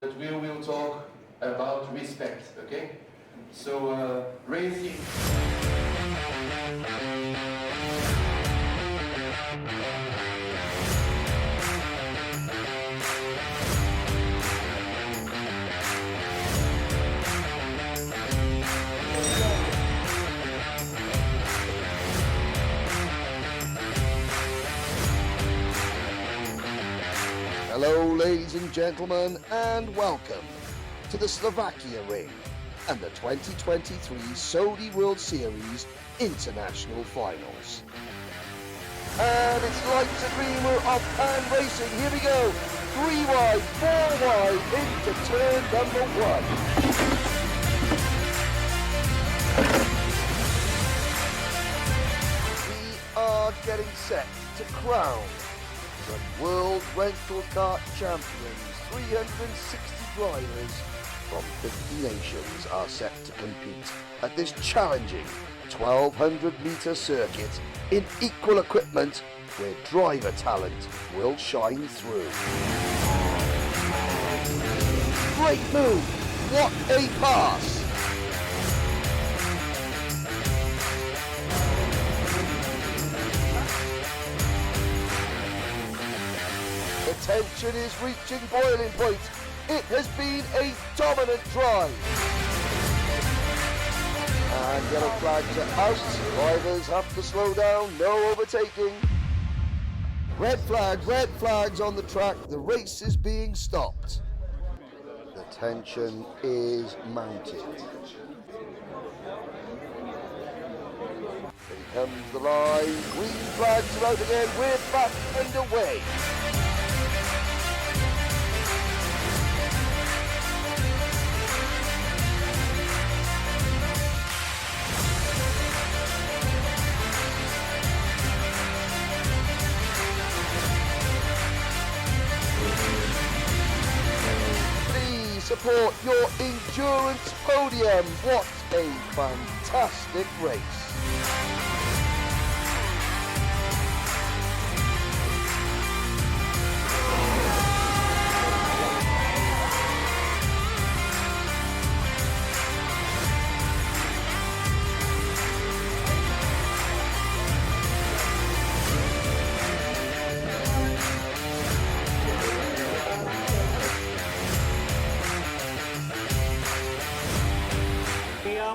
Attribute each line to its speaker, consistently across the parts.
Speaker 1: But we will talk about respect, okay? So, racing.
Speaker 2: Hello, ladies and gentlemen, and welcome to the Slovakia Ring and the 2023 Saudi World Series International Finals. And it's like a dream, we're off and racing. Here we go. 3 wide, 4 wide into turn number 1. We are getting set to crown the World Rental Kart Champions. 360 drivers from 50 nations are set to compete at this challenging 1200-metre circuit in equal equipment where driver talent will shine through. Great move! What a pass! The tension is reaching boiling point. It has been a dominant drive. And yellow flags are out. Drivers have to slow down. No overtaking. Red flags on the track. The race is being stopped. The tension is mounting. Here comes the line. Green flags are out again. We're back underway. Support your endurance podium. What a fantastic race.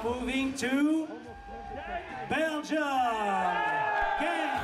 Speaker 3: Moving to Belgium. Genk.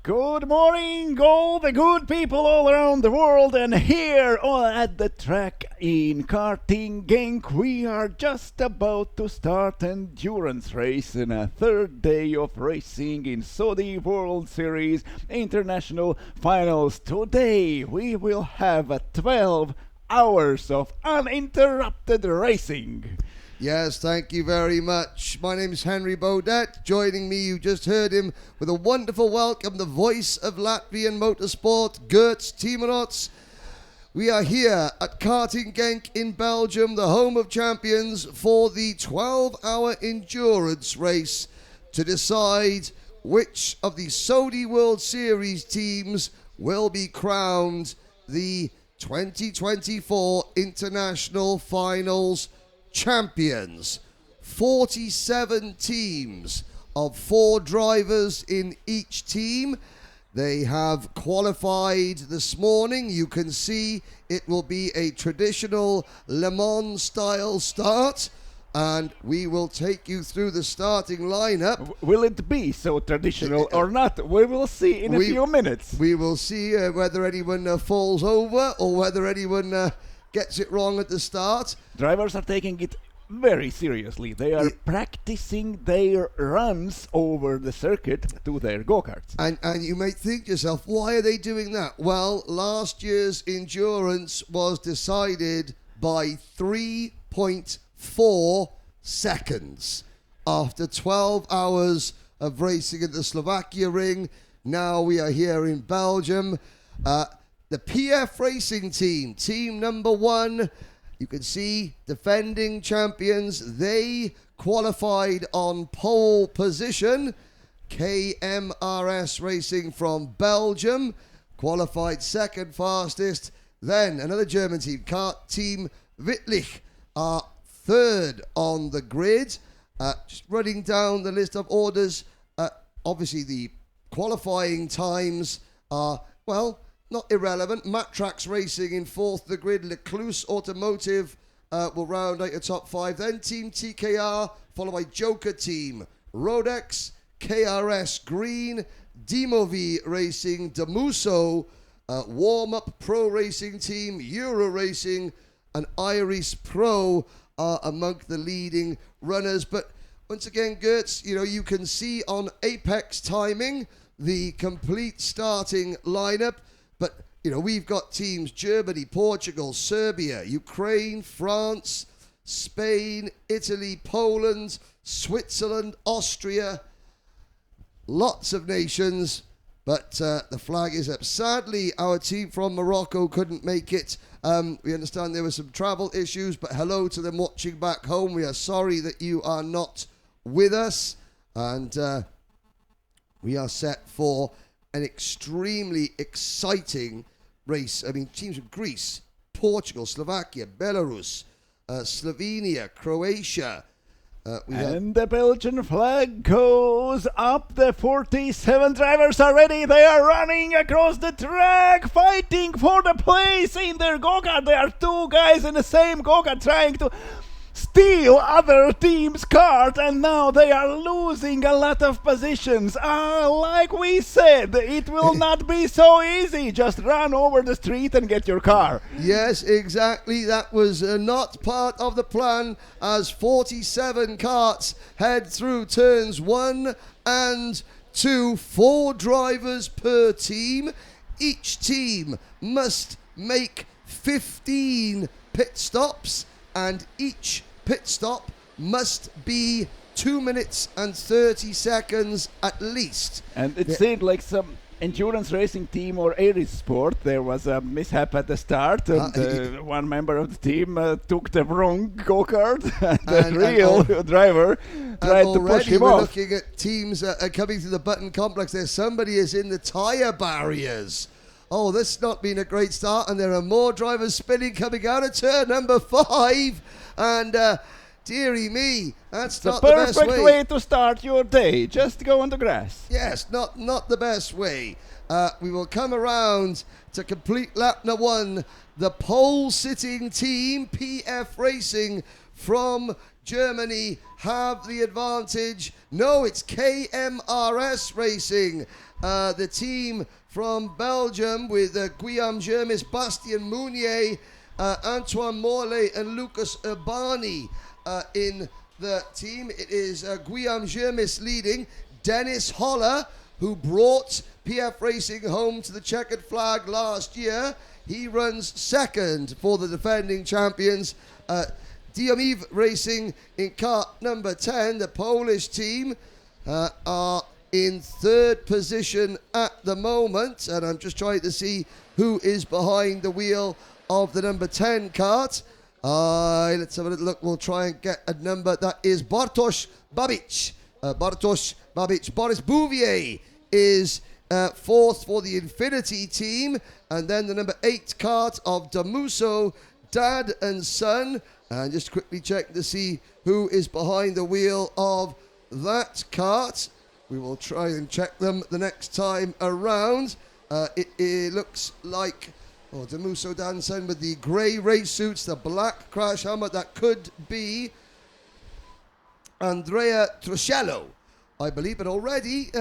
Speaker 4: Good morning, all the good people all around the world, and here at the track in Karting, Genk, we are just about to start endurance race in a third day of racing in Saudi World Series International Finals. Today we will have 12 hours of uninterrupted racing.
Speaker 2: Yes, thank you very much. My name is Henry Baudet. Joining me, you just heard him with a wonderful welcome, the voice of Latvian motorsport, Gerts Timonots. We are here at Karting Genk in Belgium, the home of champions, for the 12-hour endurance race to decide which of the Saudi World Series teams will be crowned the 2024 International Finals champions. 47 teams of 4 drivers in each team. They have qualified this morning. You can see it will be a traditional Le Mans style start, and we will take you through the starting lineup.
Speaker 4: Will it be so traditional or not? We will see in a few minutes.
Speaker 2: We will see whether anyone falls over or whether anyone gets it wrong at the start.
Speaker 4: Drivers are taking it very seriously. They are practicing their runs over the circuit to their go-karts.
Speaker 2: And you may think to yourself, why are they doing that? Well, last year's endurance was decided by 3.4 seconds. After 12 hours of racing in the Slovakia ring, now we are here in Belgium. The PF Racing team, team number 1, you can see defending champions. They qualified on pole position. KMRS Racing from Belgium qualified second fastest. Then another German team, Kart Team Wittlich, are third on the grid. Just running down the list of orders, obviously the qualifying times are, well, not irrelevant. Matrax Racing in fourth the grid. Lecluse Automotive will round out the top 5. Then Team TKR, followed by Joker Team, Rodex, KRS Green, Demovi Racing, Damuso, Warm Up Pro Racing Team, Euro Racing, and Iris Pro are among the leading runners. But once again, Gertz, you can see on Apex Timing the complete starting lineup. But, we've got teams Germany, Portugal, Serbia, Ukraine, France, Spain, Italy, Poland, Switzerland, Austria. Lots of nations, but the flag is up. Sadly, our team from Morocco couldn't make it. We understand there were some travel issues, but hello to them watching back home. We are sorry that you are not with us, and we are set for an extremely exciting race. I mean, teams from Greece, Portugal, Slovakia, Belarus, Slovenia, Croatia.
Speaker 4: And the Belgian flag goes up. The 47 drivers are ready. They are running across the track, fighting for the place in their go-kart. There are 2 guys in the same go-kart trying to steal other team's cart, and now they are losing a lot of positions. Like we said, it will not be so easy. Just run over the street and get your car.
Speaker 2: Yes, exactly. That was not part of the plan, as 47 carts head through turns 1 and 2. 4 drivers per team. Each team must make 15 pit stops, and each pit stop must be 2 minutes and 30 seconds at least.
Speaker 4: And it seemed like some endurance racing team or Aries Sport. There was a mishap at the start, and one member of the team took the wrong go-kart, and the real driver tried to push him
Speaker 2: we're
Speaker 4: off.
Speaker 2: Looking at teams coming to the button complex there. Somebody is in the tyre barriers. Oh, this has not been a great start, and there are more drivers spinning coming out of turn number 5. And dearie me, that's not the best way.
Speaker 4: The perfect way to start your day. Just go on the grass.
Speaker 2: Yes, not the best way. We will come around to complete lap number 1. The pole-sitting team, PF Racing from Germany, have the advantage. No, it's KMRS Racing, the team from Belgium, with Guillaume Germis, Bastien Mounier, Antoine Morley, and Lucas Urbani in the team. It is Guillaume Germis leading. Dennis Holler, who brought PF Racing home to the checkered flag last year, he runs second for the defending champions. Diomiv Racing in kart number 10, the Polish team, are in third position at the moment, and I'm just trying to see who is behind the wheel of the number 10 kart. Let's have a little look. We'll try and get a number. That is Bartosz Babic. Boris Bouvier is fourth for the Infinity team, and then the number 8 kart of Damuso, Dad and Son. And just quickly check to see who is behind the wheel of that kart. We will try and check them the next time around. It looks like Damuso Danson with the grey race suits, the black crash helmet. That could be Andrea Truscello, I believe. But already,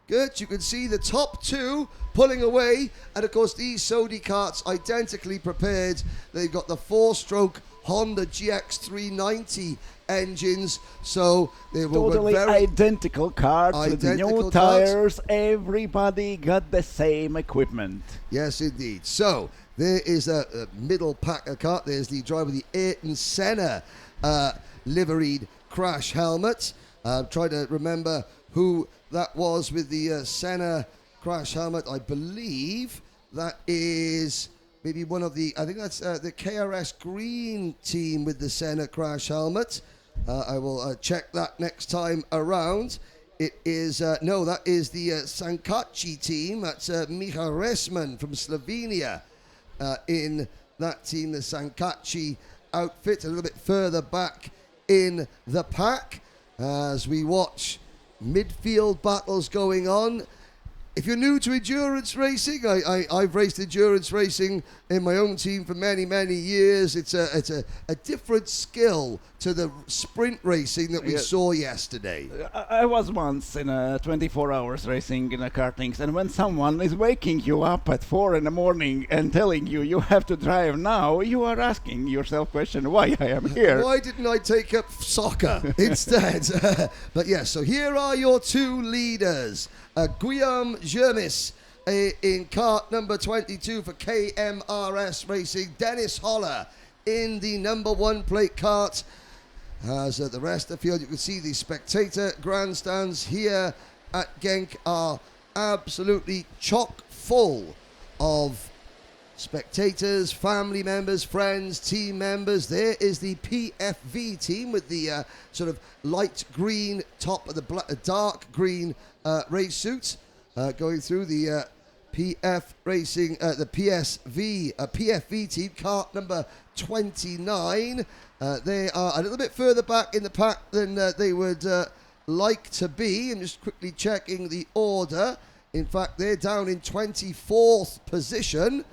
Speaker 2: Gert, you can see the top 2 pulling away. And of course, these Sodi karts identically prepared. They've got the 4-stroke Honda GX390 engines, so they were
Speaker 4: totally identical cars with new tires. Everybody got the same equipment.
Speaker 2: Yes, indeed. So there is a middle pack of kart. There's the driver, the Ayrton Senna liveried crash helmet. I'm trying to remember who that was with the Senna crash helmet. I believe that is maybe one of the, I think that's the KRS Green team with the Senna crash helmet. I will check that next time around. It is, no, that is the Sankachi team. That's Micha Resman from Slovenia in that team, the Sankachi outfit, a little bit further back in the pack as we watch midfield battles going on. If you're new to endurance racing, I've raced endurance racing in my own team for many, many years. It's a different skill to the sprint racing that we saw yesterday.
Speaker 4: I was once in a 24 hours racing in a kartings, and when someone is waking you up at 4 in the morning and telling you you have to drive now, you are asking yourself question, why I am here?
Speaker 2: Why didn't I take up soccer instead? But yes, so here are your two leaders. Guillaume Germis in kart number 22 for KMRS Racing. Dennis Holler in the number 1 plate kart. As the rest of the field, you can see the spectator grandstands here at Genk are absolutely chock full of spectators, family members, friends, team members. There is the PFV team with the sort of light green top of the dark green race suits going through the PF Racing, the PFV team, kart number 29. They are a little bit further back in the pack than they would like to be. I'm just quickly checking the order. In fact, they're down in 24th position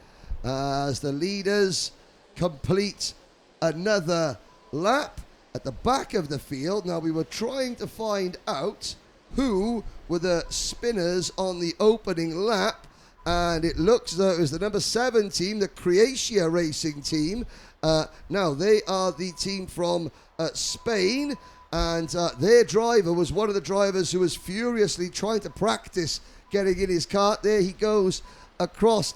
Speaker 2: as the leaders complete another lap at the back of the field. Now, we were trying to find out who were the spinners on the opening lap, and it looks as though it was the number 7 team, the Croatia Racing team. Now, they are the team from Spain, and their driver was one of the drivers who was furiously trying to practice getting in his kart. There he goes across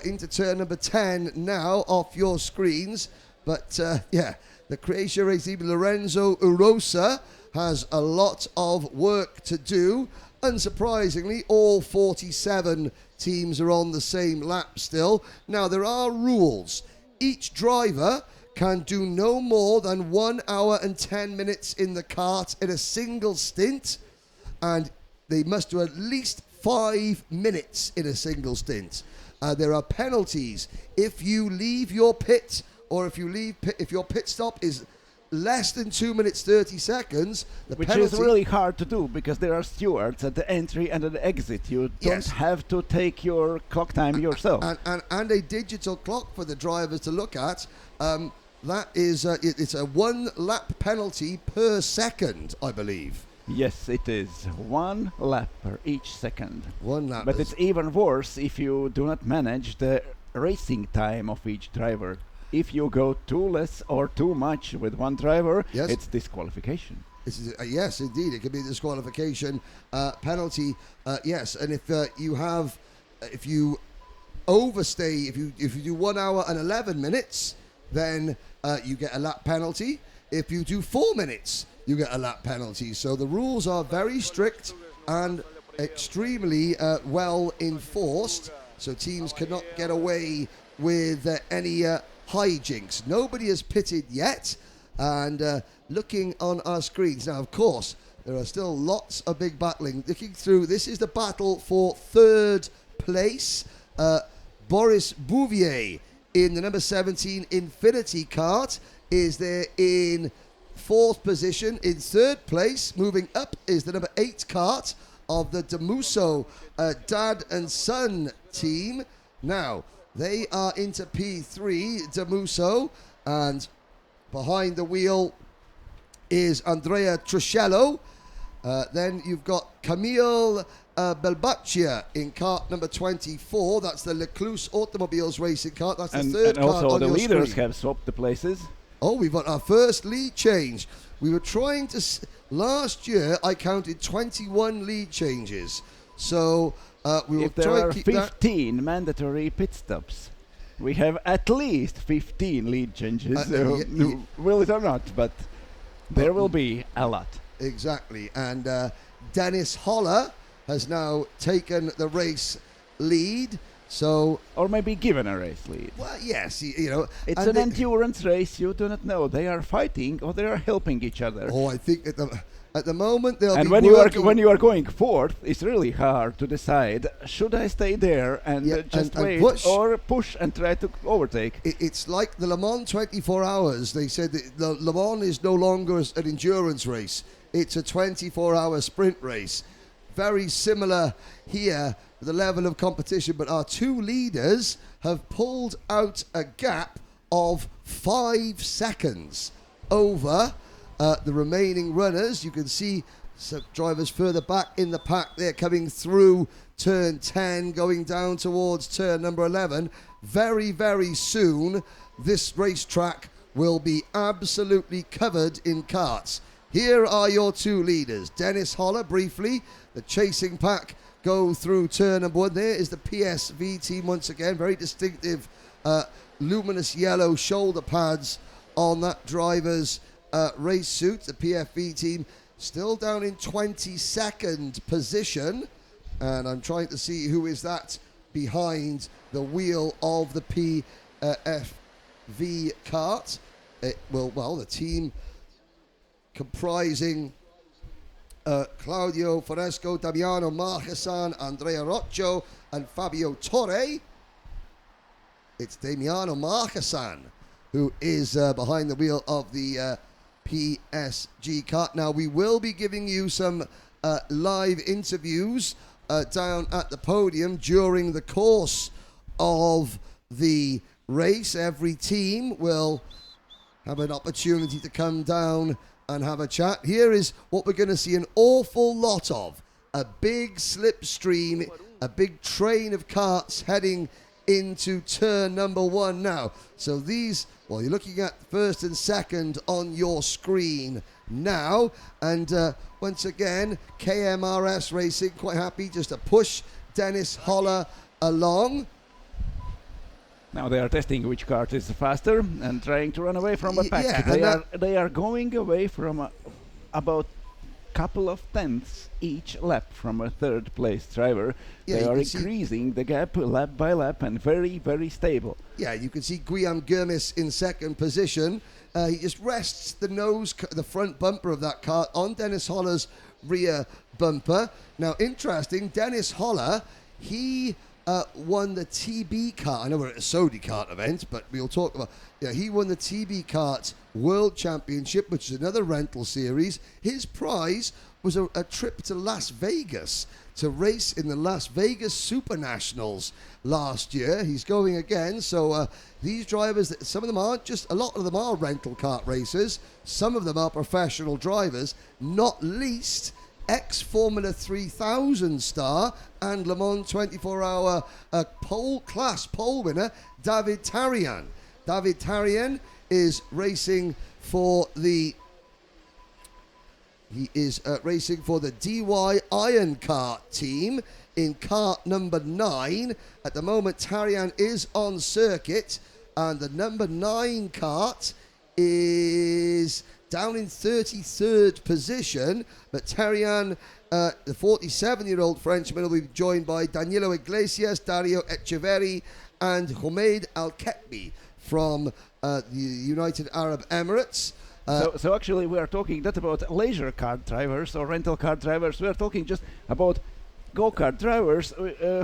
Speaker 2: into turn number 10 now off your screens. But yeah, the Croatia race team, Lorenzo Urosa, has a lot of work to do. Unsurprisingly, all 47 teams are on the same lap still. Now, there are rules. Each driver can do no more than 1 hour and 10 minutes in the kart in a single stint, and they must do at least 5 minutes in a single stint. There are penalties if you leave your pit, or if your pit stop is less than 2 minutes 30 seconds.
Speaker 4: Which is really hard to do because there are stewards at the entry and at the exit. You don't have to take your clock time yourself.
Speaker 2: And a digital clock for the drivers to look at. That is, it's a 1 lap penalty per second, I believe.
Speaker 4: Yes, it is. 1 lap per each second.
Speaker 2: 1 lap.
Speaker 4: But it's even worse if you do not manage the racing time of each driver. If you go too less or too much with one driver, it's disqualification.
Speaker 2: Yes, indeed. It could be a disqualification penalty. Yes, and if you overstay, if you do 1 hour and 11 minutes, then you get a lap penalty. If you do 4 minutes, you get a lap penalty. So the rules are very strict and extremely well enforced. So teams cannot get away with any hijinks. Nobody has pitted yet. And looking on our screens now, of course, there are still lots of big battling. Looking through, this is the battle for 3rd place. Boris Bouvier in the number 17 Infinity kart is there in 4th position. In 3rd place, moving up, is the number 8 kart of the Demuso dad and son team. Now, they are into P3, Demuso, and behind the wheel is Andrea Truscello. Then you've got Camille Belbaccia in kart number 24. That's the Lecluse Automobiles racing kart. That's the third
Speaker 4: and
Speaker 2: kart
Speaker 4: also
Speaker 2: on
Speaker 4: the
Speaker 2: your
Speaker 4: leaders
Speaker 2: screen.
Speaker 4: have swapped the places.
Speaker 2: Oh, we've got our first lead change. We were trying to... last year, I counted 21 lead changes. So we will
Speaker 4: if there
Speaker 2: try
Speaker 4: are
Speaker 2: and keep
Speaker 4: 15 mandatory pit stops, we have at least 15 lead changes. Will it or not? But There will be a lot.
Speaker 2: Exactly. And Dennis Holler has now taken the race lead. So,
Speaker 4: Or maybe given a race lead.
Speaker 2: well, yes, you know.
Speaker 4: It's
Speaker 2: and
Speaker 4: an endurance race, you do not know. They are fighting or they are helping each other.
Speaker 2: Oh, I think at the moment they'll
Speaker 4: And
Speaker 2: be
Speaker 4: when
Speaker 2: working.
Speaker 4: you are going fourth, it's really hard to decide, should I stay there and
Speaker 2: Yeah,
Speaker 4: just
Speaker 2: and
Speaker 4: wait
Speaker 2: push.
Speaker 4: or push and try to overtake?
Speaker 2: It's like the Le Mans 24 hours. They said that the Le Mans is no longer an endurance race. It's a 24-hour sprint race. Very similar here, the level of competition, but our two leaders have pulled out a gap of 5 seconds over the remaining runners. You can see some drivers further back in the pack. They're coming through turn 10, going down towards turn number 11. Very, very soon, this racetrack will be absolutely covered in karts. Here are your two leaders. Dennis Holler, briefly, the chasing pack go through turn number 1. There is the PSV team once again. Very distinctive luminous yellow shoulder pads on that driver's race suit. The PFV team still down in 22nd position. And I'm trying to see who is that behind the wheel of the PFV kart. The team comprising Claudio Foresco, Damiano Marchesan, Andrea Roccio, and Fabio Torre. It's Damiano Marchesan who is behind the wheel of the PSG kart. Now, we will be giving you some live interviews down at the podium during the course of the race. Every team will have an opportunity to come down and have a chat. Here is what we're going to see an awful lot of. A big slipstream, a big train of carts heading into turn number 1 now. So these, well, you're looking at first and second on your screen now. And once again, KMRS Racing quite happy just to push Dennis Holler along.
Speaker 4: Now they are testing which kart is faster and trying to run away from a pack.
Speaker 2: Yeah,
Speaker 4: They are going away from about couple of tenths each lap from a third place driver.
Speaker 2: Yeah,
Speaker 4: they
Speaker 2: you
Speaker 4: are
Speaker 2: can see-
Speaker 4: increasing the gap lap by lap and very, very stable.
Speaker 2: Yeah, you can see Guillaume Gurmis in second position. He just rests the front bumper of that car on Dennis Holler's rear bumper. Now, interesting, Dennis Holler, he won the TB kart. I know we're at a Sodi kart event, but we'll talk about. Yeah, he won the TB kart World Championship, which is another rental series. His prize was a trip to Las Vegas to race in the Las Vegas Super Nationals last year. He's going again. So these drivers, some of them aren't just, a lot of them are rental kart racers. Some of them are professional drivers, not least ex-Formula 3000 star and Le Mans 24-hour pole winner, David Tarian. David Tarian is racing for the DY Iron Kart team in kart number 9. At the moment, Tarian is on circuit, and the number 9 kart is down in 33rd position, but Tarian, the 47-year-old Frenchman, will be joined by Danilo Iglesias, Dario Echeverri, and Homed Al-Ketbi from the United Arab Emirates.
Speaker 4: So actually we are talking not about leisure kart drivers or rental car drivers. We are talking just about go-kart drivers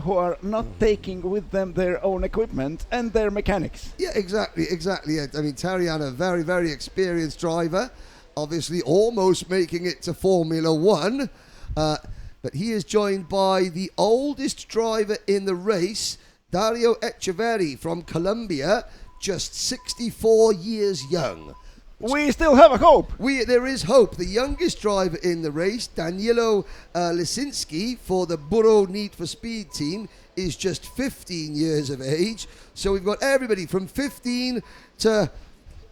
Speaker 4: who are not taking with them their own equipment and their mechanics.
Speaker 2: Yeah, exactly. I mean, Tarian, a very, very experienced driver, obviously almost making it to Formula 1, but he is joined by the oldest driver in the race, Dario Echeverri from Colombia, just 64 years young.
Speaker 4: We still have a hope.
Speaker 2: There is hope. The youngest driver in the race, Danilo Lisinski, for the Burro Need for Speed team, is just 15 years of age. So we've got everybody from 15 to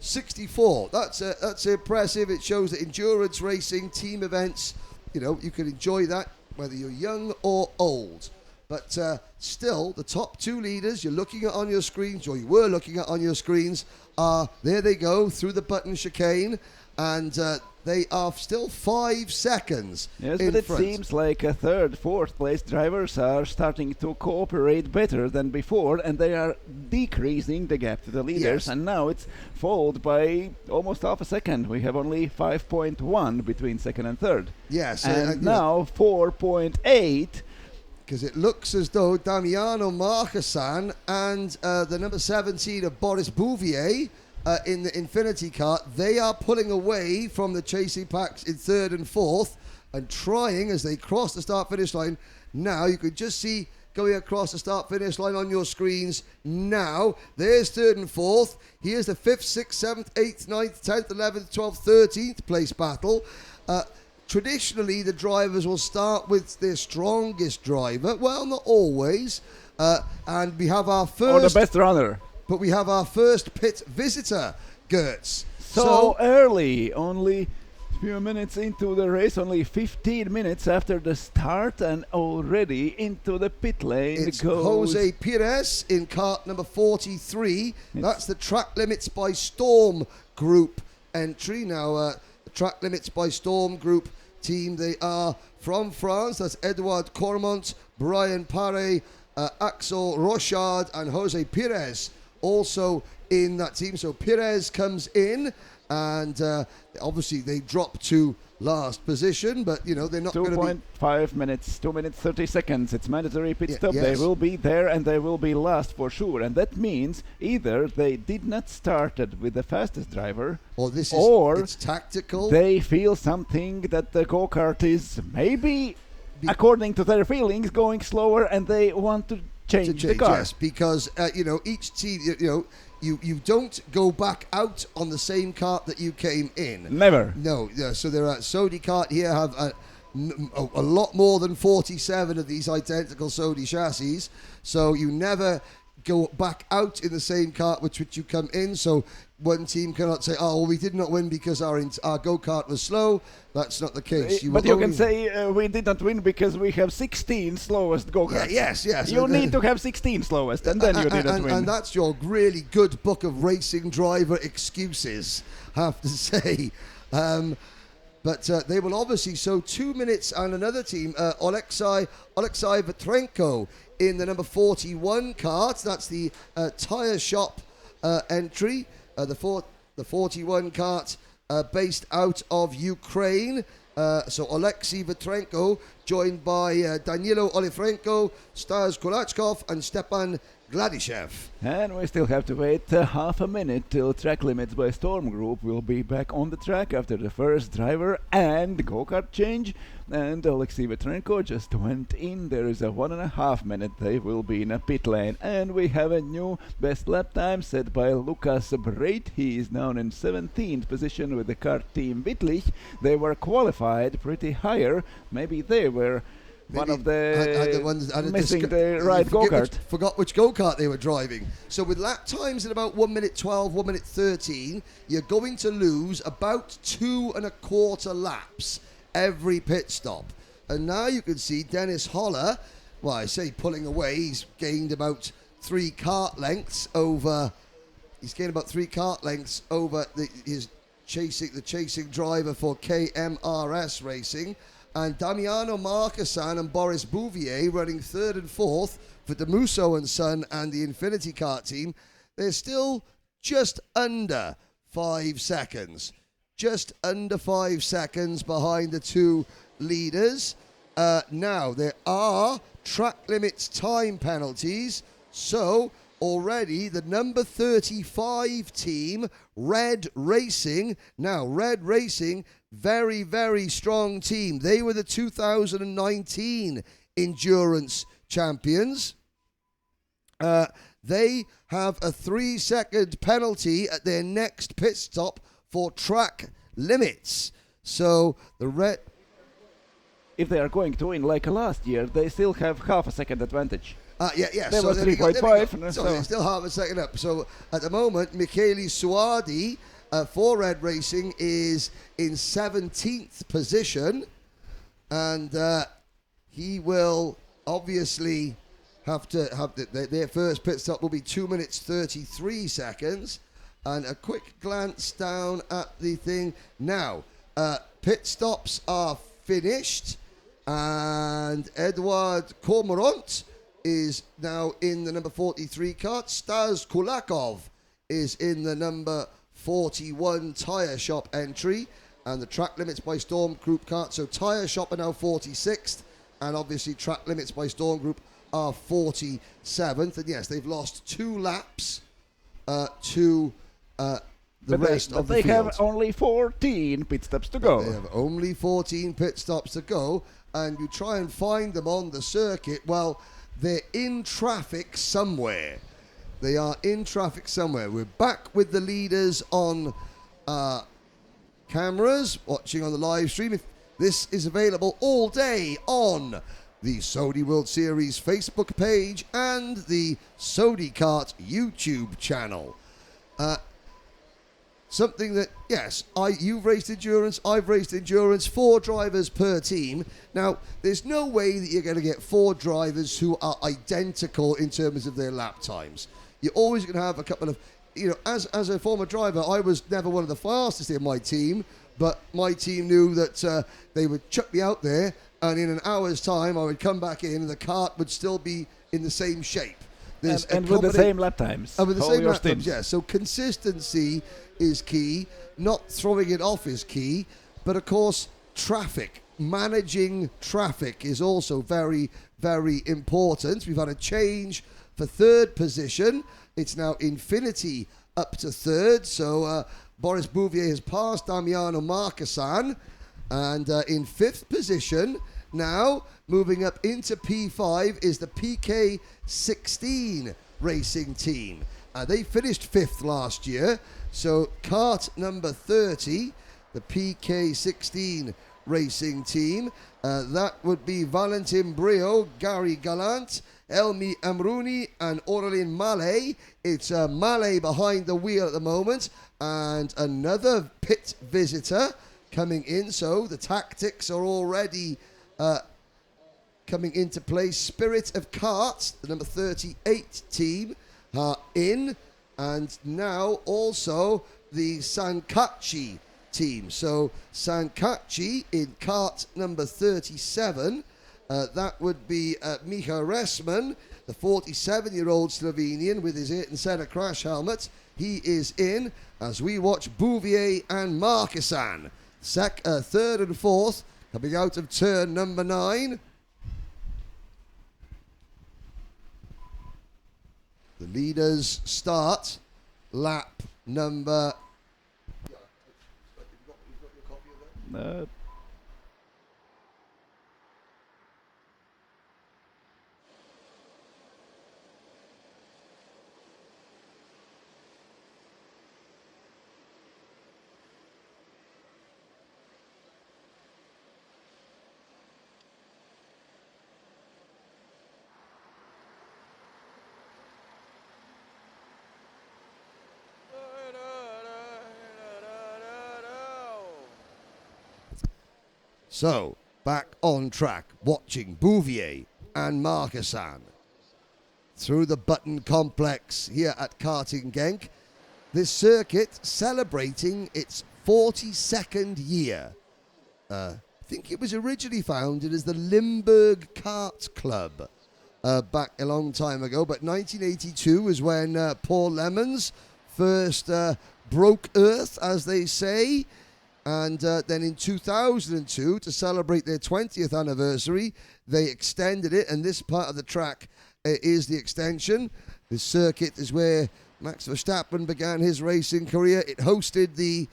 Speaker 2: 64. That's impressive. It shows that endurance racing, team events, you can enjoy that whether you're young or old. But still, the top two leaders you're looking at on your screens, or you were looking at on your screens, are, there they go, through the button chicane. and they are still 5 seconds
Speaker 4: Yes,
Speaker 2: in
Speaker 4: but it
Speaker 2: front.
Speaker 4: seems like a third, fourth place drivers are starting to cooperate better than before, and they are decreasing the gap to the leaders.
Speaker 2: Yes.
Speaker 4: And now it's followed by almost half a second. We have only 5.1 between second and third.
Speaker 2: Yes,
Speaker 4: And now 4.8.
Speaker 2: because it looks as though Damiano Marchesan and the number 17 of Boris Bouvier in the Infinity Kart, they are pulling away from the chasing packs in third and fourth and trying as they cross the start-finish line. Now you could just see going across the start-finish line on your screens now. There's third and fourth. Here's the 5th, 6th, 7th, 8th, 9th, 10th, 11th, 12th, 13th place battle. Traditionally, the drivers will start with their strongest driver. Well, not always. And we have our first...
Speaker 4: Or the best runner.
Speaker 2: But we have our first pit visitor, Gertz.
Speaker 4: So early, only a few minutes into the race, only 15 minutes after the start, and already into the pit lane
Speaker 2: it's
Speaker 4: goes
Speaker 2: Jose Perez in kart number 43. That's the Track Limits by Storm group entry. Now, the Track Limits by Storm group team, they are from France. That's Edouard Cormont, Brian Paré, Axel Rochard, and Jose Perez also in that team. So Perez comes in, and obviously they drop to last position, but you know they're not going to be
Speaker 4: 2.5 minutes, 2 minutes 30 seconds. It's mandatory pit stop.
Speaker 2: yes.
Speaker 4: They will be there and they will be last for sure. And that means either they did not started with the fastest driver,
Speaker 2: or this is
Speaker 4: or
Speaker 2: it's tactical.
Speaker 4: they feel something that the go-kart is maybe, according to their feelings, going slower, and they want to change the car.
Speaker 2: Yes, because you know each team, you don't go back out on the same kart that you came in.
Speaker 4: Never.
Speaker 2: No, yeah, so there are Sodi kart here have a lot more than 47 of these identical Sodi chassis, so you never go back out in the same kart which you come in. So one team cannot say, "Oh, well, we did not win because our go-kart was slow." That's not the case.
Speaker 4: But you can say we did not win because we have 16 slowest go-karts.
Speaker 2: Yes.
Speaker 4: You need to have 16 slowest, and then you didn't win.
Speaker 2: And that's your really good book of racing driver excuses, I have to say. But they will obviously, so 2 minutes, and another team, Alexei Vetrenko in the number 41 kart. That's the tyre shop entry. The 41 kart based out of Ukraine. So Alexei Vetrenko, joined by Danilo Olifrenko, Stas Kulachkov, and Stepan Gladyshev.
Speaker 4: And we still have to wait half a minute till Track Limits by Storm Group will be back on the track after the first driver and go-kart change. And Alexei Vetrenko just went in. There is a 1.5 minute. They will be in a pit lane. And we have a new best lap time set by Lukas Breit. He is now in 17th position with the kart team Wittlich. They were qualified pretty higher. Maybe they were one of the
Speaker 2: ones
Speaker 4: missing the right go-kart.
Speaker 2: Forgot which go-kart they were driving. So with lap times at about 1 minute 12, 1 minute 13, you're going to lose about 2.25 laps every pit stop. And now you can see Dennis Holler, well, I say pulling away, he's gained about 3 kart lengths over the chasing driver for KMRS Racing. And Damiano Marchesan and Boris Bouvier running third and fourth for Demuso and Son and the Infinity Kart team. They're still just under 5 seconds. Just under 5 seconds behind the two leaders. Now, there are track limits time penalties. So, already the number 35 team, Red Racing. Now, Red Racing, very, very strong team. They were the 2019 Endurance champions. They have a 3-second penalty at their next pit stop for track limits. So the Red...
Speaker 4: If they are going to win like last year, they still have half a second advantage.
Speaker 2: Yeah.
Speaker 4: There
Speaker 2: So
Speaker 4: was
Speaker 2: there we go.
Speaker 4: 3.5.
Speaker 2: So they're still half a second up. So at the moment, Michele Suardi for Red Racing is in 17th position, and he will obviously have to have their first pit stop will be 2 minutes 33 seconds. And a quick glance down at the thing. Now, pit stops are finished. And Edward Cormorant is now in the number 43 kart. Stas Kulakov is in the number 41 tyre shop entry. And the track limits by Storm Group kart. So tyre shop are now 46th. And obviously track limits by Storm Group are 47th. And yes, they've lost 2 laps to the rest of the field.
Speaker 4: But they have only 14 pit stops to go.
Speaker 2: They have only 14 pit stops to go. And you try and find them on the circuit. Well, they're in traffic somewhere. They are in traffic somewhere. We're back with the leaders on cameras, watching on the live stream. If this is available all day on the Sodi World Series Facebook page and the Sodi Kart YouTube channel. Something that, yes, you've raced endurance, I've raced endurance, 4 drivers per team. Now, there's no way that you're going to get 4 drivers who are identical in terms of their lap times. You're always going to have a couple of, as a former driver, I was never one of the fastest in my team, but my team knew that they would chuck me out there, and in an hour's time, I would come back in, and the kart would still be in the same shape.
Speaker 4: And with the same lap times.
Speaker 2: And with the same lap times, yeah. So consistency is key. Not throwing it off is key. But of course, traffic. Managing traffic is also very, very important. We've had a change for 3rd position. It's now Infinity up to 3rd. So Boris Bouvier has passed Damiano Marquesan. And in 5th position, now moving up into P5 is the PK16 racing team. They finished 5th last year. So kart number 30, the PK16 racing team, that would be Valentin Brio, Gary Gallant, Elmi Amrouni and Aurelien Mallet. It's Mallet behind the wheel at the moment, and another pit visitor coming in. So the tactics are already coming into play. Spirit of Karts, the number 38 team, are in. And now also the Sankachi team. So Sankachi in kart number 37. That would be Micha Resman, the 47-year-old Slovenian with his Ayrton Senna crash helmet. He is in as we watch Bouvier and Marquesan. 3rd and 4th coming out of turn number 9. The leaders start lap number... So, back on track, watching Bouvier and Marquesan through the Button Complex here at Karting Genk. This circuit celebrating its 42nd year. I think it was originally founded as the Limburg Kart Club back a long time ago, but 1982 was when Paul Lemons first broke earth, as they say. And then in 2002, to celebrate their 20th anniversary, they extended it. And this part of the track is the extension. This circuit is where Max Verstappen began his racing career. It hosted the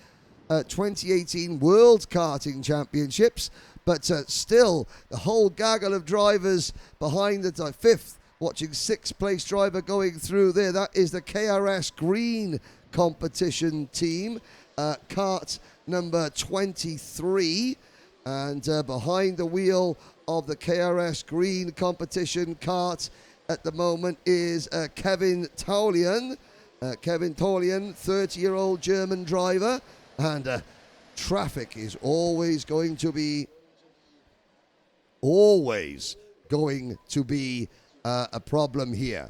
Speaker 2: 2018 World Karting Championships. But still, the whole gaggle of drivers behind the 5th, watching 6th place driver going through there. That is the KRS Green competition team. Kart number 23, and behind the wheel of the KRS Green competition kart at the moment is Kevin Taulian. Kevin Taulian, 30-year-old German driver, and traffic is always going to be a problem here.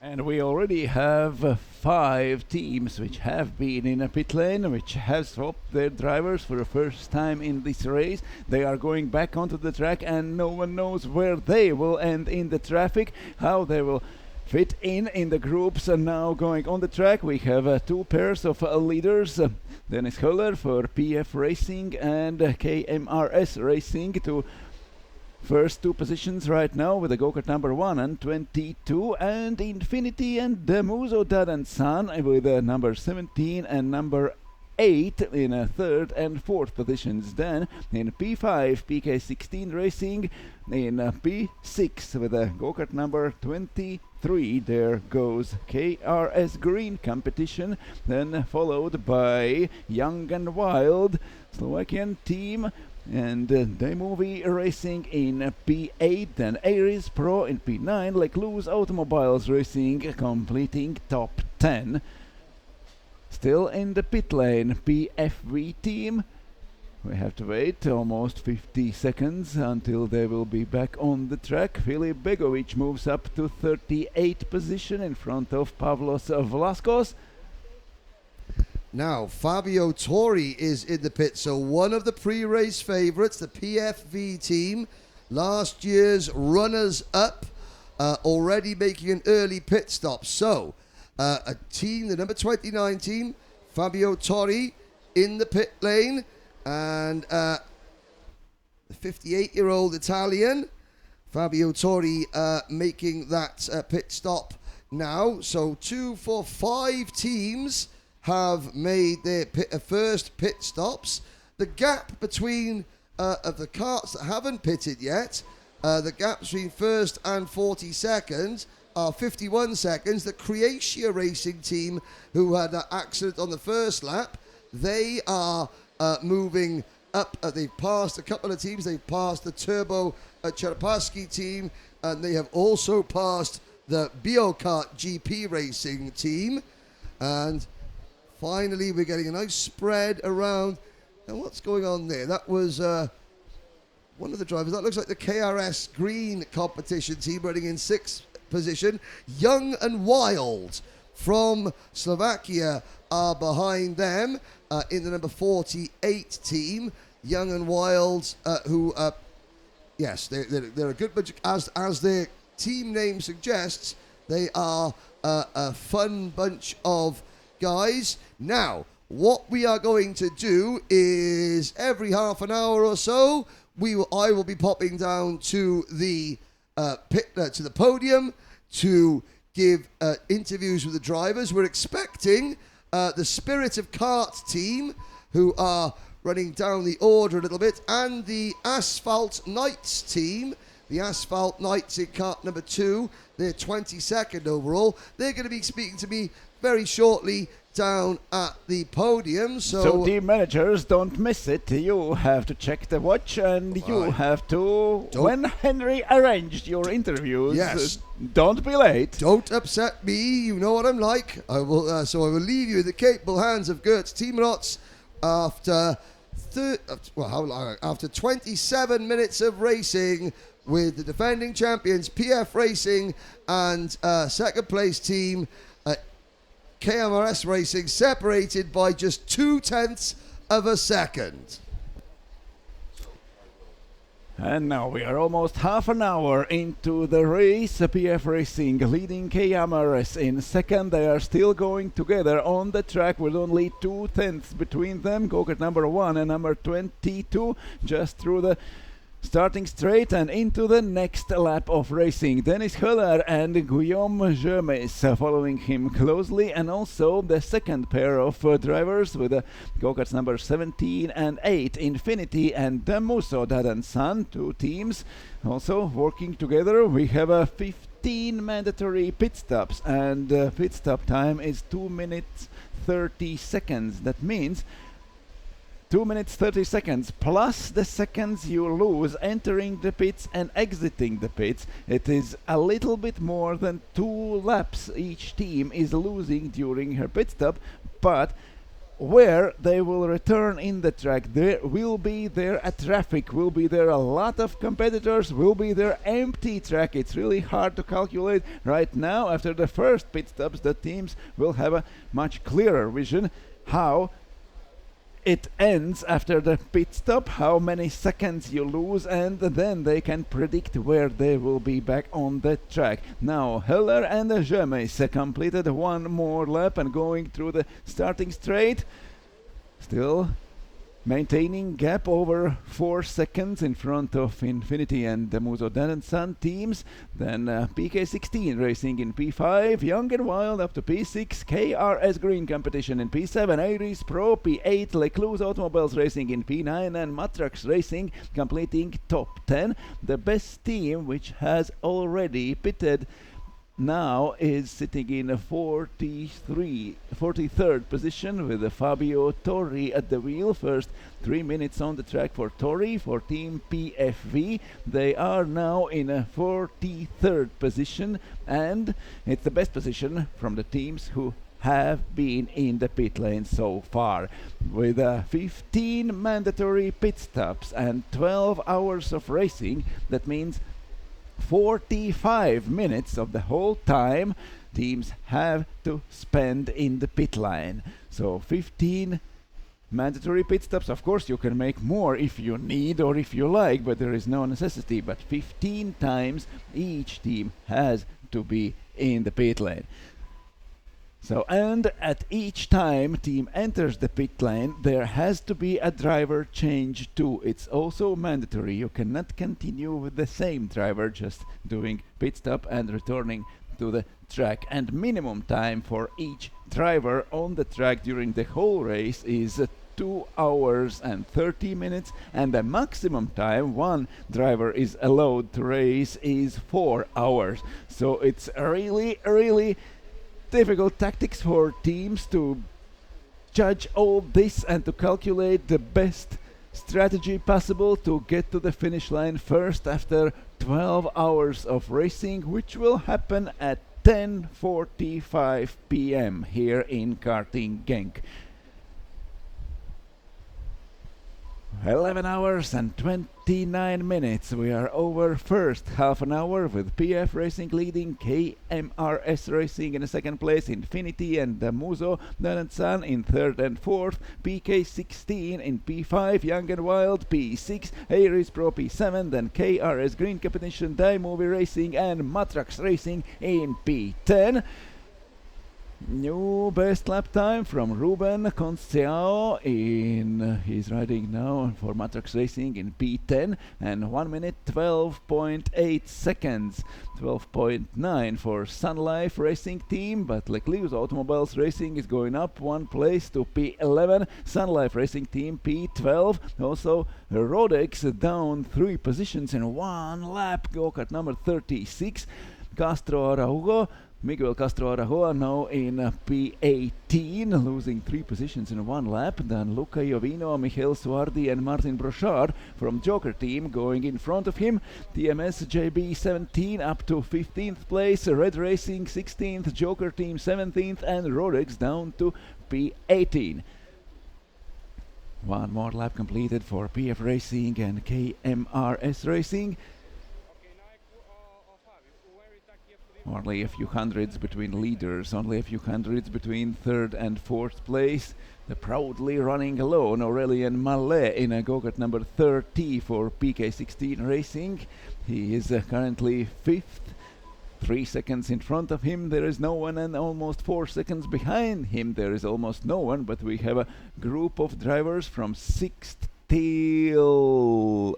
Speaker 4: And we already have 5 teams which have been in a pit lane, which have swapped their drivers for the first time in this race. They are going back onto the track and no one knows where they will end in the traffic, how they will fit in the groups. And now going on the track we have 2 pairs of leaders, Dennis Höller for PF Racing and KMRS Racing, to first 2 positions right now with the go-kart number 1 and 22, and Infinity and Demuso Dad and Son with number 17 and number 8 in 3rd and 4th positions. Then in P5 PK16 Racing in P6 with a go-kart number 23, there goes KRS Green Competition, then followed by Young and Wild Slovakian team and Demovie Racing in P8, then Aries Pro in P9, like Loose Automobiles Racing completing top 10. Still in the pit lane, PFV team. We have to wait almost 50 seconds until they will be back on the track. Filip Begovic moves up to 38th position in front of Pavlos Vlaskos.
Speaker 2: Now, Fabio Tori is in the pit, so one of the pre-race favourites, the PFV team, last year's runners-up, already making an early pit stop. So, a team, the number 29 team, Fabio Tori in the pit lane, and the 58-year-old Italian, Fabio Tori, making that pit stop now. So 2, 4, 5 teams have made their first pit stops. The gap between of the karts that haven't pitted yet, the gap between first and 42nd are 51 seconds. The Croatia Racing team, who had an accident on the first lap, they are moving up. They've passed a couple of teams. They've passed the Turbo Cherpaski team, and they have also passed the Biokart GP Racing team. And finally, we're getting a nice spread around. And what's going on there? That was one of the drivers. That looks like the KRS Green competition team running in 6th position. Young and Wild from Slovakia are behind them in the number 48 team. Young and Wild, who, yes, they're a good bunch. As their team name suggests, they are a fun bunch of guys. Now, what we are going to do is every half an hour or so, I will be popping down to the to the podium to give interviews with the drivers. We're expecting the Spirit of Kart team, who are running down the order a little bit, and the Asphalt Knights team. The Asphalt Knights in kart number 2, they're 22nd overall. They're going to be speaking to me very shortly down at the podium. So
Speaker 4: team managers, don't miss it. You have to check the watch, and you have to, when Henry arranged your interviews,
Speaker 2: yes,
Speaker 4: don't be late.
Speaker 2: Don't upset me. You know what I'm like. I will. So I will leave you in the capable hands of Gert's Teamrots after how long? After 27 minutes of racing with the defending champions PF Racing and second place team KMRS Racing separated by just 0.2 of a second.
Speaker 4: And now we are almost half an hour into the race. PF Racing leading KMRS in second. They are still going together on the track with only 0.2 between them. Go-kart number 1 and number 22 just through the starting straight and into the next lap of racing. Dennis Höller and Guillaume Germes following him closely, and also the second pair of drivers with go-karts number 17 and 8, Infinity and Demuso Dad and Son, 2 teams also working together. We have 15 mandatory pit stops, and pit stop time is 2 minutes 30 seconds. That means 2 minutes 30 seconds plus the seconds you lose entering the pits and exiting the pits. It is a little bit more than 2 laps each team is losing during her pit stop, but where they will return in the track. There will be there a traffic, will be there a lot of competitors, will be there empty track. It's really hard to calculate right now. After the first pit stops, the teams will have a much clearer vision how it ends after the pit stop, how many seconds you lose, and then they can predict where they will be back on the track. Now Heller and Jemes completed one more lap and going through the starting straight, still maintaining gap over 4 seconds in front of Infinity and the Muso Dan & Son teams. Then PK16 racing in P5, Young and Wild up to P6, KRS Green Competition in P7, Iris Pro P8, Lecluse Automobiles racing in P9, and Matrax Racing completing top 10. The best team, which has already pitted now, is sitting in a 43rd position with Fabio Torri at the wheel. First 3 minutes on the track for Torri for Team PFV. They are now in a 43rd position, and it's the best position from the teams who have been in the pit lane so far. With 15 mandatory pit stops and 12 hours of racing, that means 45 minutes of the whole time teams have to spend in the pit line. So 15 mandatory pit stops. Of course you can make more if you need or if you like, but there is no necessity. But 15 times each team has to be in the pit lane. So, and at each time team enters the pit lane, there has to be a driver change too. It's also mandatory. You cannot continue with the same driver just doing pit stop and returning to the track. And minimum time for each driver on the track during the whole race is 2 hours and 30 minutes, and the maximum time one driver is allowed to race is 4 hours. So it's really difficult tactics for teams to judge all this and to calculate the best strategy possible to get to the finish line first after 12 hours of racing, which will happen at 10:45 p.m. here in Karting Genk. 11 hours and 29 minutes. We are over first half an hour with PF Racing leading, KMRS Racing in the second place, Infinity and Muso Dan & Son in third and fourth, PK16 in P5, Young and Wild P6, Aries Pro P7, then KRS Green Competition, Movie Racing and Matrax Racing in P10. New best lap time from Ruben Conceiao he's riding now for Matrax Racing in P10 and 1 minute 12.8 seconds, 12.9 for Sun Life Racing team, but Lecluse Automobiles Racing is going up 1 place to P11, Sun Life Racing team P12, also Rodex down 3 positions in 1 lap, go-kart number 36, Castro Araujo, Miguel Castro Arajoa now in P18, losing 3 positions in 1 lap. Then Luca Iovino, Michael Suardi and Martin Brochard from Joker team going in front of him. TMS JB 17 up to 15th place, Red Racing 16th, Joker team 17th and Rodex down to P18. 1 more lap completed for PF Racing and KMRS Racing. Only a few hundreds between leaders, only a few hundreds between third and fourth place. The proudly running alone Aurelien Mallet in a go-kart number 30 for PK16 Racing. He is currently 5th. 3 seconds in front of him there is no one, and almost 4 seconds behind him there is almost no one, but we have a group of drivers from 6th till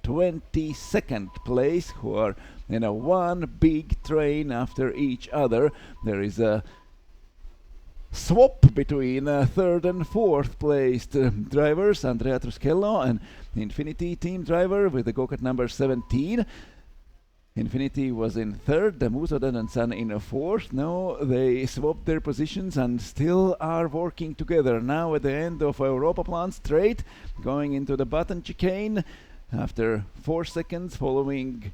Speaker 4: 22nd place who are in a one big train after each other. There is a swap between third and fourth placed drivers, Andrea Truschello and Infinity team driver with the go-kart number 17. Infinity was in third, the Muso Dan & Son in a fourth. Now they swapped their positions and still are working together. Now at the end of Europaplan straight, going into the button chicane after 4 seconds following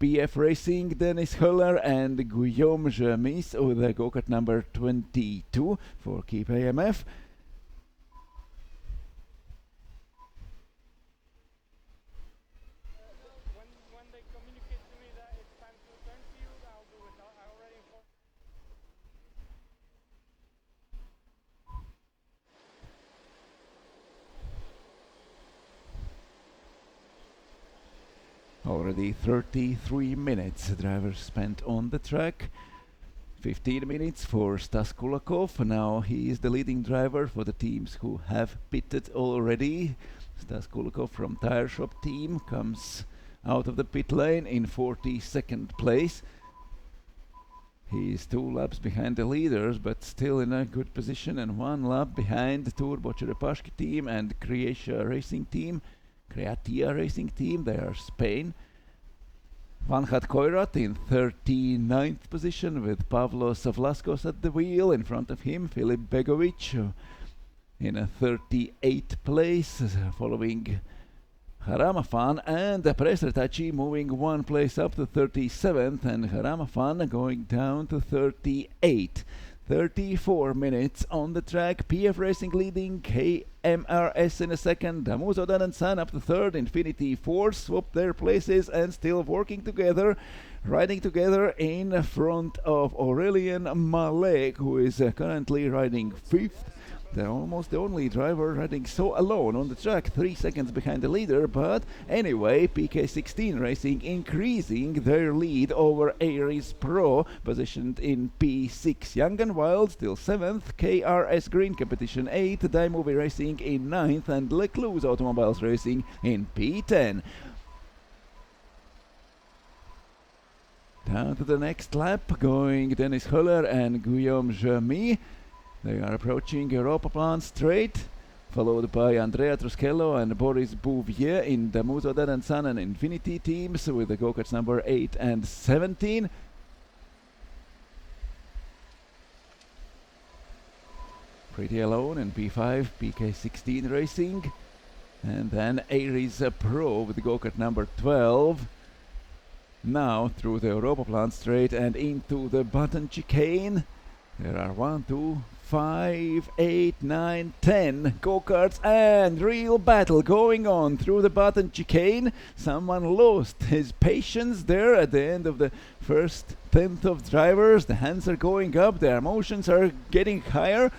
Speaker 4: PF Racing, Dennis Höller and Guillaume Jemis with the go-kart number 22 for Keep AMF.
Speaker 5: When they communicate to me that it's time to turn to you, I'll do it. I already informed.
Speaker 4: Already 33 minutes the drivers spent on the track. 15 minutes for Stas Kulakov. Now he is the leading driver for the teams who have pitted already. Stas Kulakov from Tire Shop team comes out of the pit lane in 42nd place. He is 2 laps behind the leaders, but still in a good position, and 1 lap behind the Turbo Cherepashki team and Creatia Racing team. Creatia Racing team, they are Spain. Vanhat Koirat in 39th position with Pavlos Vlaskos at the wheel. In front of him, Filip Begovic in a 38th place, following Haramafan and Presretachi moving 1 place up to 37th, and Haramafan going down to 38th. 34 minutes on the track. PF Racing leading, KMRS in a second, Damuzo Dan and San up to third, Infinity Force swap their places and still working together, riding together in front of Aurelien Malek, who is currently riding 5th. They're almost the only driver riding so alone on the track, 3 seconds behind the leader, but anyway, PK16 Racing increasing their lead over Aries Pro, positioned in P6. Young and Wild still 7th, KRS Green Competition 8th, Daimovie Racing in 9th, and Lecluse Automobiles Racing in P10. Down to the next lap, going Dennis Höller and Guillaume Jemis. They are approaching Europaplan straight, followed by Andrea Truschello and Boris Bouvier in the Muzodan and San and Infinity teams with the go-karts number 8 and 17. Pretty alone in P5, PK16 Racing. And then Aries Pro with the go-kart number 12. Now through the Europaplan straight and into the button chicane. There are 1, 2, 5, 8, 9, 10 go-karts and real battle going on through the button chicane. Someone lost his patience there at the end of the first 10th of drivers. The hands are going up, their emotions are getting higher.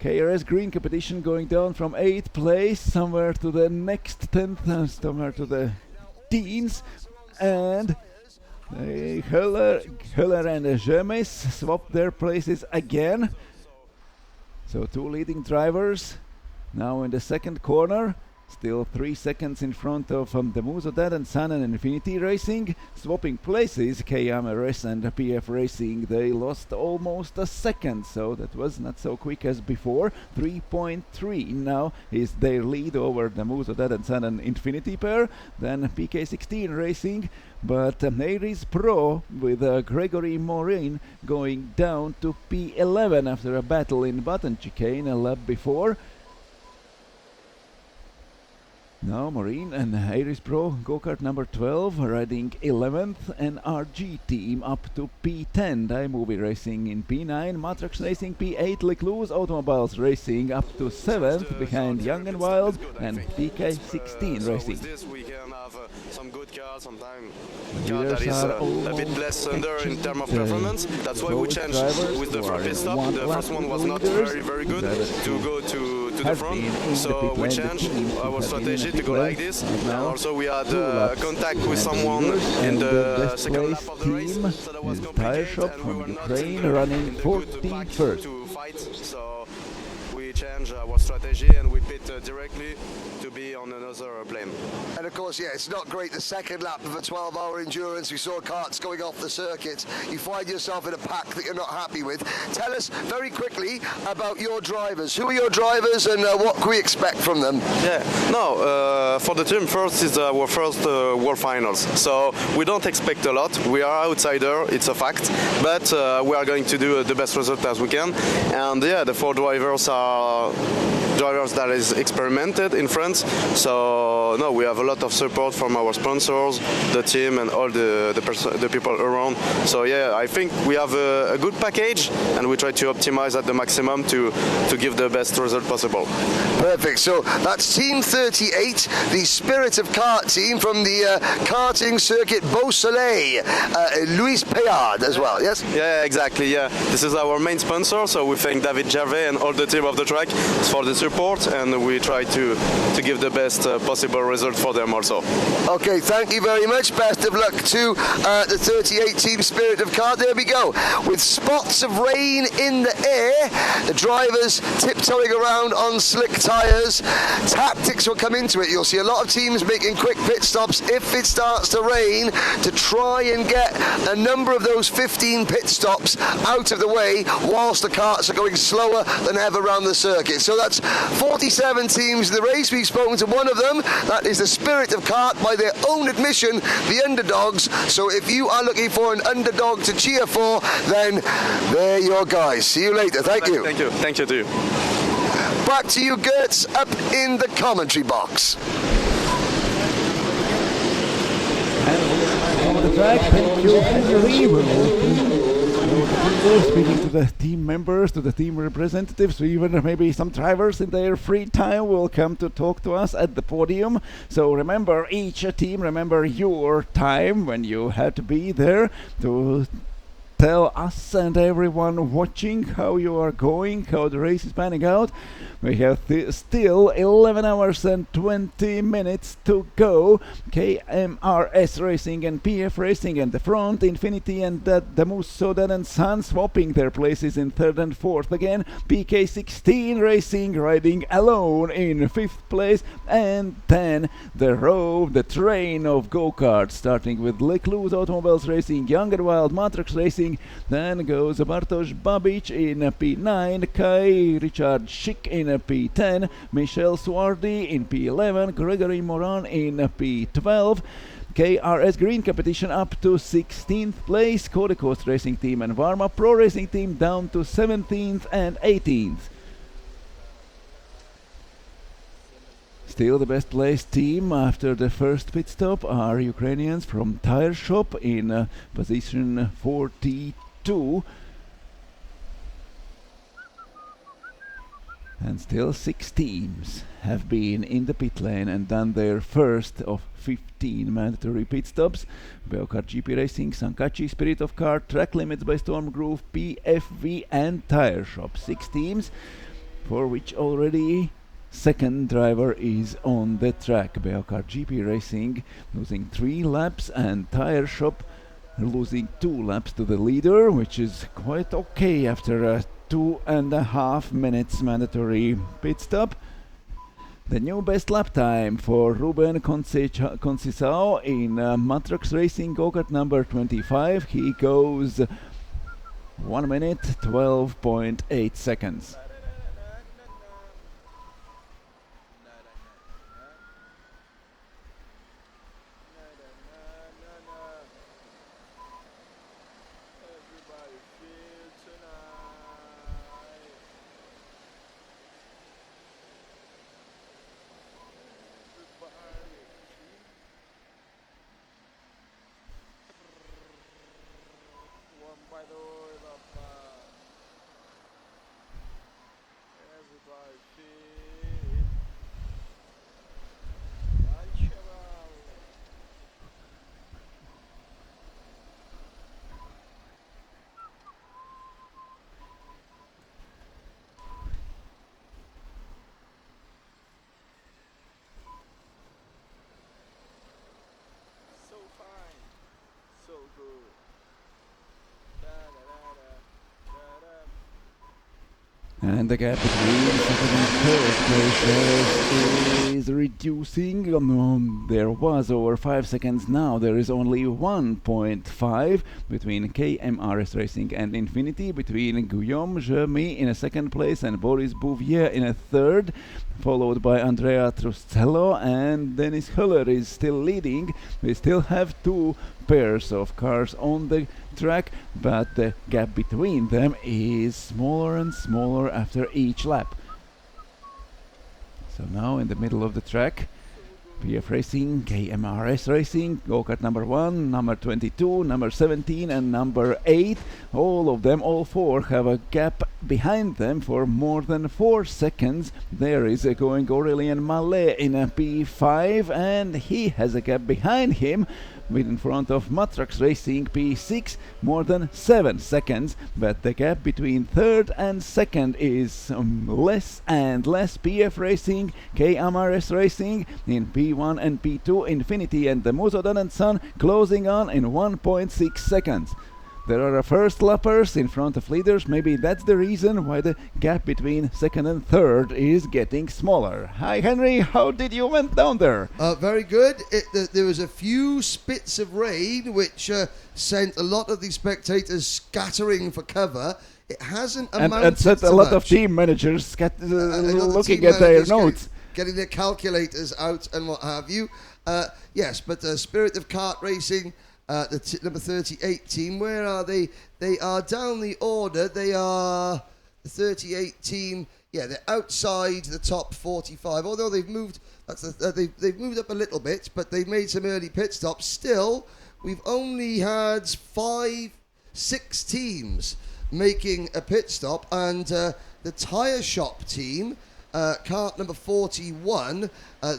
Speaker 4: KRS Green Competition going down from 8th place somewhere to the next 10th, somewhere to the teens, and Höller and Jemis swap their places again. So 2 leading drivers now in the second corner. Still 3 seconds in front of the Muzo Dad and San and Infinity Racing. Swapping places, KMRS and PF Racing, they lost almost a second, so that was not so quick as before. 3.3 now is their lead over the Muzo Dad and San and Infinity pair. Then PK16 Racing, but Aries Pro with Gregory Morin going down to P11 after a battle in button chicane a lap before. Now Marine and Aries Pro go-kart number 12 riding 11th, and RG team up to P10. Daimovie Racing in P9, Matrax Racing P8, Lecluse Automobiles Racing up to 7th behind Young and Wild and PK16 Racing.
Speaker 6: We can have some good cars, sometimes car that is a bit less under in terms of performance. That's why we changed with the front pit stop. The first one was not very good to go to the front, so we changed our strategy to go like this. And also we had contact with someone in the second lap of the race, so that was
Speaker 4: Tire Shop from Ukraine running 41st.
Speaker 6: To fight, so we changed our strategy and we pit directly to be on another plane.
Speaker 2: And of course, yeah, it's not great the second lap of a 12-hour endurance. We saw karts going off the circuit. You find yourself in a pack that you're not happy with. Tell us very quickly about your drivers. Who are your drivers and what can we expect from them?
Speaker 6: Yeah, no, for the team, first is our first World Finals. So we don't expect a lot. We are outsider, it's a fact. But we are going to do the best result as we can. And yeah, the 4 drivers are are drivers that is experimented in France. So no, we have a lot of support from our sponsors, the team, and all the people around. So yeah, I think we have a good package, and we try to optimize at the maximum to give the best result possible.
Speaker 2: Perfect. So that's Team 38, the Spirit of Kart team from the karting circuit Beausoleil. Louis Payard as well, yes?
Speaker 6: Yeah, exactly. Yeah, this is our main sponsor. So we thank David Gervais and all the team of the track for the support, and we try to give the best possible result for them also.
Speaker 2: Okay, thank you very much. Best of luck to the 38 team Spirit of Kart. There we go. With spots of rain in the air, the drivers tiptoeing around on slick tyres. Tactics will come into it. You'll see a lot of teams making quick pit stops if it starts to rain to try and get a number of those 15 pit stops out of the way whilst the karts are going slower than ever around the circuit. So that's 47 teams in the race. We've spoken to one of them. That is the Spirit of Kart, by their own admission, the underdogs. So if you are looking for an underdog to cheer for, then they're your guys. See you later. Thank you.
Speaker 6: Thank you. Thank you to you.
Speaker 2: Back to you, Gertz, up in the commentary box.
Speaker 4: And on the track, thank you, Henry. Speaking to the team members, to the team representatives, even maybe some drivers in their free time will come to talk to us at the podium. So remember, each team, remember your time when you had to be there to tell us and everyone watching how you are going, how the race is panning out. We have still 11 hours and 20 minutes to go. KMRS Racing and PF Racing and the front, Infinity and Damus Sodan and Sun swapping their places in third and fourth again. PK16 Racing riding alone in fifth place, and then the train of go-karts, starting with Lecluse Automobiles Racing, Young and Wild Matrix Racing, then goes Bartosz Babic in P9, Kai Richard Schick in P10, Michel Swardy in P11, Gregory Moran in P12. KRS Green Competition up to 16th place, Code Coast Racing Team and Varma Pro Racing Team down to 17th and 18th. Still the best placed team after the first pit stop are Ukrainians from Tire Shop in position 42. And still 6 teams have been in the pit lane and done their first of 15 mandatory pit stops. Belkart GP Racing, Sankachi, Spirit of Kart, Track Limits by Storm Groove, PFV and Tire Shop. 6 teams for which already second driver is on the track. Belkart GP Racing losing 3 laps and Tire Shop losing 2 laps to the leader, which is quite okay after a 2.5 minutes mandatory pit stop. The new best lap time for Ruben Concisao in Matrix Racing go-kart number 25. He goes 1 minute 12.8 seconds. And the gap between second and third place is reducing. There was over 5 seconds, now there is only 1.5 between KMRS Racing and Infinity, between Guillaume Jeremy in a second place and Boris Bouvier in a third, followed by Andrea Trustello, and Dennis Huller is still leading. We still have 2 pairs of cars on the track, but the gap between them is smaller and smaller after each lap. So now in the middle of the track, PF Racing, KMRS Racing, go-kart number 1, number 22, number 17 and number 8. All of them, all four, have a gap behind them for more than 4 seconds. There is going Aurelien Mallet in a P5 and he has a gap behind him in front of Matrax Racing P6, more than 7 seconds, but the gap between third and second is less and less. PF Racing, KMRS Racing in P1 and P2, Infinity and the Musodan & Son closing on in 1.6 seconds. There are first lappers in front of leaders. Maybe that's the reason why the gap between second and third is getting smaller. Hi Henry, how did you went down there?
Speaker 2: Very good. There was a few spits of rain which sent a lot of the spectators scattering for cover. It hasn't amounted
Speaker 4: and set
Speaker 2: to
Speaker 4: a lot
Speaker 2: much.
Speaker 4: of team managers looking
Speaker 2: Team
Speaker 4: at their
Speaker 2: managers
Speaker 4: notes.
Speaker 2: Getting their calculators out and what have you. Yes, but Spirit of Kart Racing, the number 38 team, where are they? They are down the order. They are the 38 team. Yeah, they're outside the top 45. Although they've moved, they've moved up a little bit, but they've made some early pit stops. Still, we've only had 6 teams making a pit stop, and the tyre shop team. Kart number 41,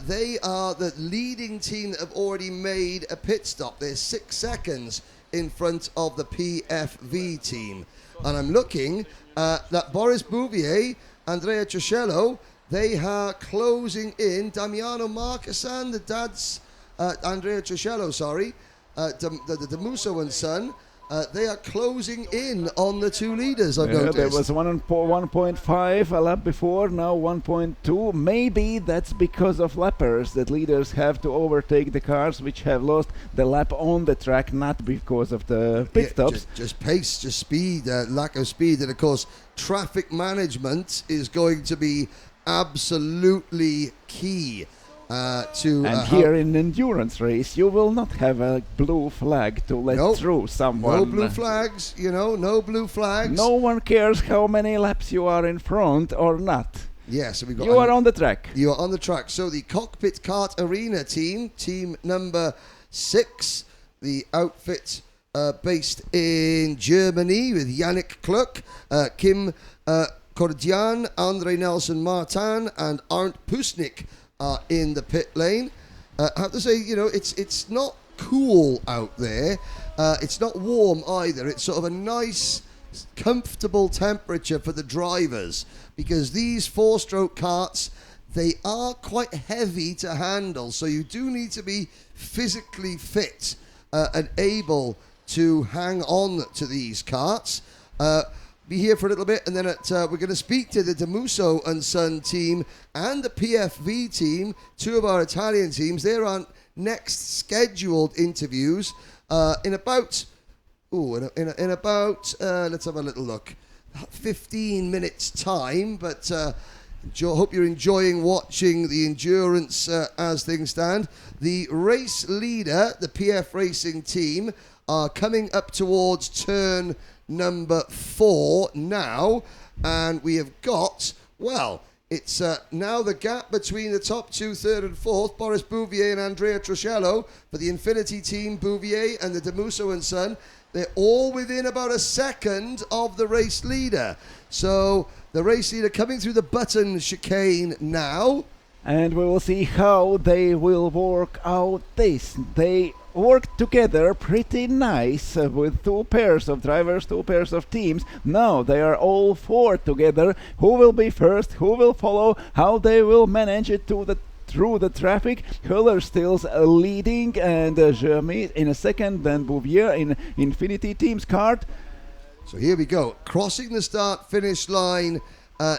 Speaker 2: they are the leading team that have already made a pit stop. They're 6 seconds in front of the PFV team. And I'm looking that Boris Bouvier, Andrea Truscello, they are closing in. Damiano Marcasan, the dad's, Andrea Truscello, sorry, the Musso and son, they are closing in on the 2 leaders, I've noticed.
Speaker 4: There was 1.5 a lap before, now 1.2. Maybe that's because of lappers, that leaders have to overtake the cars which have lost the lap on the track, not because of the pit stops.
Speaker 2: Just pace, just speed, lack of speed. And of course, traffic management is going to be absolutely key.
Speaker 4: Here in endurance race, you will not have a blue flag to let through someone.
Speaker 2: No blue flags, no blue flags.
Speaker 4: No one cares how many laps you are in front or not.
Speaker 2: Yes, we've got.
Speaker 4: You are on the track.
Speaker 2: You are on the track. So the Cockpit Kart Arena team number 6, the outfit based in Germany with Yannick Kluck, Kim Cordian, Andre Nelson Martin, and Arndt Pusnik. In the pit lane. I have to say, it's not cool out there. It's not warm either. It's sort of a nice, comfortable temperature for the drivers, because these 4-stroke karts, they are quite heavy to handle. So you do need to be physically fit and able to hang on to these karts. Be here for a little bit, and then we're going to speak to the Demuso and Son team and the PFV team, 2 of our Italian teams. They're on next scheduled interviews in about, let's have a little look, 15 minutes time. But hope you're enjoying watching the endurance as things stand. The race leader, the PF Racing team, are coming up towards turn number 4 now, and we have got, it's now the gap between the top 2, 3rd and 4th, Boris Bouvier and Andrea Truscello for the Infinity team, Bouvier and the Demuso and Son. They're all within about a second of the race leader. So the race leader coming through the button chicane now.
Speaker 4: And we will see how they will work out this. They work together pretty nice with 2 pairs of drivers, 2 pairs of teams. Now they are all 4 together. Who will be first? Who will follow? How they will manage it through the traffic? Höller still leading, and Jeremy in a second, then Bouvier in Infinity team's kart.
Speaker 2: So here we go. Crossing the start-finish line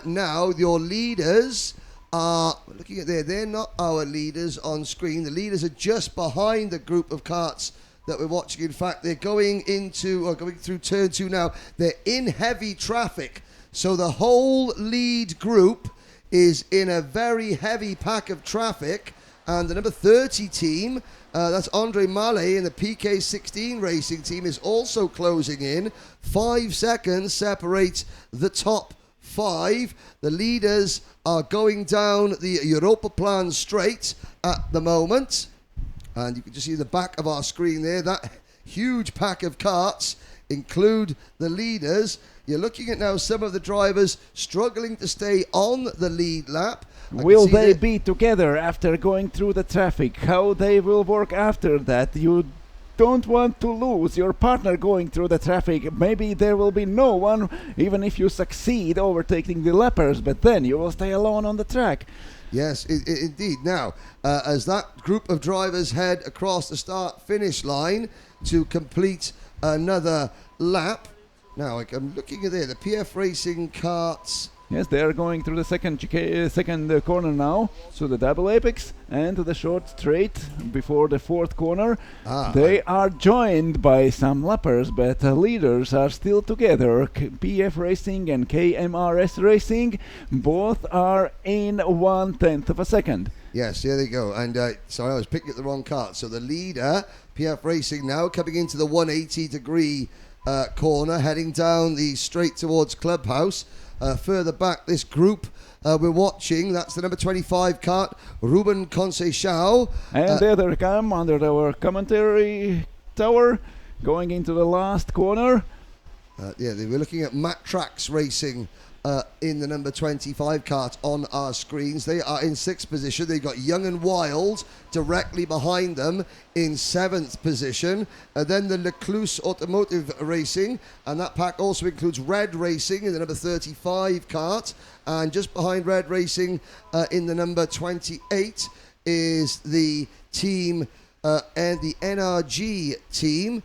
Speaker 2: now. Your leaders are, looking at there, they're not our leaders on screen. The leaders are just behind the group of karts that we're watching. In fact, they're going through turn 2 now. They're in heavy traffic. So the whole lead group is in a very heavy pack of traffic. And the number 30 team, that's Andre Mallet in the PK16 racing team, is also closing in. 5 seconds separate the top 5. The leaders are going down the Europa Plan straight at the moment. And you can just see the back of our screen there. That huge pack of karts include the leaders. You're looking at now some of the drivers struggling to stay on the lead lap.
Speaker 4: Will they be together after going through the traffic? How they will work after that? You don't want to lose your partner going through the traffic. Maybe there will be no one, even if you succeed overtaking the lappers, but then you will stay alone on the track.
Speaker 2: Yes, indeed. Now, as that group of drivers head across the start-finish line to complete another lap. Now, I'm looking at there, the PF Racing karts.
Speaker 4: Yes, they are going through the second corner now, so the double apex and to the short straight before the fourth corner. They are joined by some lappers, but the leaders are still together. PF Racing and KMRS Racing both are in 1/10 of a second.
Speaker 2: Yes, there they go. And sorry, I was picking up the wrong cart. So the leader, PF Racing, now coming into the 180-degree corner, heading down the straight towards Clubhouse. Further back, this group we're watching, that's the number 25 kart, Ruben Conceição.
Speaker 4: And there they come under our commentary tower, going into the last corner.
Speaker 2: Yeah, we're looking at Matrax Racing in the number 25 kart on our screens. They are in 6th position. They've got Young and Wild directly behind them in 7th position. Then the Lecluse Automotive Racing, and that pack also includes Red Racing in the number 35 kart. And just behind Red Racing in the number 28 is the team and the NRG team.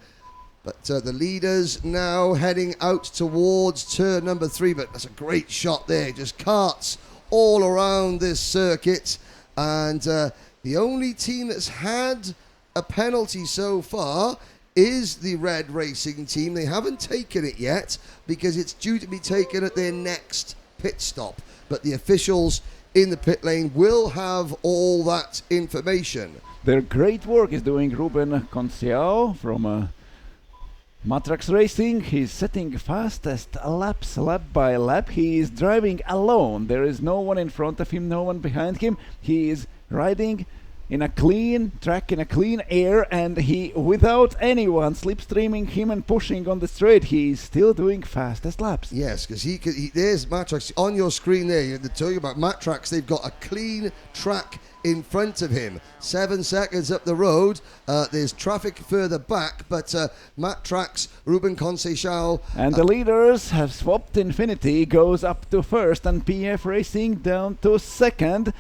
Speaker 2: But the leaders now heading out towards turn number 3. But that's a great shot there. Just karts all around this circuit. And the only team that's had a penalty so far is the Red Racing team. They haven't taken it yet because it's due to be taken at their next pit stop. But the officials in the pit lane will have all that information.
Speaker 4: Their great work is doing Ruben Conceição from Matrax Racing. He's setting fastest laps, lap by lap. He is driving alone. There is no one in front of him, no one behind him. He is riding in a clean track, in a clean air, and he, without anyone slipstreaming him and pushing on the straight, he is still doing fastest laps.
Speaker 2: Yes, because there's Matrax on your screen there. They're talking about Matrax. They've got a clean track in front of him. 7 seconds up the road. There's traffic further back, but Matrax, Ruben Conceição.
Speaker 4: And the leaders have swapped. Infinity goes up to first and PF Racing down to second.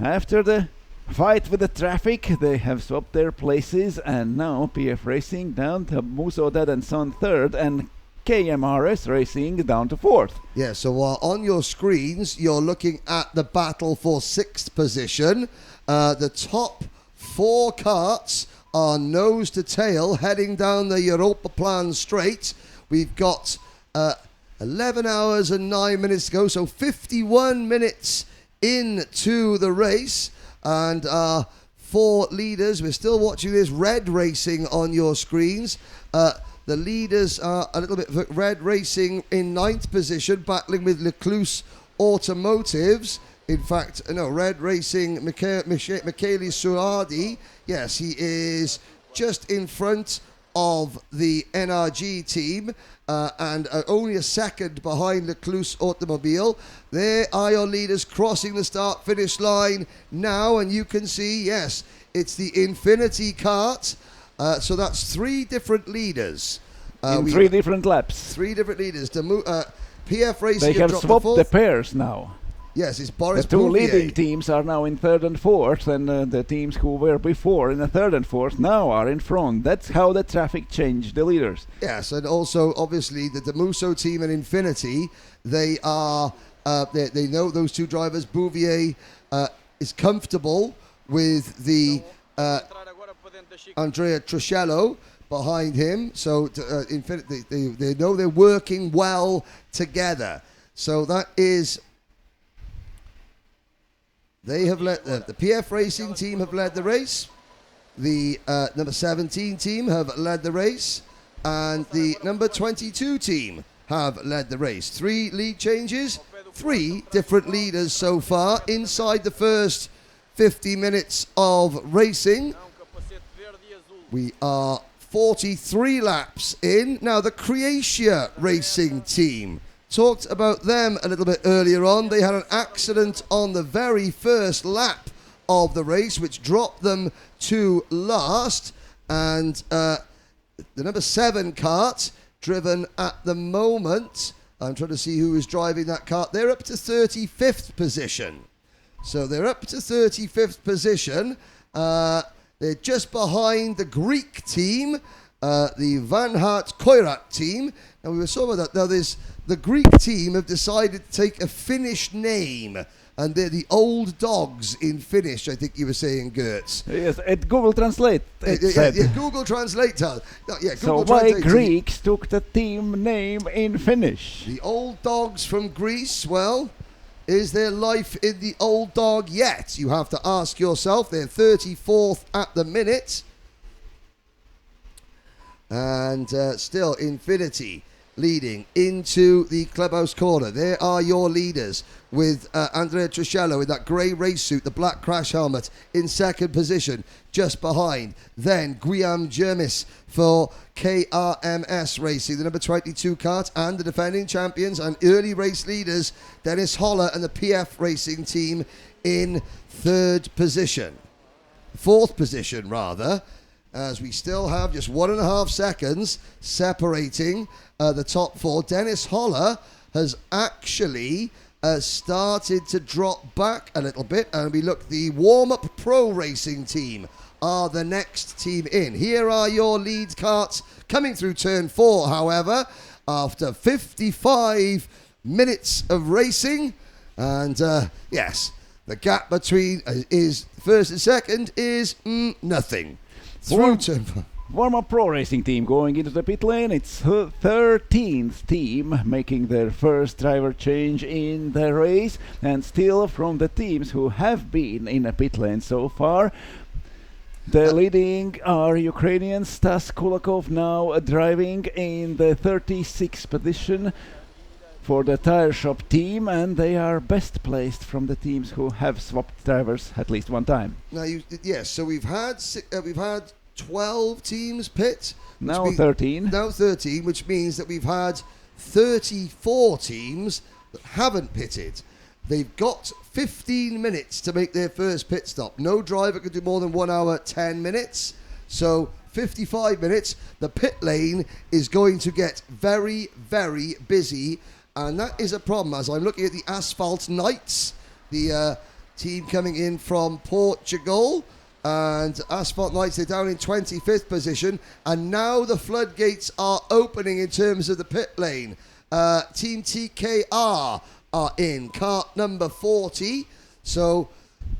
Speaker 4: After the fight with the traffic, they have swapped their places, and now PF Racing down to Musso Dad and Son third, and KMRS Racing down to fourth.
Speaker 2: Yeah, so on your screens, you're looking at the battle for 6th position. The top 4 karts are nose to tail, heading down the Europa Plan straight. We've got 11 hours and 9 minutes to go, so 51 minutes into the race. And 4 leaders, we're still watching this Red Racing on your screens. The leaders are a little bit Red Racing in 9th position, battling with Lecluse Automotives. In fact, no, Red Racing, Michele Suardi, yes, he is just in front of the NRG team and only a second behind Lecluse Automobile. There are your leaders crossing the start-finish line now, and you can see, yes, it's the Infinity kart. So that's 3 different leaders.
Speaker 4: In 3 different laps.
Speaker 2: 3 different leaders. PF Racing
Speaker 4: they have swapped the pairs now.
Speaker 2: Yes, it's Boris
Speaker 4: The 2
Speaker 2: Bouvier.
Speaker 4: leading teams are now in 3rd and 4th, and the teams who were before in the 3rd and 4th now are in front. That's how the traffic changed the leaders.
Speaker 2: Yes, and also obviously the Musso team and Infinity, they are they know those 2 drivers. Bouvier is comfortable with the Andrea Truscello behind him, so Infinity, they know they're working well together. So that is. They have led the PF Racing team have led the race. The number 17 team have led the race, and the number 22 team have led the race. 3 lead changes, 3 different leaders so far inside the first 50 minutes of racing. We are 43 laps in. Now, the Croatia racing team, talked about them a little bit earlier on. They had an accident on the very first lap of the race, which dropped them to last. And the number 7 kart, driven at the moment, I'm trying to see who is driving that kart. They're up to 35th position. So they're up to 35th position. They're just behind the Greek team, the Van Hart Koirat team. And we were talking about that. Now, the Greek team have decided to take a Finnish name, and they're the Old Dogs in Finnish, I think you were saying, Gertz.
Speaker 4: Yes, at Google Translate.
Speaker 2: Yeah, Google Translate.
Speaker 4: So why Greeks took the team name in Finnish?
Speaker 2: The Old Dogs from Greece, well, is there life in the Old Dog yet? You have to ask yourself. They're 34th at the minute. And still Infinity leading into the clubhouse corner. There are your leaders, with Andrea Triscello in that grey race suit, the black crash helmet, in second position, just behind. Then Guillaume Jermis for KRMS Racing, the number 22 kart, and the defending champions and early race leaders, Dennis Holler and the PF Racing team, in third position. Fourth position, rather, as we still have just 1.5 seconds separating the top 4. Dennis Holler has actually started to drop back a little bit, and we look, the warm-up pro racing team are the next team in. Here are your lead karts coming through turn 4, however, after 55 minutes of racing. And yes, the gap between is first and second is nothing. Through turn 4.
Speaker 4: Warm-up pro racing team going into the pit lane. It's 13th team making their first driver change in the race, and still from the teams who have been in a pit lane so far, the leading are Ukrainian Stas Kulakov, now driving in the 36th position for the tire shop team, and they are best placed from the teams who have swapped drivers at least one time.
Speaker 2: Now, yes, so we've had 12 teams pit.
Speaker 4: Now 13.
Speaker 2: Now 13, which means that we've had 34 teams that haven't pitted. They've got 15 minutes to make their first pit stop. No driver can do more than 1 hour, 10 minutes. So 55 minutes. The pit lane is going to get very, very busy. And that is a problem, as I'm looking at the Asphalt Knights, the team coming in from Portugal. And Asphalt Knights, they're down in 25th position. And now the floodgates are opening in terms of the pit lane. Team TKR are in, kart number 40. So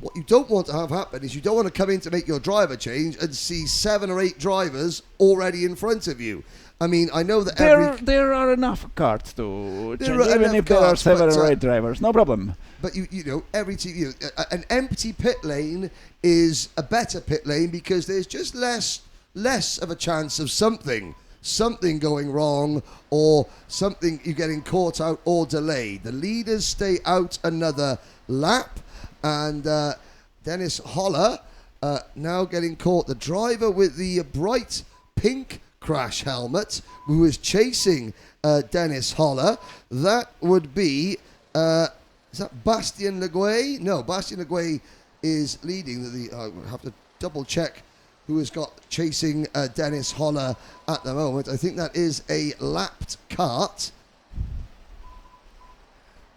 Speaker 2: what you don't want to have happen is you don't want to come in to make your driver change and see 7 or 8 drivers already in front of you. I mean, I know that
Speaker 4: there are enough karts to change, even if there are 7 or 8 drivers, no problem.
Speaker 2: But you know, every team, an empty pit lane is a better pit lane because there's just less of a chance of something going wrong, or something you getting caught out or delayed. The leaders stay out another lap, and Dennis Holler now getting caught. The driver with the bright pink crash helmet, who is chasing Dennis Holler, that would be is that Bastien Leguay? No, Bastien Leguay is leading. I have to double check who has got chasing Dennis Holler at the moment. I think that is a lapped kart.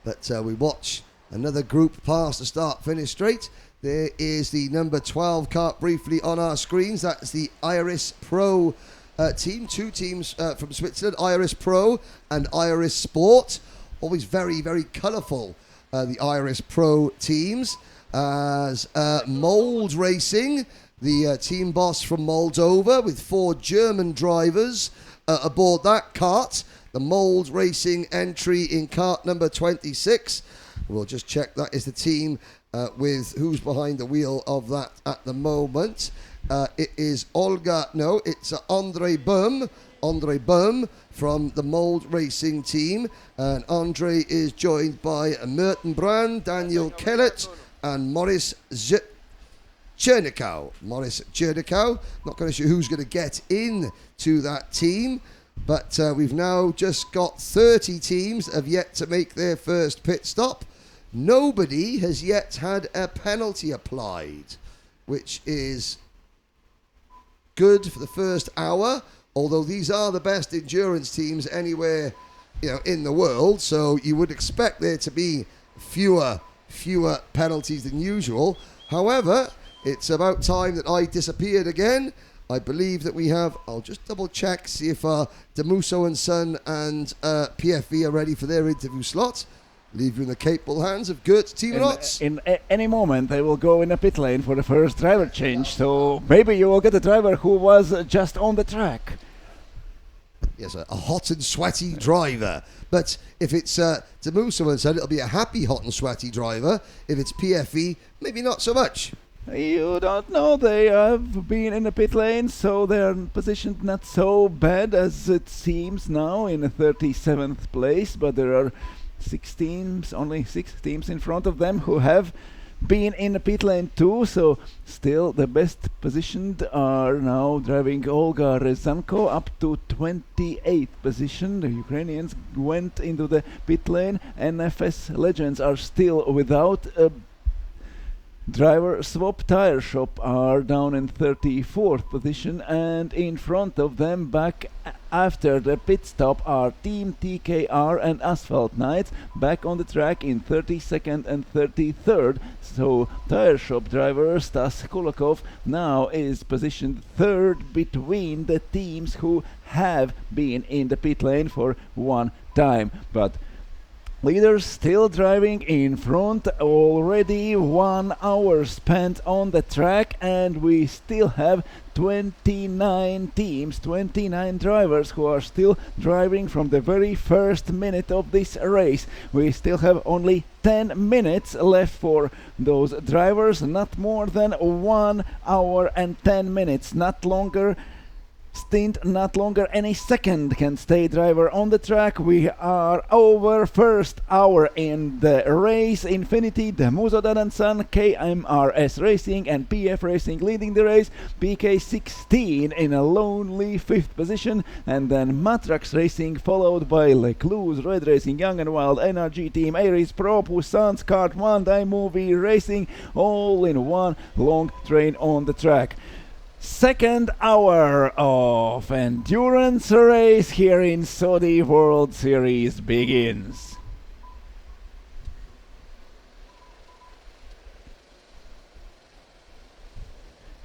Speaker 2: But we watch another group pass the start-finish straight. There is the number 12 kart briefly on our screens. That's the Iris Pro team. 2 teams from Switzerland, Iris Pro and Iris Sport. Always very, very colourful, the Iris Pro teams. As Mold Racing, the team boss from Moldova, with 4 German drivers aboard that kart. The Mold Racing entry in kart number 26. We'll just check that is the team with who's behind the wheel of that at the moment. It is Andre Böhm from the Mold Racing team. And Andre is joined by Merton Brand, Daniel Kellett, and Maurice Chernikau. Maurice Chernikau. Not quite sure who's going to get in to that team. But we've now just got 30 teams have yet to make their first pit stop. Nobody has yet had a penalty applied, which is good for the first hour, although these are the best endurance teams anywhere, in the world, so you would expect there to be fewer penalties than usual. However, it's about time that I disappeared again. I believe that we have, I'll just double check, see if Demuso and Son and PFV are ready for their interview slot. Leave you in the capable hands of Gert Tiemerotz.
Speaker 4: In any moment, they will go in a pit lane for the first driver change. So maybe you will get a driver who was just on the track.
Speaker 2: Yes, a hot and sweaty driver. But if it's Demuso and Son, it'll be a happy, hot and sweaty driver. If it's PFV, maybe not so much.
Speaker 4: You don't know. They have been in the pit lane, so they're positioned not so bad as it seems now in the 37th place. But there are only 6 teams in front of them who have been in the pit lane too, so still the best positioned are now driving Olga Rezanko up to 28th position. The Ukrainians went into the pit lane. NFS Legends are still without a driver. Swap Tire Shop are down in 34th position, and in front of them back after the pit stop are Team TKR and Asphalt Knights back on the track in 32nd and 33rd. So Tire Shop driver Stas Kulakov now is positioned 3rd between the teams who have been in the pit lane for one time. But leaders still driving in front, already 1 hour spent on the track, and we still have 29 teams, 29 drivers who are still driving from the very first minute of this race. We still have only 10 minutes left for those drivers, not more than 1 hour and 10 minutes, not longer. Stint, not longer any second can stay driver on the track. We are over first hour in the race. Infinity, the Muzodad and Son, KMRS Racing and PF Racing leading the race. PK16 in a lonely 5th position, and then Matrax Racing followed by Lecluse, Red Racing, Young and Wild, NRG Team, Aries, Pro, Sons, Kart 1, Movie Racing, all in one long train on the track. Second hour of endurance race here in Saudi World Series begins.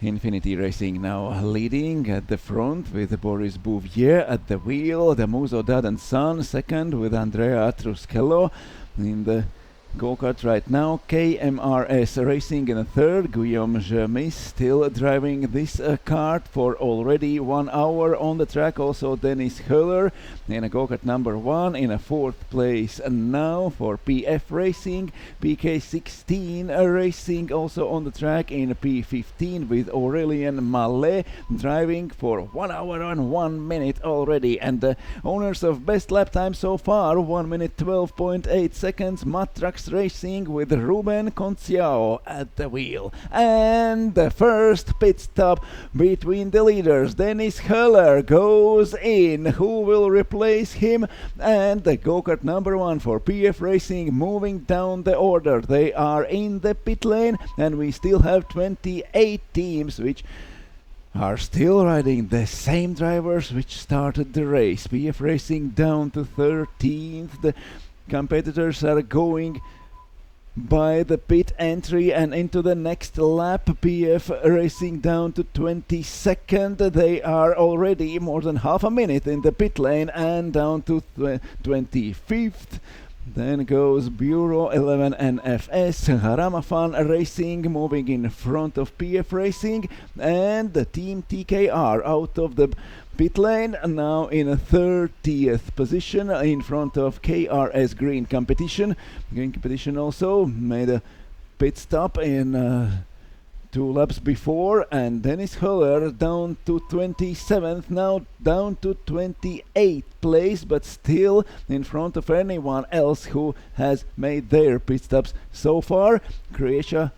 Speaker 4: Infinity Racing now leading at the front with Boris Bouvier at the wheel. The Muzodad and Son second with Andrea Truschello in the go-kart right now. KMRS Racing in a third. Guillaume Gemis still driving this kart for already 1 hour on the track. Also Dennis Höller in a go-kart number 1 in a 4th place. And now for PF Racing, PK16 Racing also on the track in P15 with Aurelien Mallet driving for 1 hour and 1 minute already. And the owners of best lap time so far, 1 minute 12.8 seconds. Matrax Racing with Ruben Conciao at the wheel. And the first pit stop between the leaders. Dennis Höller goes in. Who will replace him? And the go-kart number 1 for PF Racing moving down the order. They are in the pit lane, and we still have 28 teams which are still riding the same drivers which started the race. PF Racing down to 13th. The competitors are going by the pit entry and into the next lap. PF Racing down to 22nd. They are already more than half a minute in the pit lane and down to 25th. Then goes Bureau 11 NFS. Haramafan Racing moving in front of PF Racing, and the Team TKR out of the pit lane now in a 30th position in front of KRS Green Competition. Green Competition also made a pit stop in 2 laps before, and Dennis Höller down to 27th, now down to 28th place, but still in front of anyone else who has made their pit stops so far. Creatia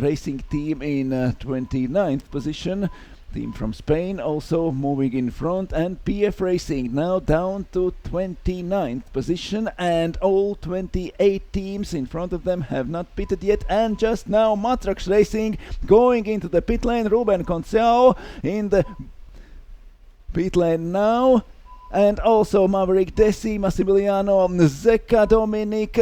Speaker 4: Racing Team in 29th position. Team from Spain also moving in front, and PF Racing now down to 29th position, and all 28 teams in front of them have not pitted yet. And just now Matrax Racing going into the pit lane. Ruben Conceição in the pit lane now, and also Maverick Desi, Massimiliano Zecca, Dominic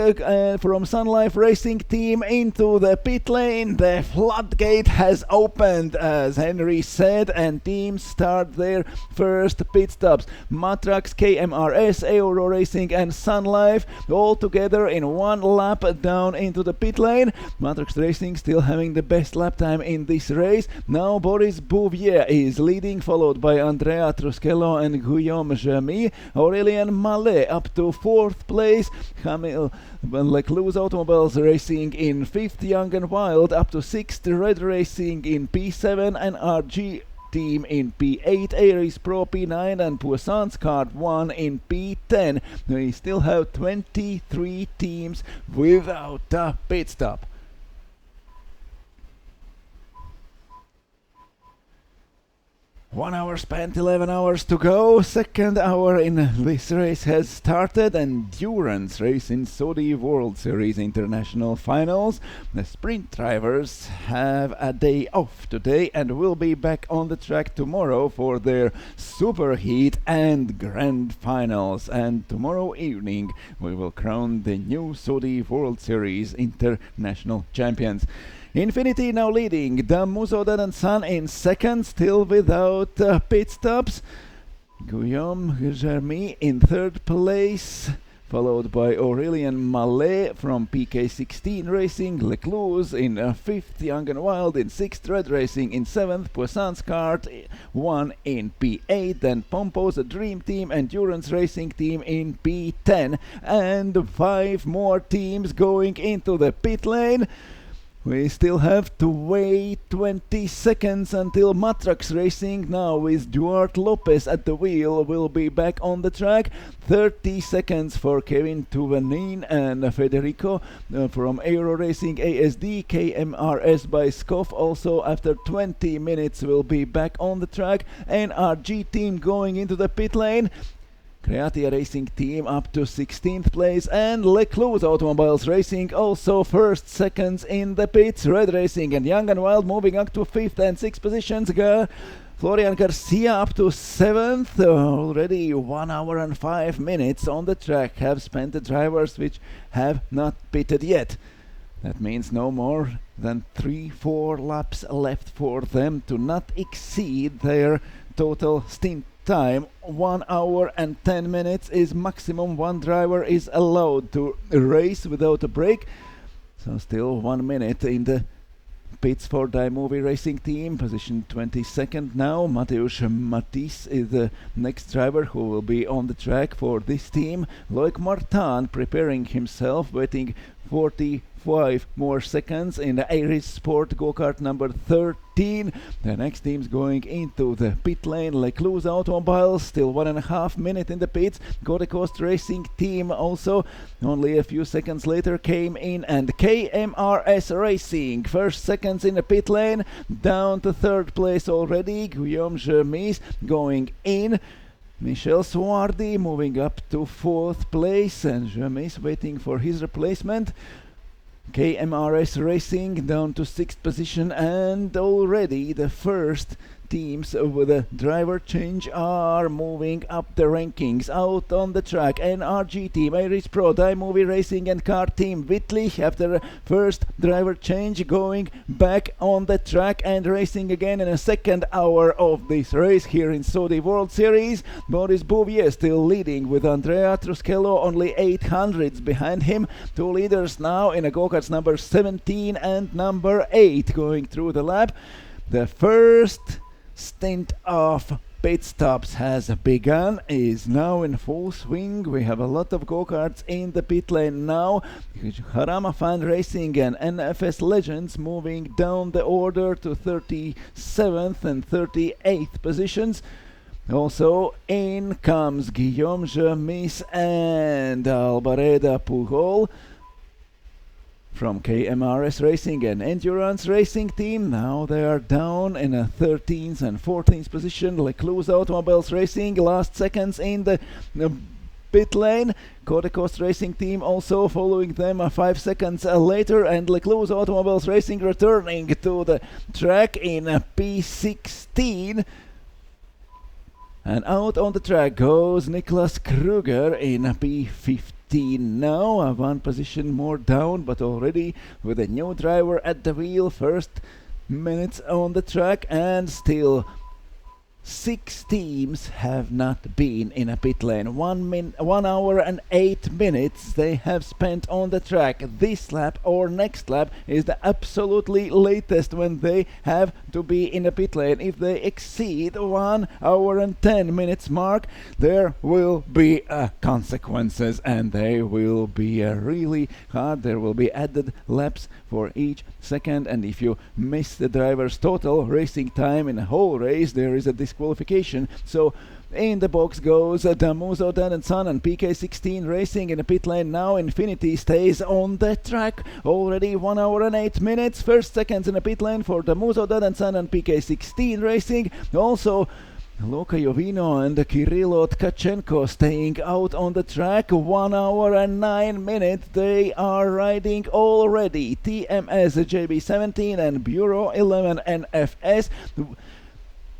Speaker 4: from Sun Life Racing Team into the pit lane. The floodgate has opened, as Henry said, and teams start their first pit stops. Matrax, KMRS, Euro Racing and Sun Life all together in one lap down into the pit lane. Matrax Racing still having the best lap time in this race. Now Boris Bouvier is leading, followed by Andrea Truschello and Guillaume Germain. Aurélien Mallet up to 4th place. Hamil Lecluse Automobiles Racing in 5th. Young and Wild up to 6th. Red Racing in P7 and RG Team in P8, Aries Pro P9 and Poisson's Card 1 in P10. We still have 23 teams without a pit stop. 1 hour spent, 11 hours to go. Second hour in this race has started. Endurance race in Saudi World Series International Finals. The sprint drivers have a day off today and will be back on the track tomorrow for their superheat and grand finals. And tomorrow evening we will crown the new Saudi World Series International champions. Infinity now leading, Damuso and San in second, still without pit stops. Guillaume Germain in 3rd place, followed by Aurélien Mallet from PK16 Racing, Lecluse in 5th, Young and Wild in 6th, Red Racing in 7th, Poisson's Cart 1 in P8, then Pompo's Dream Team Endurance Racing Team in P10, and 5 more teams going into the pit lane. We still have to wait 20 seconds until Matrax Racing, now with Duarte Lopez at the wheel, will be back on the track. 30 seconds for Kevin Tuvanin and Federico from Aero Racing ASD. KMRS by Skoff also after 20 minutes will be back on the track. NRG Team going into the pit lane. Creatia Racing Team up to 16th place, and Lecluse Automobiles Racing also first, seconds in the pits. Red Racing and Young and Wild moving up to 5th and 6th positions. Florian Garcia up to 7th. Already 1 hour and 5 minutes on the track have spent the drivers which have not pitted yet. That means no more than 3-4 laps left for them to not exceed their total stint time. 1 hour and 10 minutes is maximum one driver is allowed to race without a break. So still 1 minute in the pits for Movie Racing Team. Position 22nd now. Mateusz Matisse is the next driver who will be on the track for this team. Loic Martin preparing himself, waiting 45 more seconds in the Iris Sport go-kart number 13. The next team's going into the pit lane. Lecluse Automobiles, still 1.5 minutes in the pits. Gold Coast Racing Team also only a few seconds later came in, and KMRS Racing, first seconds in the pit lane, down to 3rd place already. Guillaume Germain going in. Michel Suardi moving up to 4th place, and Germain waiting for his replacement. KMRS Racing down to 6th position, and already the first teams with a driver change are moving up the rankings. Out on the track, NRG Team, Irish Pro, Movie Racing and Car Team Wittlich after first driver change going back on the track and racing again in a second hour of this race here in Saudi World Series. Boris Bouvier still leading with Andrea Truschello only 800s behind him. 2 leaders now in a go-karts number 17 and number 8 going through the lap. The first stint of pit stops has begun, is now in full swing. We have a lot of go-karts in the pit lane now. Harama Fan Racing and NFS Legends moving down the order to 37th and 38th positions. Also in comes Guillaume Jamis and Albareda Pujol from KMRS Racing and Endurance Racing Team. Now they are down in a 13th and 14th position. Lecluse Automobiles Racing last seconds in the pit lane. Coast Racing Team also following them 5 seconds later, and Lecluse Automobiles Racing returning to the track in P16. And out on the track goes Niklas Kruger in P15 now, one position more down, but already with a new driver at the wheel. First minutes on the track, and still 6 teams have not been in a pit lane. 1 hour and 8 minutes they have spent on the track. This lap or next lap is the absolutely latest when they have to be in a pit lane. If they exceed 1 hour and 10 minutes mark, there will be consequences, and they will be really hard. There will be added laps for each second, and if you miss the driver's total racing time in a whole race, there is a disqualification. So in the box goes Damuso, Dad and Son and PK16 Racing in the pit lane now. Infinity stays on the track. Already 1 hour and 8 minutes. First seconds in the pit lane for Damuso, Dad and Son and PK16 Racing. Also Luka Jovino and Kirilo Tkachenko staying out on the track. 1 hour and 9 minutes. They are riding already. TMS JB17 and Bureau 11 NFS.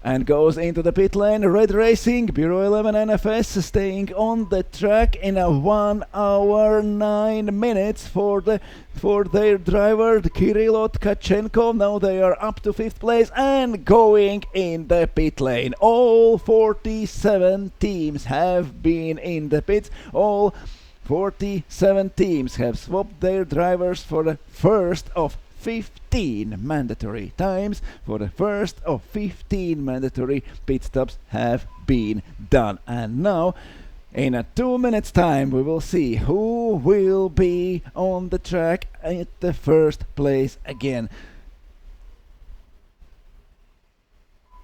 Speaker 4: And goes into the pit lane. Red Racing, Bureau 11 NFS staying on the track in a 1 hour 9 minutes for their driver Kirilo Tkachenko. Now they are up to 5th place and going in the pit lane. All 47 teams have been in the pits. All 47 teams have swapped their drivers for the first of 15 mandatory times. For the first of 15 mandatory pit stops have been done. And now, in a 2 minutes time, we will see who will be on the track at the first place again.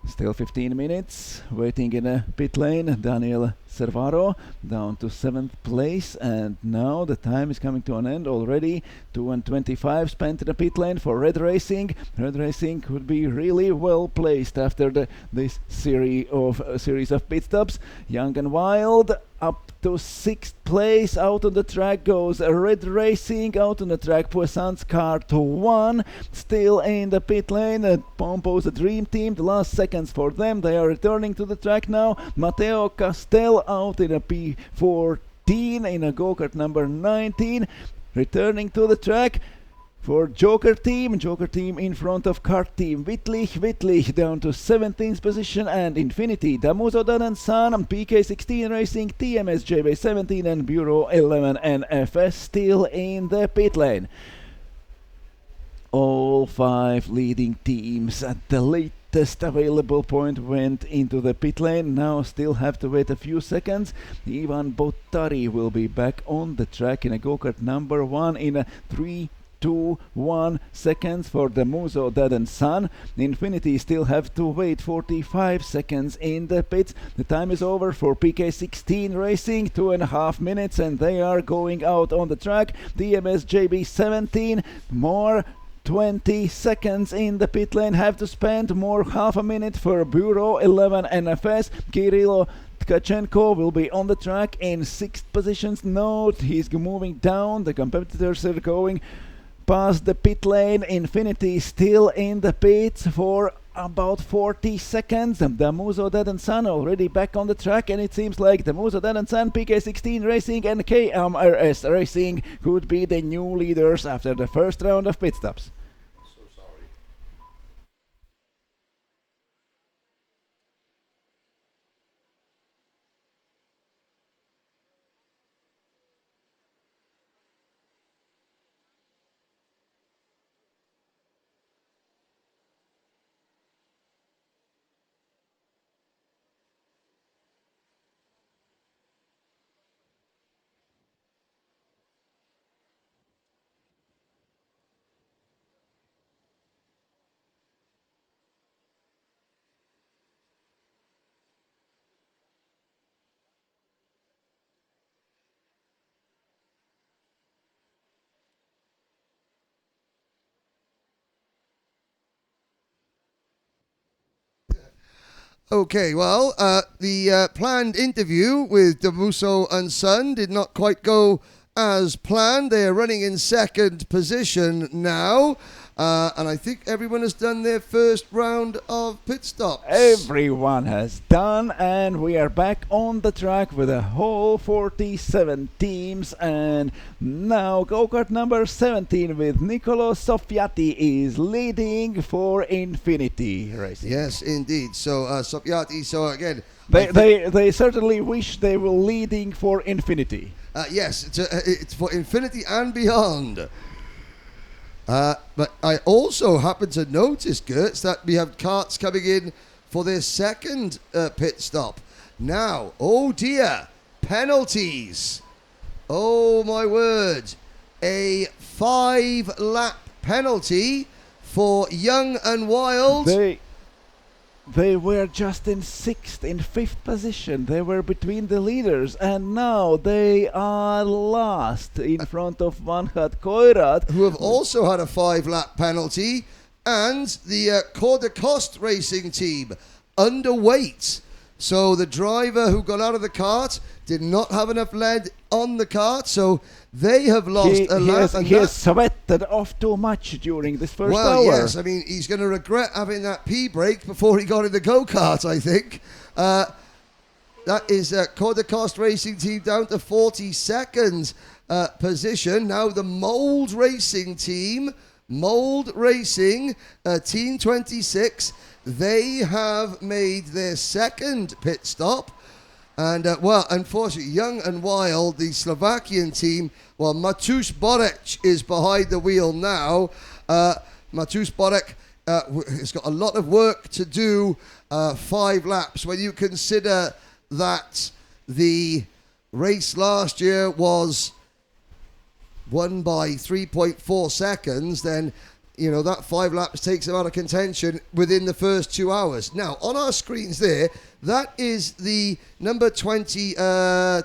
Speaker 4: Still 15 minutes, waiting in a pit lane. Daniel Servaro down to 7th place, and now the time is coming to an end already. 2:25 spent in the pit lane for Red Racing. Red Racing could be really well placed after this series of pit stops. Young and Wild up to 6th place. Out on the track goes Red Racing. Out on the track Poisson's car to 1. Still in the pit lane, Pompo's a dream team. The last seconds for them. They are returning to the track now. Matteo Castel out in a P14 in a go-kart number 19. Returning to the track for Joker Team in front of Kart Team Wittlich down to 17th position, and Infinity, Damuso Dan and San, PK16 Racing, TMS JB17 and Bureau 11 NFS still in the pit lane. All 5 leading teams at the latest available point went into the pit lane. Now still have to wait a few seconds. Ivan Bottari will be back on the track in a go-kart number 1 in a 3-2-1 seconds for the Muso, Dad and Son. Infinity still have to wait 45 seconds in the pits. The time is over for PK16 Racing, 2.5 minutes, and they are going out on the track. DMS JB17 more 20 seconds in the pit lane, have to spend more half a minute for Bureau 11 NFS. Kirilo Tkachenko will be on the track in 6th positions. Note he's moving down. The competitors are going past the pit lane. Infinity still in the pits for about 40 seconds. Damuso, Dad and Son already back on the track, and it seems like Damuso, Dad and Son, PK16 Racing and KMRS Racing could be the new leaders after the first round of pit stops.
Speaker 2: Okay, well, the planned interview with Demuso and Son did not quite go as planned. They are running in second position now. And I think everyone has done their first round of pit stops.
Speaker 4: Everyone has done, and we are back on the track with a whole 47 teams. And now go-kart number 17 with Nicolo Soffiati is leading for Infinity Racing.
Speaker 2: Yes, indeed. So Soffiati, so again...
Speaker 4: They certainly wish they were leading for Infinity.
Speaker 2: Yes, it's for Infinity and beyond. But I also happen to notice, Gertz, that we have karts coming in for their second pit stop. Now, oh dear, penalties. Oh my word. A 5-lap penalty for Young and Wild.
Speaker 4: They were just in 5th position. They were between the leaders, and now they are last in front of Vanhat Koirat,
Speaker 2: who have also had a 5-lap penalty, and the Corps de Coste racing team underweight. So the driver who got out of the kart did not have enough lead on the kart, so they have lost a lap.
Speaker 4: He has sweated off too much during this first hour.
Speaker 2: Well, yes, I mean, he's going to regret having that P-brake before he got in the go-kart, I think. That is Corps de Coste racing team down to 42nd position. Now the Mould Racing team, Mould Racing, Team 26, they have made their second pit stop. And, well, unfortunately, Young and Wild, the Slovakian team, well, Matusz Borek is behind the wheel now. Matusz Borek has got a lot of work to do, 5 laps. When you consider that the race last year was won by 3.4 seconds, then, you know, that 5 laps takes them out of contention within the first 2 hours. Now, on our screens there, that is the number 23 kart,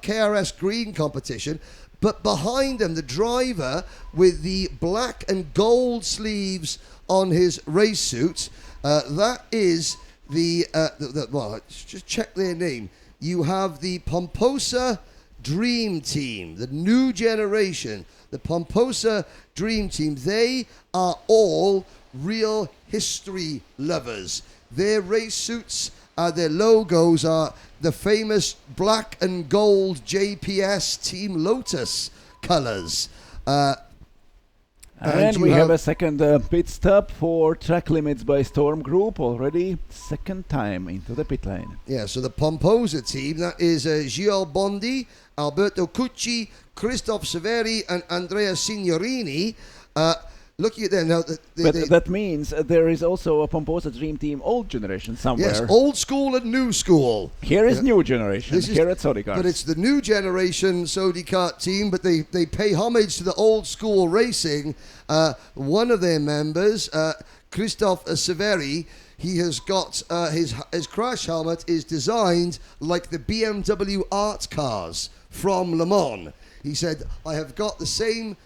Speaker 2: KRS Green competition. But behind them, the driver with the black and gold sleeves on his race suit, that is well, just check their name. You have the Pomposa Dream Team, the new generation, the Pomposa Dream Team. They are all real history lovers. Their race suits, their logos are the famous black and gold JPS Team Lotus colours.
Speaker 4: And we have a second pit stop for Track Limits by Storm Group, already second time into the pit lane.
Speaker 2: Yeah, so the Pomposa team, that is Gio Bondi, Alberto Cucci, Christoph Severi and Andrea Signorini. Looking at them now,
Speaker 4: that means there is also a Pomposa Dream Team old generation somewhere.
Speaker 2: Yes, old school and new school.
Speaker 4: Here is new generation, here at Sodi Kart.
Speaker 2: But it's the new generation Sodi Kart team, but they pay homage to the old school racing. One of their members, Christoph Severi, he has got his crash helmet is designed like the BMW art cars from Le Mans. He said, I have got the same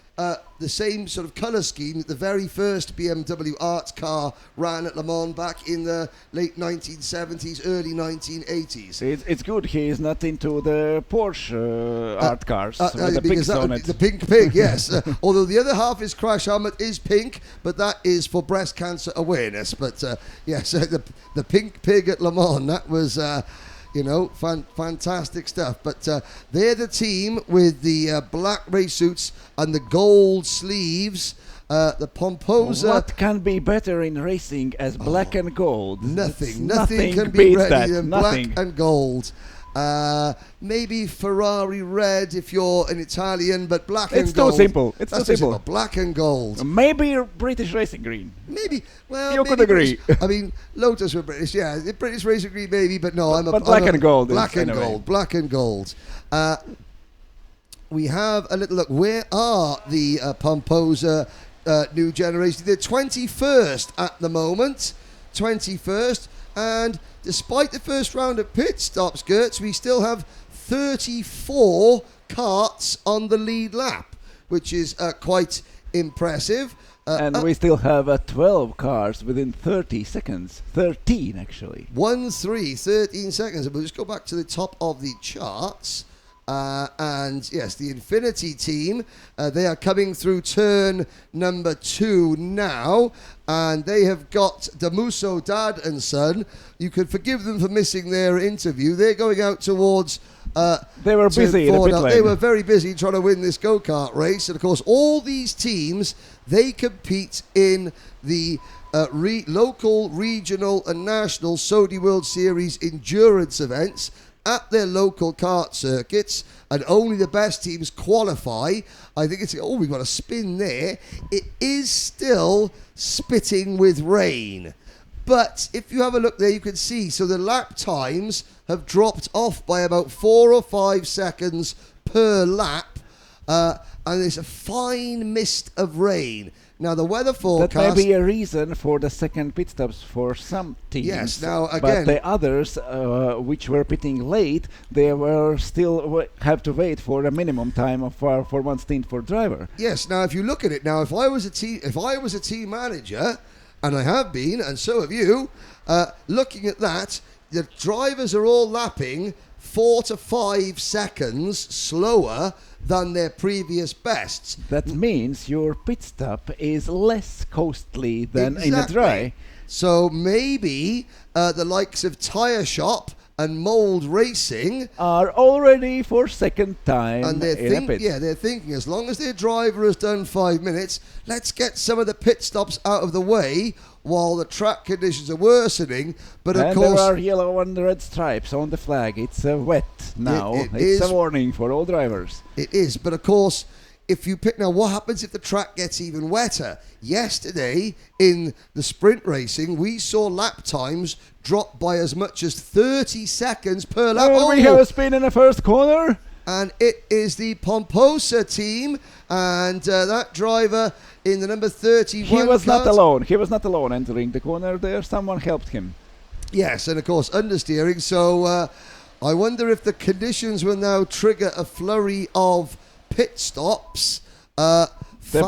Speaker 2: sort of colour scheme that the very first BMW art car ran at Le Mans back in the late 1970s, early 1980s.
Speaker 4: It's good he is not into the Porsche art cars with the pigs on it.
Speaker 2: The pink pig, yes. Although the other half of his crash helmet is pink, but that is for breast cancer awareness. But yes, the pink pig at Le Mans, that was... fantastic stuff. But they're the team with the black race suits and the gold sleeves. The Pomposa.
Speaker 4: What can be better in racing as black and gold?
Speaker 2: Nothing can be better than black and gold. Maybe Ferrari red if you're an Italian, but black and gold.
Speaker 4: It's too simple. It's too simple.
Speaker 2: Black and gold.
Speaker 4: Maybe British racing green.
Speaker 2: Maybe. Well,
Speaker 4: you could agree.
Speaker 2: I mean, Lotus were British. Yeah, British racing green maybe, but no.
Speaker 4: But black and gold.
Speaker 2: Black and gold. Black and gold. We have a little look. Where are the Pomposa new generation? They're 21st at the moment. 21st. And despite the first round of pit stops, Gertz, we still have 34 karts on the lead lap, which is quite impressive.
Speaker 4: And we still have 12 cars within 30 seconds. 13, actually.
Speaker 2: 13 seconds. And we'll just go back to the top of the charts. And yes, the Infinity team, they are coming through turn number 2 now. And they have got Damuso, Dad and Son. You could forgive them for missing their interview. They're going out towards...
Speaker 4: they were busy in the pit lane.
Speaker 2: They were very busy trying to win this go-kart race. And of course, all these teams, they compete in the local, regional and national Saudi World Series endurance events at their local kart circuits, and only the best teams qualify. I think it's... Oh, we've got a spin there. It is still spitting with rain. But if you have a look there, you can see, so the lap times have dropped off by about 4 or 5 seconds per lap, and there's a fine mist of rain. Now, the weather forecast...
Speaker 4: That may be a reason for the second pit stops for some teams.
Speaker 2: Yes, now, again...
Speaker 4: But the others, which were pitting late, they were still have to wait for a minimum time of for one stint for driver.
Speaker 2: Yes, now, if you look at it now, if I was a team manager... And I have been, and so have you, looking at that, the drivers are all lapping 4 to 5 seconds slower than their previous bests.
Speaker 4: That means your pit stop is less costly than
Speaker 2: Exactly.
Speaker 4: in a dry.
Speaker 2: So maybe the likes of Tyre Shop and Mould Racing
Speaker 4: are all ready for second time
Speaker 2: and
Speaker 4: in a pit.
Speaker 2: they're thinking, as long as their driver has done 5 minutes, let's get some of the pit stops out of the way while the track conditions are worsening. But of course,
Speaker 4: there are yellow and red stripes on the flag. It's wet now.
Speaker 2: It
Speaker 4: it's
Speaker 2: is
Speaker 4: a warning for all drivers.
Speaker 2: It is, but of course, if you pick now, what happens if the track gets even wetter? Yesterday in the sprint racing, we saw lap times drop by as much as 30 seconds per lap.
Speaker 4: We have a spin in the first corner.
Speaker 2: And it is the Pomposa team, and that driver in the number 31.
Speaker 4: He was not alone. He was not alone entering the corner there. Someone helped him.
Speaker 2: Yes, and of course understeering. So I wonder if the conditions will now trigger a flurry of pit stops.
Speaker 4: The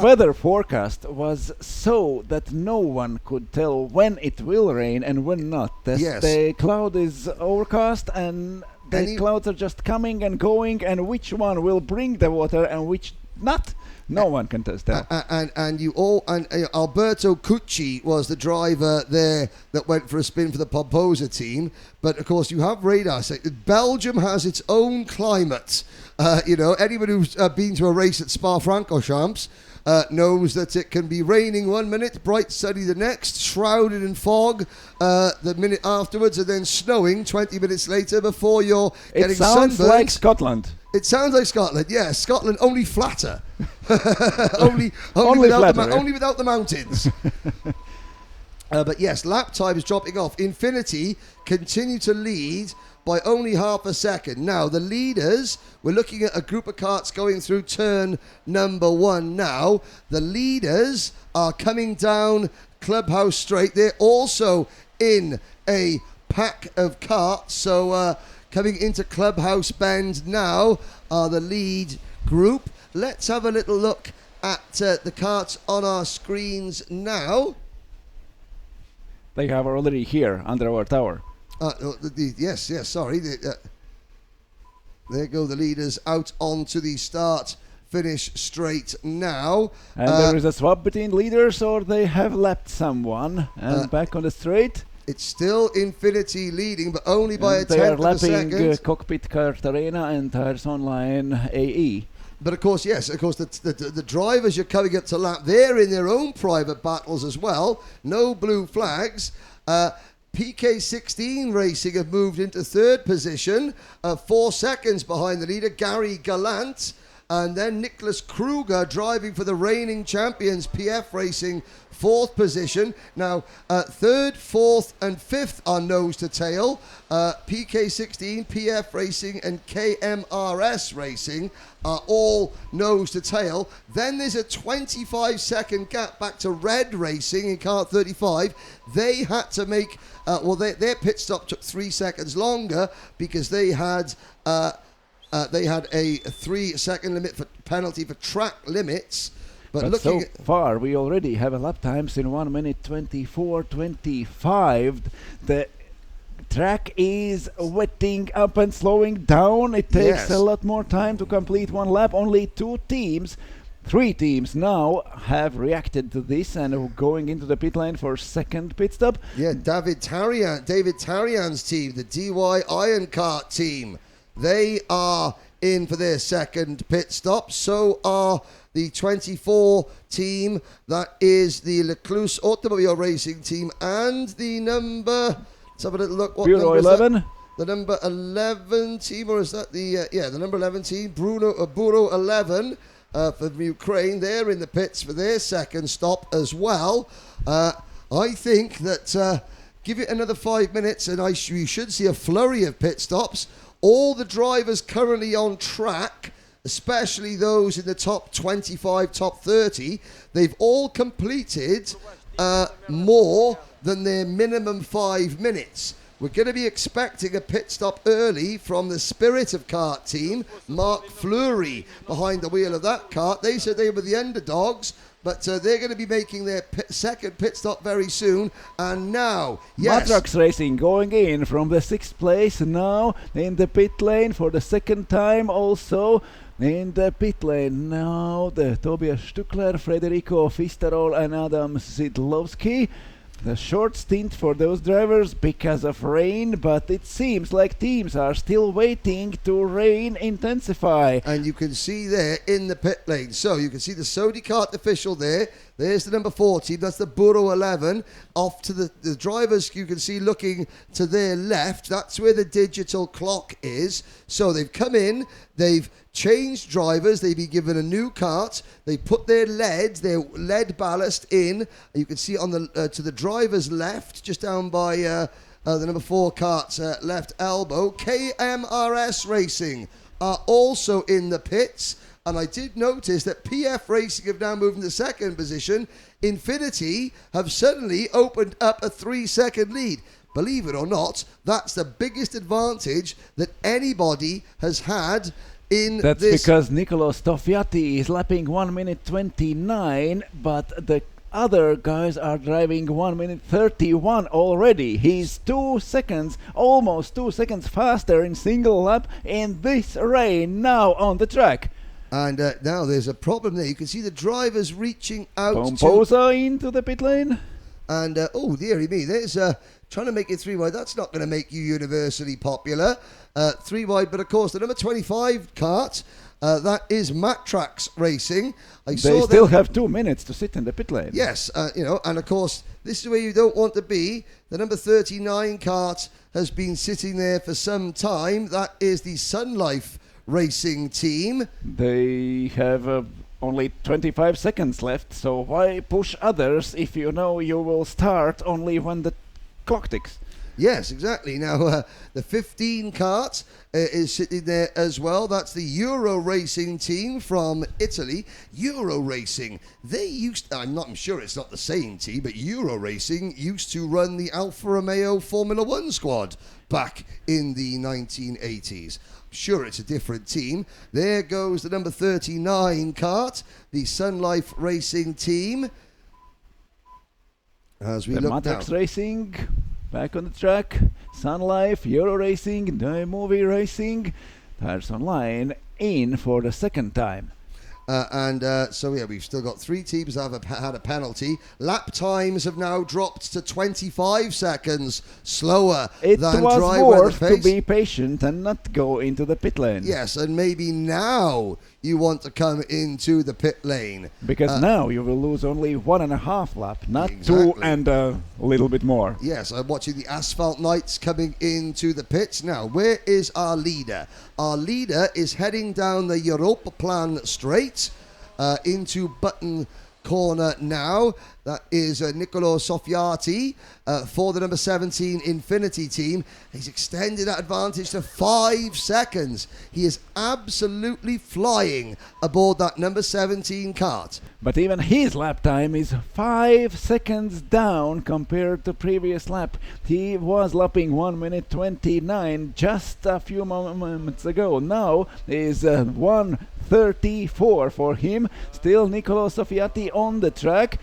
Speaker 4: weather forecast was so that no one could tell when it will rain and when not.
Speaker 2: Yes.
Speaker 4: The cloud is overcast and the clouds are just coming and going, and which one will bring the water and which not, no one can tell.
Speaker 2: And Alberto Cucci was the driver there that went for a spin for the Pomposa team. But of course, you have radar. So Belgium has its own climate. Anyone who's been to a race at Spa-Francorchamps knows that it can be raining 1 minute, bright sunny the next, shrouded in fog the minute afterwards, and then snowing 20 minutes later before you're getting sunburned.
Speaker 4: It sounds like Scotland.
Speaker 2: It sounds like Scotland, yes. Scotland, only flatter. only without the mountains. But yes, lap time is dropping off. Infinity continue to lead by only half a second. Now, the leaders, we're looking at a group of karts going through turn number 1 now. The leaders are coming down Clubhouse Straight. They're also in a pack of karts. So coming into Clubhouse Bend now are the lead group. Let's have a little look at the karts on our screens now.
Speaker 4: They are already here under our tower.
Speaker 2: Yes, sorry. There go the leaders out onto the start-finish straight now.
Speaker 4: And there is a swap between leaders, or they have lapped someone. And back on the straight.
Speaker 2: It's still Infinity leading, but only by a tenth of a second.
Speaker 4: They are lapping Cockpit Kart Arena and Tires Online AE.
Speaker 2: But of course, the drivers you're coming up to lap, they're in their own private battles as well. No blue flags. PK16 Racing have moved into third position, 4 seconds behind the leader, Gary Gallant. And then Nicholas Kruger driving for the reigning champions, PF Racing, 4th position. Now, 3rd, 4th and 5th are nose to tail. PK16, PF Racing and KMRS Racing are all nose to tail. Then there's a 25-second gap back to Red Racing in kart 35. They had to make, their pit stop took 3 seconds longer because they had a 3-second limit for penalty for track limits.
Speaker 4: But so far, we already have a lap times in 1 minute 24:25. The track is wetting up and slowing down. It takes a lot more time to complete one lap. Only 3 teams now have reacted to this and are going into the pit lane for second pit stop.
Speaker 2: Yeah, David Tarian's team, the DY Iron Kart team, they are in for their second pit stop. So are the 24 team, that is the Lecluse Automobile Racing team, and the number, let's have a little look. What
Speaker 4: Bureau
Speaker 2: number is
Speaker 4: 11.
Speaker 2: that? The number 11 team, or is that the, the number 11 team, Bureau 11 from Ukraine. They're in the pits for their second stop as well. I think that give it another 5 minutes and we should see a flurry of pit stops. All the drivers currently on track, especially those in the top 25, top 30, they've all completed more than their minimum 5 minutes. We're going to be expecting a pit stop early from the Spirit of Kart team, Mark Fleury behind the wheel of that kart. They said they were the underdogs, but they're going to be making their second pit stop very soon. And now,
Speaker 4: Matrax Racing going in from the 6th place now in the pit lane for the second time also. In the pit lane now, the Tobias Stuckler, Federico Fistarol and Adam Zidlowski. The short stint for those drivers because of rain, but it seems like teams are still waiting to rain intensify.
Speaker 2: And you can see there in the pit lane, so you can see the Sodi Kart official there. There's the number 4 team, that's the Bureau 11. Off to the drivers, you can see looking to their left, that's where the digital clock is. So they've come in, they've changed drivers, they've been given a new kart, they put their lead ballast in. You can see on the to the driver's left, just down by the number 4 kart's left elbow. KMRS Racing are also in the pits. And I did notice that PF Racing have now moved into second position. Infinity have suddenly opened up a 3-second lead. Believe it or not, that's the biggest advantage that anybody has had in
Speaker 4: That's
Speaker 2: this.
Speaker 4: because Nicolo Stoffiati is lapping 1 minute 29, but the other guys are driving 1 minute 31 already. He's 2 seconds, almost 2 seconds faster in single lap in this rain now on the track.
Speaker 2: And now there's a problem there. You can see the drivers reaching out.
Speaker 4: Pomposa into the pit lane.
Speaker 2: And, oh, dearie me, there's trying to make it 3 wide. That's not going to make you universally popular. 3 wide, but of course, the number 25 kart, that is Matrax Racing.
Speaker 4: They still have 2 minutes to sit in the pit lane.
Speaker 2: Yes, and of course, this is where you don't want to be. The number 39 kart has been sitting there for some time. That is the Sun Life Racing team.
Speaker 4: They have only 25 seconds left, so why push others if you know you will start only when the clock ticks?
Speaker 2: Yes, exactly. Now, the 15 kart is sitting there as well. That's the Euro Racing team from Italy. Euro Racing, I'm sure it's not the same team, but Euro Racing used to run the Alfa Romeo Formula One squad back in the 1980s. Sure, it's a different team. There goes the number 39 kart, the Sun Life Racing team. As we
Speaker 4: the
Speaker 2: look down.
Speaker 4: Matrax Racing back on the track. Sun Life, Euro Racing, The Movie Racing. Tires Online in for the second time.
Speaker 2: We've still got 3 teams that have had a penalty. Lap times have now dropped to 25 seconds slower than driver pace.
Speaker 4: It was worth to be patient and not go into the pit lane.
Speaker 2: Yes, and maybe now you want to come into the pit lane.
Speaker 4: Because now you will lose only 1.5 lap, not
Speaker 2: exactly.
Speaker 4: 2 and a little bit more.
Speaker 2: Yes, I'm watching the Asphalt Knights coming into the pits. Now, where is our leader? Our leader is heading down the Europaplan straight into Button Corner now. That is Nicolo Soffiati for the number 17 Infinity team. He's extended that advantage to 5 seconds. He is absolutely flying aboard that number 17 kart.
Speaker 4: But even his lap time is 5 seconds down compared to previous lap. He was lapping 1 minute 29 just a few moments ago. Now is 1:34 for him. Still Niccolò Soffiati on the track.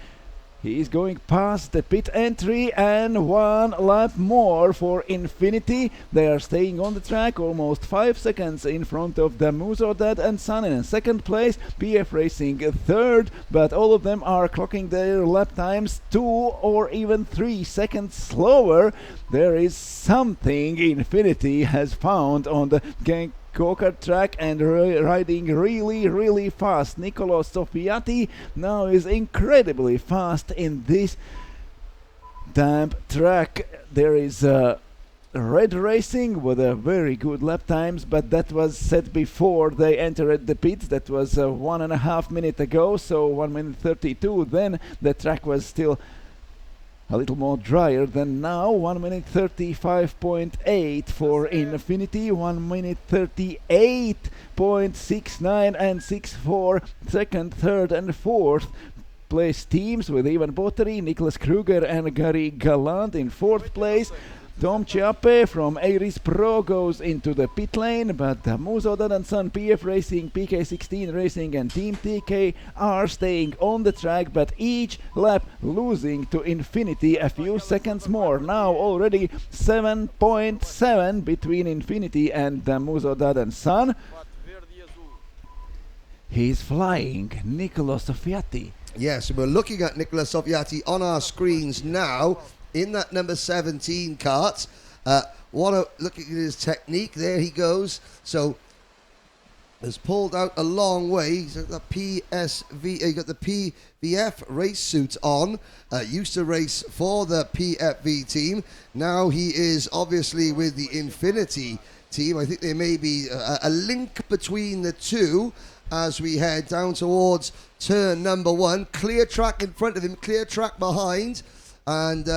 Speaker 4: He's going past the pit entry, and one lap more for Infinity. They are staying on the track almost 5 seconds in front of Damuso, Dad and Son in second place. PF Racing third, but all of them are clocking their lap times 2 or even 3 seconds slower. There is something Infinity has found on the Genk go-kart track and riding really fast. Niccolò Soffiati now is incredibly fast in this damp track. There is Red Racing with a very good lap times, but that was said before they entered the pits. That was 1.5 minutes ago, so 1:32. Then the track was still a little more drier than now. 1:35.8 for Infinity, 1:38.69 and 6 second, third and fourth place teams, with Ivan Botteri, Niklas Kruger and Gary Gallant in fourth place. Tom Chiappe from Airis Pro goes into the pit lane, but Damuso, Dad and Son, PF Racing, PK16 Racing and Team TK are staying on the track, but each lap losing to Infinity a few seconds more. Now already 7.7 between Infinity and Damuso, Dad and Son. He's flying, Niccolò Soffiati.
Speaker 2: Yes, we're looking at Niccolò Soffiati on our screens now in that number 17 kart. Looking at his technique, there he goes. So has pulled out a long way. He's got the he got the PVF race suit on. Used to race for the PFV team. Now he is obviously with the Infinity team. I think there may be a link between the two as we head down towards turn number 1. Clear track in front of him, clear track behind. And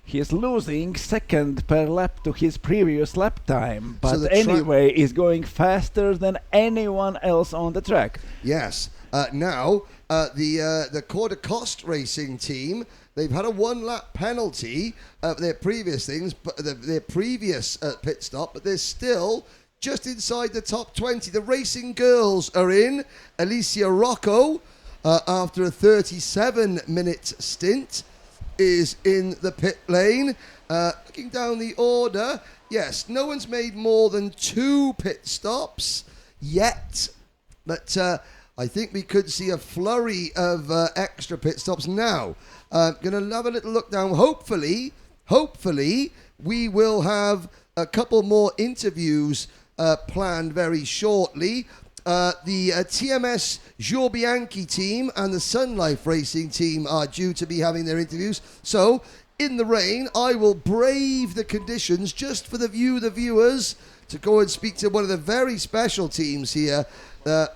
Speaker 4: he is losing second per lap to his previous lap time, but
Speaker 2: So
Speaker 4: anyway is going faster than anyone else on the track.
Speaker 2: yes, now the Quarter Cost Racing team, they've had a 1 lap penalty of their previous things, but their previous pit stop, but they're still just inside the top 20. The Racing Girls are in. Alicia Rocco, after a 37-minute stint, is in the pit lane. Looking down the order, yes, no one's made more than 2 pit stops yet, but I think we could see a flurry of extra pit stops now. Gonna have a little look down. Hopefully we will have a couple more interviews planned very shortly. The TMS Jour Bianchi team and the Sun Life Racing team are due to be having their interviews. So, in the rain, I will brave the conditions just for the viewers to go and speak to one of the very special teams here. The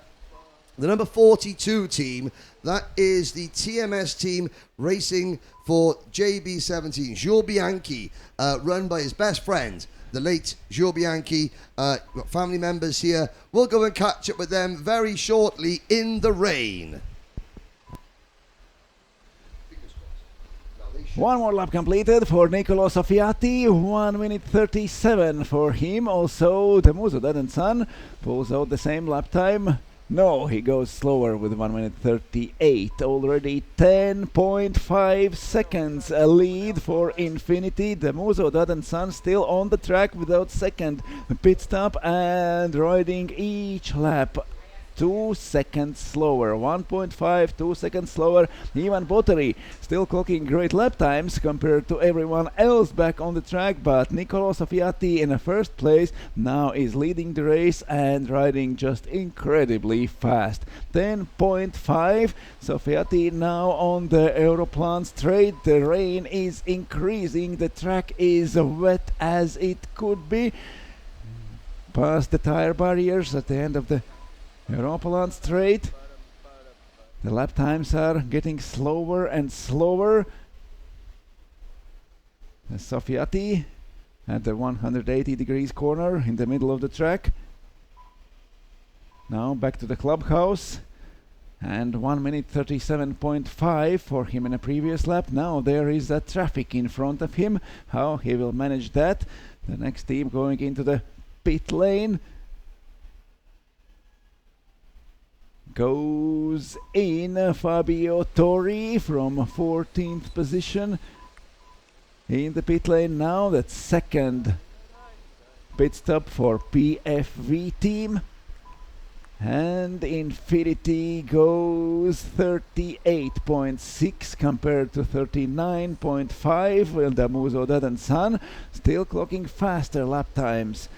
Speaker 2: number 42 team, that is the TMS team racing for JB17, Jour Bianchi, run by his best friend, the late Jour Bianchi. Got family members here. We'll go and catch up with them very shortly in the rain.
Speaker 4: One more lap completed for Niccolò Soffiati, 1:37 for him. Also, Damuso, Dad and Son pulls out the same lap time. No, he goes slower with 1:38. Already 10.5 seconds a lead for Infinity. Damuso, Dad and Son still on the track without second pit stop and riding each lap 2 seconds slower, 1.5, 2 seconds slower. Ivan Botteri still clocking great lap times compared to everyone else back on the track, but Niccolò Soffiati in the first place now is leading the race and riding just incredibly fast. 10.5. Soffiati now on the Europlan straight. The rain is increasing. The track is wet as it could be. Past the tire barriers at the end of the Europaland straight. The lap times are getting slower and slower. Soffiati at the 180 degrees corner in the middle of the track. Now back to the clubhouse. And 1:37.5 for him in a previous lap. Now there is a traffic in front of him. How he will manage that? The next team going into the pit lane. goes in. Fabio Tori from 14th position in the pit lane now. That's second pit stop for PFV team. And Infinity goes 38.6 compared to 39.5. Well, Damuso Dadan-san still clocking faster lap times.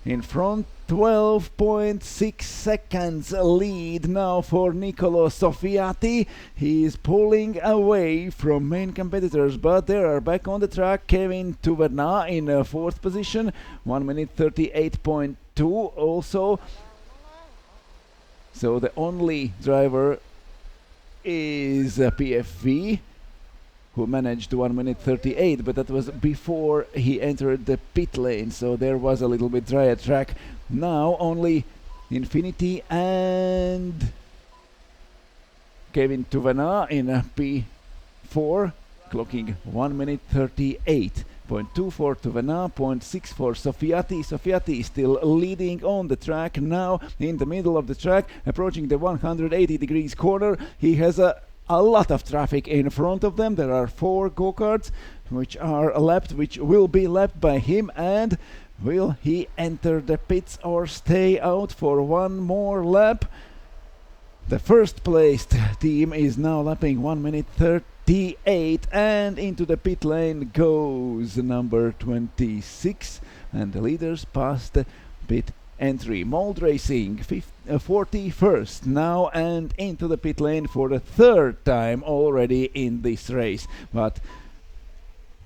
Speaker 4: In front, 12.6 seconds lead now for Nicolo Soffiati. He is pulling away from main competitors, but they are back on the track. Kevin Tuvernat in 4th position, 1 minute 38.2 also. So the only driver is PFV, who managed 1 minute 38, but that was before he entered the pit lane, so there was a little bit drier track. Now only Infinity and Kevin Tuvernat in P4, clocking 1 minute 38.2 for Tuvernat, 0.6 for Soffiati. Soffiati is still leading on the track now in the middle of the track, approaching the 180 degrees corner. He has a lot of traffic in front of them. There are 4 go-karts which are lapped, which will be lapped by him. And will he enter the pits or stay out for one more lap? The first placed team is now lapping 1 minute 38, and into the pit lane goes number 26, and the leaders past the pit entry. Mold Racing 41st now, and into the pit lane for the 3rd time already in this race. But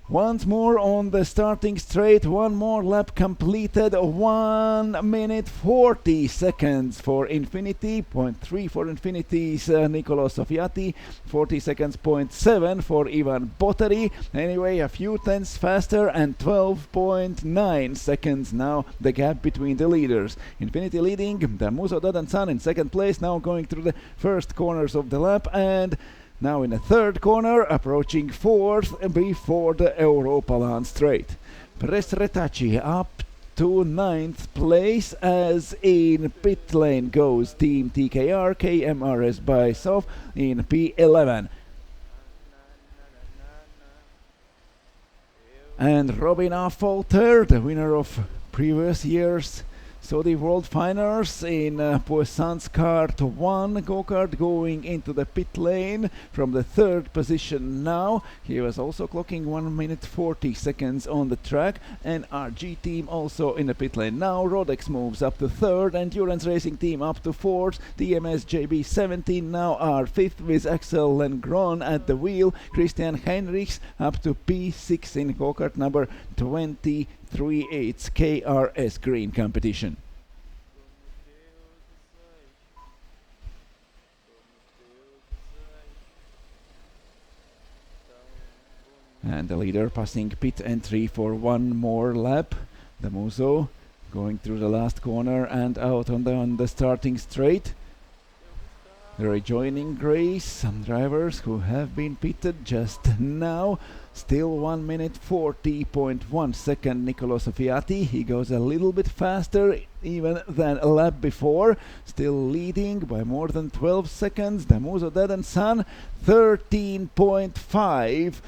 Speaker 4: once more on the starting straight, one more lap completed, 1 minute 40 seconds for Infinity, 0.3 for Infinity's Nicolo Soffiati, 40 seconds, 0.7 for Ivan Bottari. Anyway, a few tenths faster, and 12.9 seconds now the gap between the leaders. Infinity leading, Damuso Dadan-san in 2nd place, now going through the first corners of the lap, and now in the 3rd corner, approaching 4th before the Europaland straight. Press Retacci up to 9th place, as in pit lane goes Team TKR, KMRS by Sof in P11. And Robin Affolter, the winner of previous year's Saudi World Finals in Poisson's Kart 1 go-kart, going into the pit lane from the 3rd position now. He was also clocking 1 minute 40 seconds on the track, and RG team also in the pit lane now. Rodex moves up to 3rd, Endurance Racing team up to 4th, DMS JB17 now are 5th with Axel Lengron at the wheel. Christian Heinrichs up to P6 in go-kart number 23. It's KRS Green competition. And the leader passing pit entry for one more lap. Damuso going through the last corner and out on the starting straight. The rejoining race, some drivers who have been pitted just now. Still 1 minute 40.1 second Nicolo Soffiati. He goes a little bit faster even than a lap before. Still leading by more than 12 seconds. Damuso Dadan-san 13.5.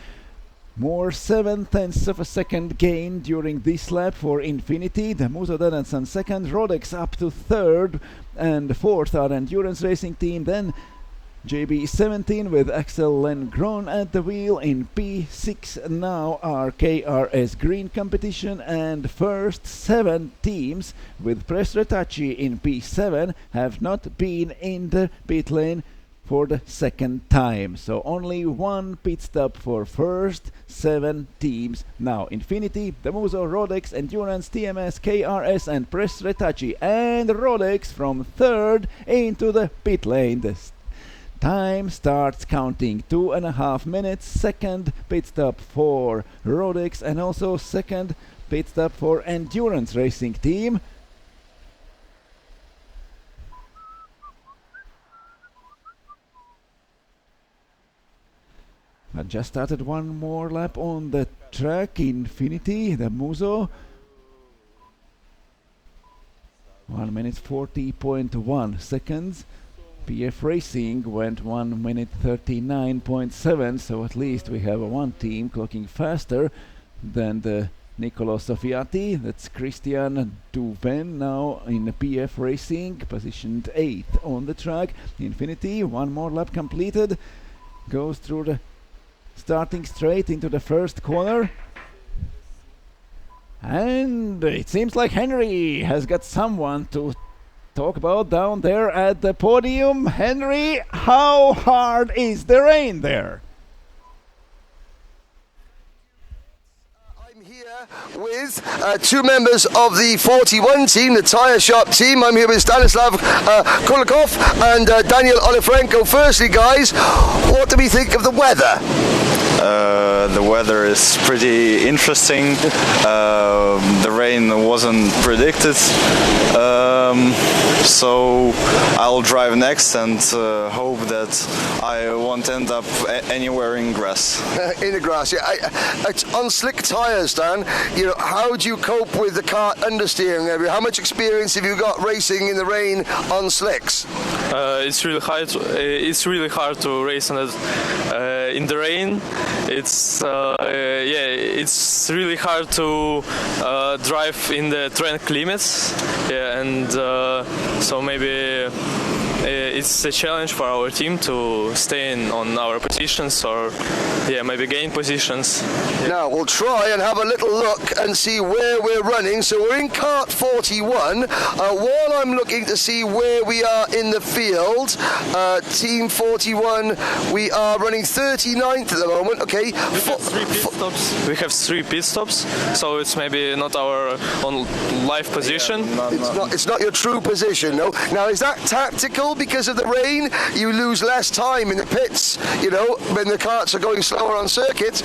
Speaker 4: More 7/10 of a second gain during this lap for Infinity. Damuso Dadan-san 2nd, Rodex up to 3rd, and 4th are Endurance Racing team. Then JB17 with Axel Lengron at the wheel. In P6 now are KRS Green competition, and first 7 teams with Press Retacci in P7 have not been in the pit lane for the 2nd time. So only one pit stop for first 7 teams now. Infinity, Damuso, Rodex, Endurance, TMS, KRS and Press Retacci, and Rodex from 3rd into the pit lane. The time starts counting, 2.5 minutes. 2nd pit stop for Rodex, and also 2nd pit stop for Endurance Racing team. I just started one more lap on the track. Infinity, Damuso, 1 minute 40.1 seconds. PF Racing went 1 minute 39.7, so at least we have one team clocking faster than the Nicolo Soffiati. That's Christian Duven now in the PF Racing, positioned 8th on the track. Infinity, one more lap completed, goes through the starting straight into the first corner. And it seems like Henry has got someone to talk about down there at the podium. Henry, how hard is the rain there?
Speaker 2: I'm here with two members of the 41 team, the tyre shop team. I'm here with Stanislav Kulikov and Daniel Olifrenko. Firstly, guys, what do we think of the weather?
Speaker 7: The weather is pretty interesting. The rain wasn't predicted, so I'll drive next and hope that I won't end up anywhere in grass.
Speaker 2: In the grass, yeah. It's on slick tyres, Dan. You know, how do you cope with the car understeering area? How much experience have you got racing in the rain on slicks?
Speaker 8: It's really hard. It's really hard to race on it in the rain. It's it's really hard to drive in the track limits. Yeah, and so maybe it's a challenge for our team to stay on our positions, or maybe gain positions. Yeah.
Speaker 2: Now we'll try and have a little look and see where we're running. So we're in kart 41. While I'm looking to see where we are in the field, team 41, we are running 39th at the moment. Okay.
Speaker 8: We have three pit stops, so it's maybe not our own live position.
Speaker 2: It's not your true position, no. Now, is that tactical because of the rain? You lose less time in the pits, you know, when the karts are going slower on circuit.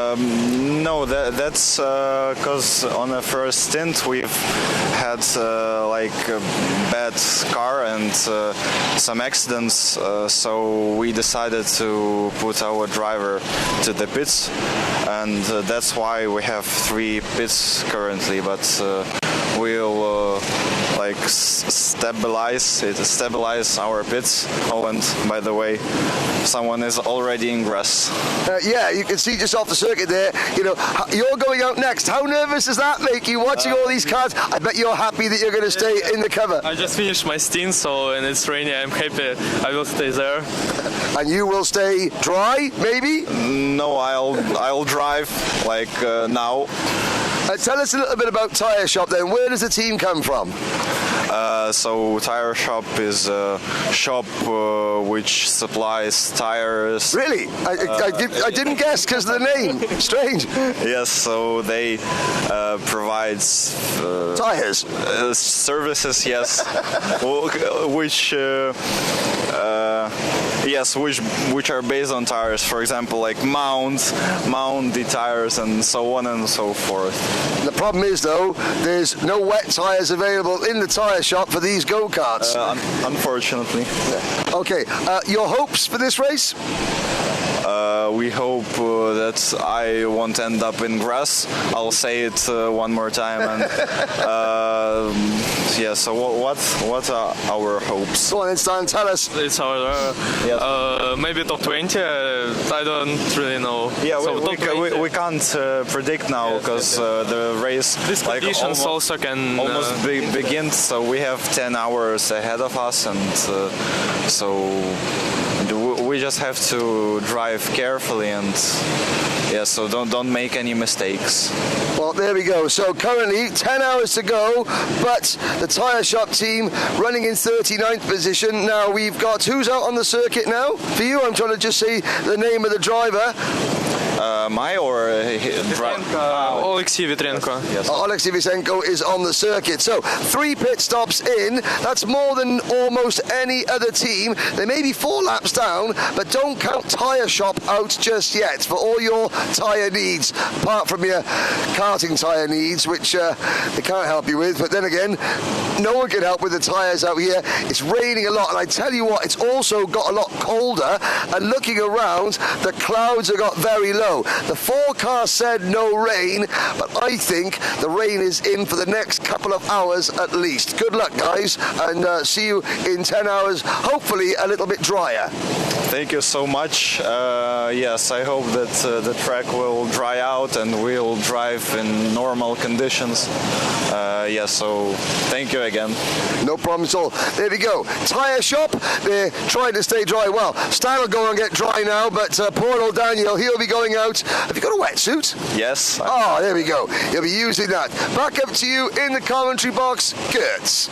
Speaker 7: No, that's because on the first stint we've had like a bad car and some accidents, so we decided to put our driver to the pits, and that's why we have 3 pits currently, but we'll like stabilize our pits. Oh, and by the way, someone is already in grass.
Speaker 2: Yeah, you can see just off the circuit there. You know, you're going out next. How nervous does that make you watching all these cars? I bet you're happy that you're going to stay in the cover.
Speaker 8: I just finished my stint, so and it's rainy. I'm happy. I will stay there.
Speaker 2: And you will stay dry, maybe?
Speaker 7: No, I'll drive like now.
Speaker 2: Tell us a little bit about Tyre Shop then. Where does the team come from?
Speaker 7: So Tire Shop is a shop which supplies tires.
Speaker 2: Really? I didn't guess because of the name. Strange.
Speaker 7: Yes, so they provide
Speaker 2: tires.
Speaker 7: Services, yes, which are based on tires. For example, like mount the tires and so on and so forth.
Speaker 2: The problem is, though, there's no wet tires available in the tyre shop for these go-karts.
Speaker 7: Unfortunately.
Speaker 2: Yeah. Okay, your hopes for this race?
Speaker 7: We hope that I won't end up in grass. I'll say it one more time. And yeah. So what are our hopes?
Speaker 2: Go on, then, Stan, tell us.
Speaker 8: It's our maybe top 20. I don't really know.
Speaker 7: Yeah,
Speaker 8: so
Speaker 7: we can't predict now because the race
Speaker 8: these conditions also can
Speaker 7: almost begin. So we have 10 hours ahead of us, and so we just have to drive carefully and so don't make any mistakes.
Speaker 2: Well, there we go. So currently 10 hours to go, but the tyre shop team running in 39th position. Now we've got, who's out on the circuit now? For you, I'm trying to just see the name of the driver.
Speaker 8: Alexei Vitrenko.
Speaker 2: Yes. Alexei Vitrenko is on the circuit. So 3 pit stops in. That's more than almost any other team. They may be 4 laps down, but don't count Tyre Shop out just yet for all your tyre needs, apart from your karting tyre needs, which they can't help you with. But then again, no one can help with the tyres out here. It's raining a lot, and I tell you what, it's also got a lot colder, and looking around, the clouds have got very low. The forecast said no rain, but I think the rain is in for the next couple of hours at least. Good luck, guys, and see you in 10 hours, hopefully a little bit drier.
Speaker 7: Thank you so much. Yes, I hope that the track will dry out and we'll drive in normal conditions. Yes, so thank you again.
Speaker 2: No problem at all. There we go. Tyre shop, they're trying to stay dry. Well, Stan will go and get dry now, but poor old Daniel, he'll be going out. Have you got a wetsuit?
Speaker 7: Yes.
Speaker 2: Oh, there we go. He'll be using that. Back up to you in the commentary box, Kurtz.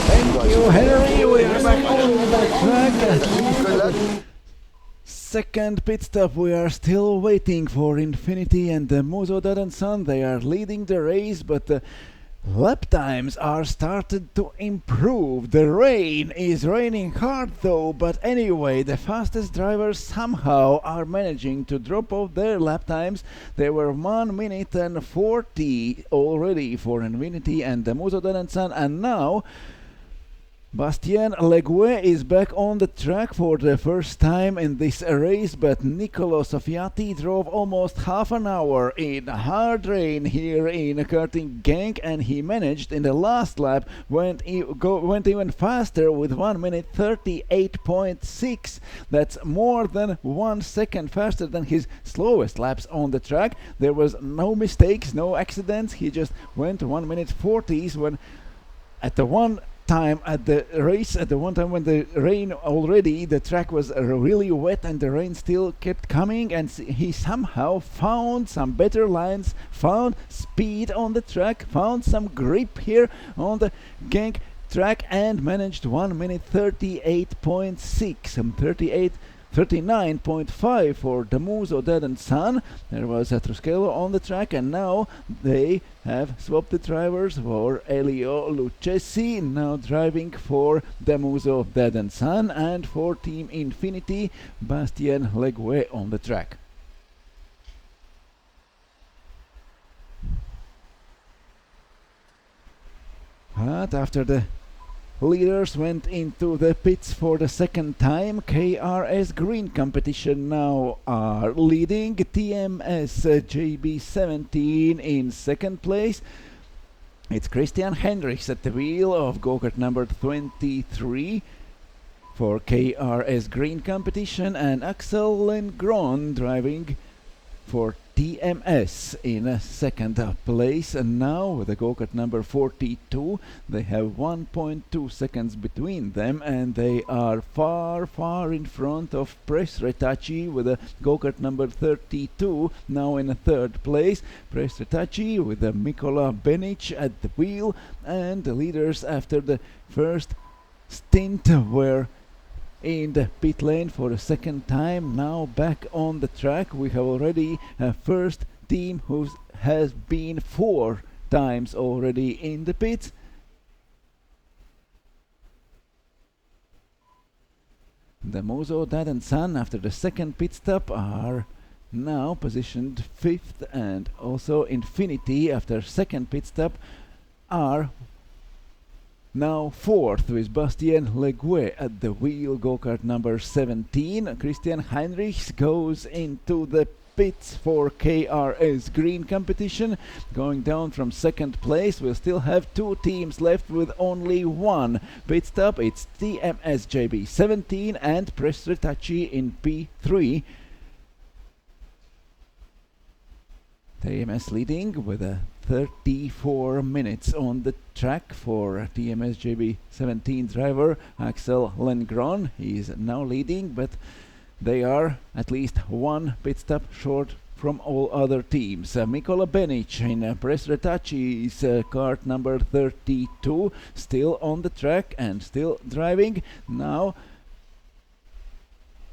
Speaker 4: Thank you, Henry. We are back on the track. Second pit stop. We are still waiting for Infinity and Muzo Dadenson. They are leading the race, but the lap times are started to improve. The rain is raining hard though, but anyway, the fastest drivers somehow are managing to drop off their lap times. They were 1 minute and 40 already for Infinity and Muzo Dadenson, and now Bastien Legue is back on the track for the first time in this race, but Nicolo Sofiati drove almost half an hour in hard rain here in Karting Genk, and he managed in the last lap, went even faster with 1 minute 38.6. That's more than 1 second faster than his slowest laps on the track. There was no mistakes, no accidents. He just went 1 minute 40s when at the one time at the race, at the one time when the rain already, the track was really wet and the rain still kept coming, and he somehow found some better lines, found speed on the track, found some grip here on the Genk track, and managed 1 minute 38.6, 39.5 for Muzo Dadenson. There was a Truschello on the track, and now they have swapped the drivers for Elio Lucchesi, now driving for Muzo Dadenson, and for Team Infinity, Bastien Legue on the track. But after the leaders went into the pits for the second time, KRS Green Competition now are leading. TMS JB17 in second place. It's Christian Hendricks at the wheel of go-kart number 23 for KRS Green Competition, and Axel Lengron driving for TMS in second place. And now with the go-kart number 42, they have 1.2 seconds between them, and they are far in front of Press Retachi with the go-kart number 32 now in third place. Press Retachi with the Mikola Benic at the wheel, and the leaders after the first stint were in the pit lane for the second time, now back on the track. We have already a first team who has been 4 times already in the pits. The Muzo Dadenson after the second pit stop are now positioned 5th, and also Infinity after second pit stop are now 4th with Bastien Legue at the wheel, go-kart number 17. Christian Heinrichs goes into the pits for KRS Green Competition, going down from second place. We'll still have 2 teams left with only 1 pit stop. It's TMS JB17 and Press Retachi in P3. TMS leading with a 34 minutes on the track for TMS JB17 driver Axel Lengron. He is now leading, but they are at least 1 pit stop short from all other teams. Mikola Benic in Press Retachi's kart number 32, still on the track and still driving. Now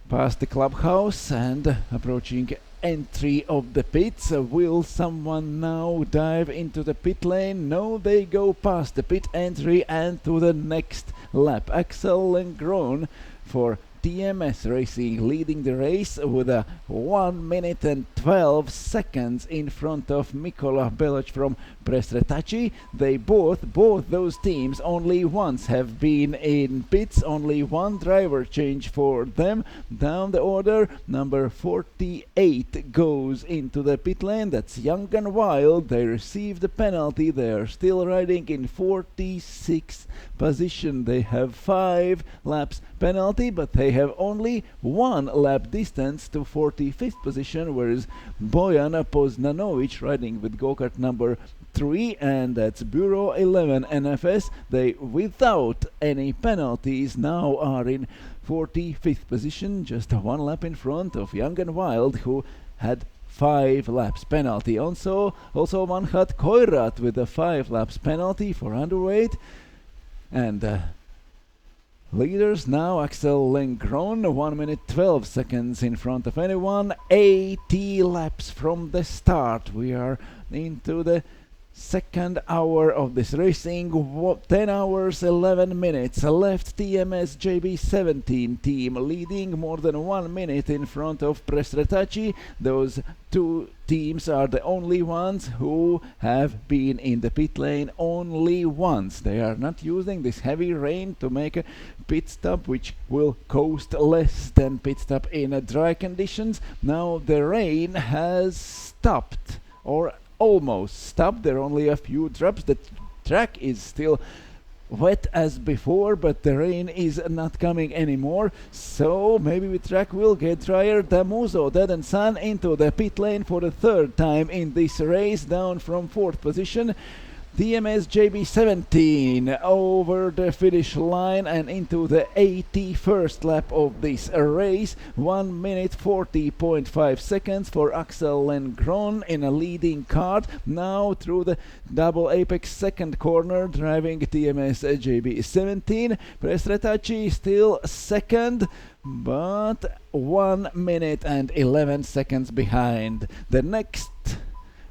Speaker 4: past the clubhouse and approaching entry of the pits. Will someone now dive into the pit lane? No, they go past the pit entry and to the next lap. Axel Lengron for TMS Racing leading the race with a 1 minute and 12 seconds in front of Mikola Beloc from Prestretacci. They both those teams only once have been in pits, only one driver change for them. Down the order, number 48 goes into the pit lane. That's Young and Wild. They received the penalty. They are still riding in 46th position. They have 5 laps penalty, but they have only 1 lap distance to 45th position, whereas Bojan Poznanovic riding with go-kart number 3, and that's Bureau 11 NFS. They, without any penalties, now are in 45th position, just 1 lap in front of Young and Wild, who had 5 laps penalty. Also Manhat Koirat with a 5 laps penalty for underweight. And leaders now Axel Lengron, 1 minute 12 seconds in front of anyone. 80 laps from the start. We are into the second hour of this racing. 10 hours 11 minutes left. TMS JB17 team leading more than 1 minute in front of Prestretacci. Those 2 teams are the only ones who have been in the pit lane only once. They are not using this heavy rain to make a pit stop, which will cost less than pit stop in dry conditions. Now the rain has stopped, or almost stopped. There are only a few drops. The track is still wet as before, but the rain is not coming anymore, so maybe the track will get drier. Damuso, Dead and Sun into the pit lane for the 3rd time in this race, down from 4th position. TMS JB17 over the finish line and into the 81st lap of this race. 1 minute 40.5 seconds for Axel Lengron in a leading cart. Now through the double apex second corner, driving TMS JB17. Prestretacci still second, but 1 minute and 11 seconds behind. The next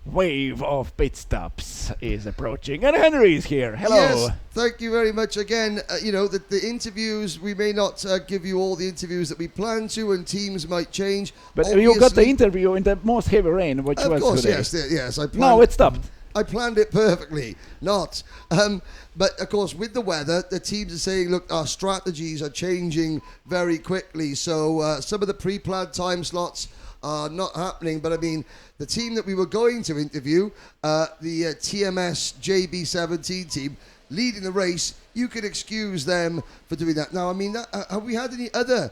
Speaker 4: wave of pit stops is approaching, and Henry is here. Hello.
Speaker 2: Yes, thank you very much again. The interviews, we may not give you all the interviews that we plan to, and teams might change.
Speaker 4: But you got the interview in the most heavy rain, which was today.
Speaker 2: Yes.
Speaker 4: No, it stopped.
Speaker 2: I planned it perfectly. Not. But, of course, with the weather, the teams are saying, look, our strategies are changing very quickly. So some of the pre-planned time slots are not happening. But, I mean, the team that we were going to interview, the TMS JB17 team, leading the race, you can excuse them for doing that. Now, I mean, have we had any other